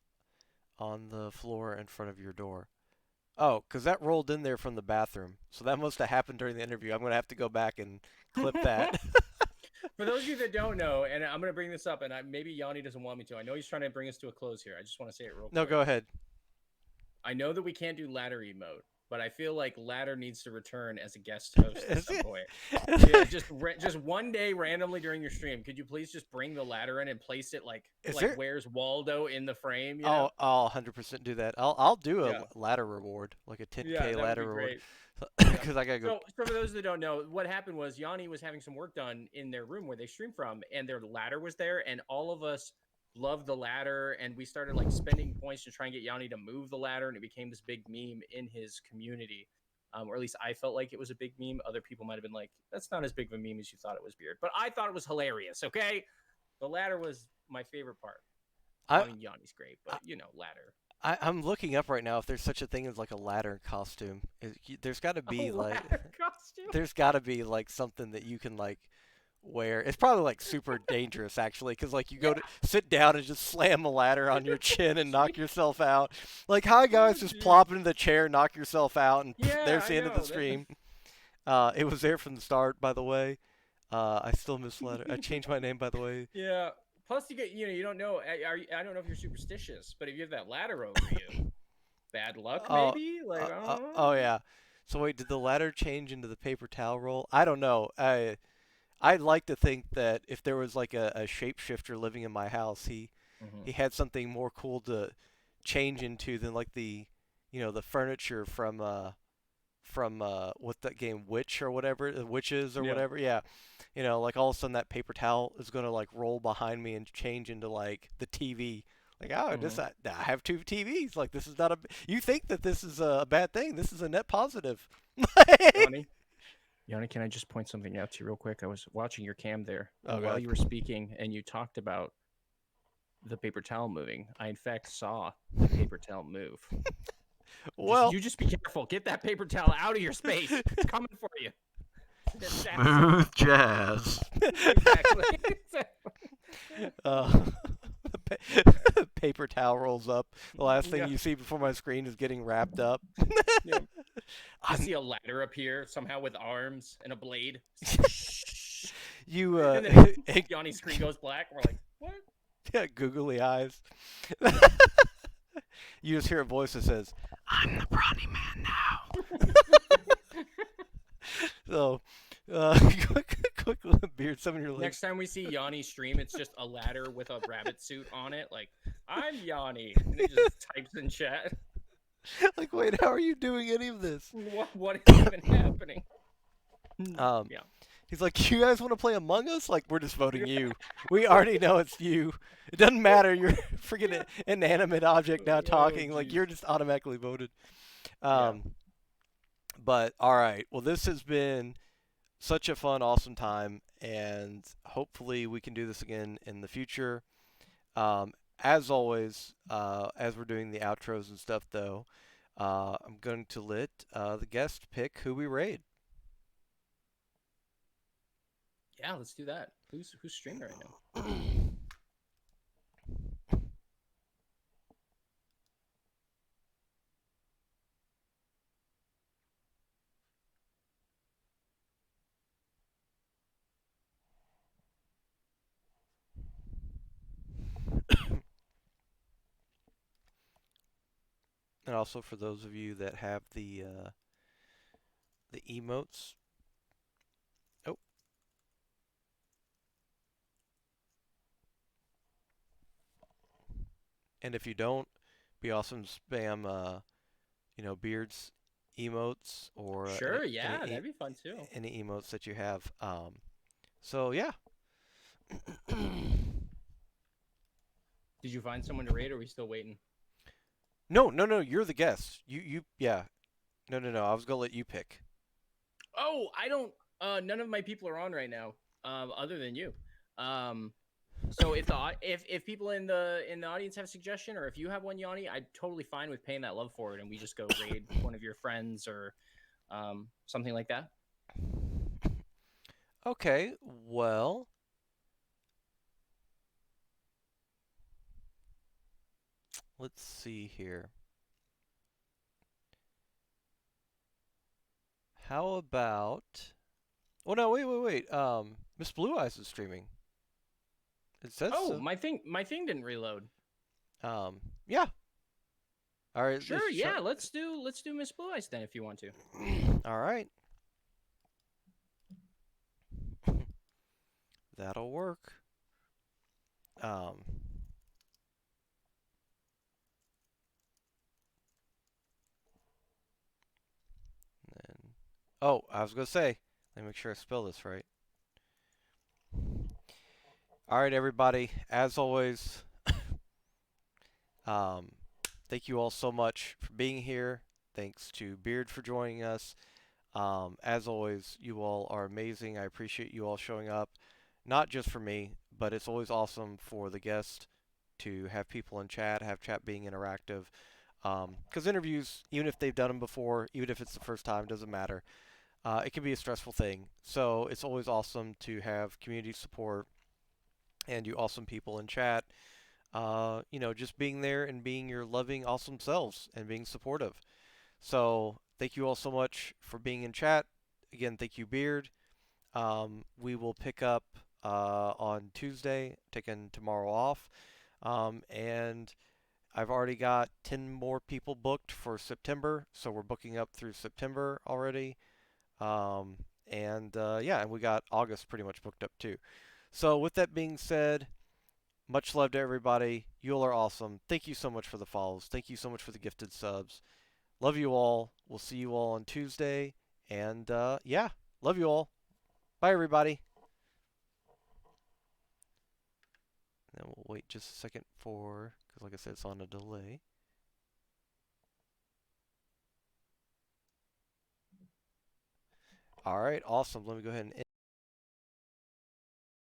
on the floor in front of your door? Oh, 'cause that rolled in there from the bathroom. So that must have happened during the interview. I'm going to have to go back and clip that. For those of you that don't know, and I'm going to bring this up, and maybe Yanni doesn't want me to. I know he's trying to bring us to a close here. I just want to say it real No, quick. go ahead. I know that we can't do ladder emote, but I feel like Ladder needs to return as a guest host at Is some it? point. Yeah, just one day randomly during your stream, could you please just bring the ladder in and place it Is like there? where's Waldo in the frame? You know? I'll 100% do that. I'll do a Yeah, ladder reward, like a yeah, 10K that would be ladder reward, great. Yeah. because I gotta go. So for those that don't know, what happened was Yanni was having some work done in their room where they stream from, and their ladder was there, and all of us loved the ladder, and we started like spending points to try and get Yanni to move the ladder, and it became this big meme in his community. Or at least I felt like it was a big meme. Other people might have been like, "That's not as big of a meme as you thought it was, Beard," but I thought it was hilarious. Okay, the ladder was my favorite part. Well, I, I mean, Yanni's great, but ladder. I'm looking up right now if there's such a thing as like a ladder costume. There's got to A be like, ladder costume. there's got to be like something that you can like wear. It's probably like super dangerous actually, because like you go to Yeah. sit down and just slam a ladder on your chin and knock yourself out. Like, hi Oh, guys, just jeez. plop into the chair, knock yourself out, and Yeah, there's I the end of the know. stream. It was there from the start, by the way. I still miss ladder. I changed my name, by the way. Yeah. Plus, you get you don't know. I don't know if you're superstitious, but if you have that ladder over you, bad luck Oh, maybe. Like I don't oh know. yeah. So wait, did the ladder change into the paper towel roll? I don't know. I'd like to think that if there was like a shapeshifter living in my house, Hmm. he had something more cool to change into than like the furniture from what's that game, Witch or whatever, the Witches or Yeah. whatever. Yeah, like all of a sudden that paper towel is gonna like roll behind me and change into like the TV. Like, oh, Hmm. I have two TVs. Like, this is not a. You think that this is a bad thing? This is a net positive. Yanni, Yanni, can I just point something out to you real quick? I was watching your cam there, Oh and while god. you were speaking and you talked about the paper towel moving, I in fact saw the paper towel move. Well, You just be careful. Get that paper towel out of your space. It's coming for you. Assassin. smooth jazz. Exactly. uh, paper towel rolls up. The last thing Yeah. you see before my screen is getting wrapped up. Yeah. You I'm, see a ladder appear somehow with arms and a blade. you And then Yanni's screen goes black. We're like, what? googly eyes. You just hear a voice that says, "I'm the brawny man now." So, quick beard, some of your Next links. time we see Yanni stream, it's just a ladder with a rabbit suit on it. Like, I'm Yanni. And it just types in chat. Like, wait, how are you doing any of this? What is even happening? Um, Yeah. he's like, you guys want to play Among Us? Like, we're just voting you. We already know it's you. It doesn't matter. You're freaking Yeah. inanimate object now Oh, talking. Like, jeez. you're just automatically voted. Yeah. Um, but all right. Well, this has been such a fun, awesome time, and hopefully we can do this again in the future. As always, as we're doing the outros and stuff, though, I'm going to let the guest pick who we raid. Yeah, let's do that. Who's streaming right now? And also for those of you that have the emotes. Oh, and if you don't, be awesome to spam beards emotes or Sure, yeah, that'd be fun too. any emotes that you have. So yeah. Did you find someone to raid, or are we still waiting? No, no, no. You're the guest. Yeah. No, no, no. I was gonna let you pick. Oh, I don't. None of my people are on right now. Other than you. Um, so if people in the audience have a suggestion, or if you have one, Yanni, I'm totally fine with paying that love forward, and we just go raid one of your friends or something like that. Okay. Well, let's see here. How about? Oh no, wait. Miss Blue Eyes is streaming. It says Oh, so. my thing didn't reload. Yeah. All right. Sure, yeah, let's do Miss Blue Eyes then if you want to. All right. That'll work. Um. Then. Oh, I was gonna say. Let me make sure I spell this right. All right, everybody. As always, um, thank you all so much for being here. Thanks to Beard for joining us. As always, you all are amazing. I appreciate you all showing up, not just for me, but it's always awesome for the guest to have people in chat, have chat being interactive. Because interviews, even if they've done them before, even if it's the first time, doesn't matter. It can be a stressful thing. So it's always awesome to have community support and you awesome people in chat. Just being there and being your loving, awesome selves and being supportive. So thank you all so much for being in chat. Again, thank you, Beard. We will pick up on Tuesday, taking tomorrow off. And I've already got 10 more people booked for September, so we're booking up through September already. And we got August pretty much booked up too. So with that being said, much love to everybody. You all are awesome. Thank you so much for the follows. Thank you so much for the gifted subs. Love you all. We'll see you all on Tuesday. And love you all. Bye, everybody. And then we'll wait just a second because like I said, it's on a delay. All right, awesome. Let me go ahead and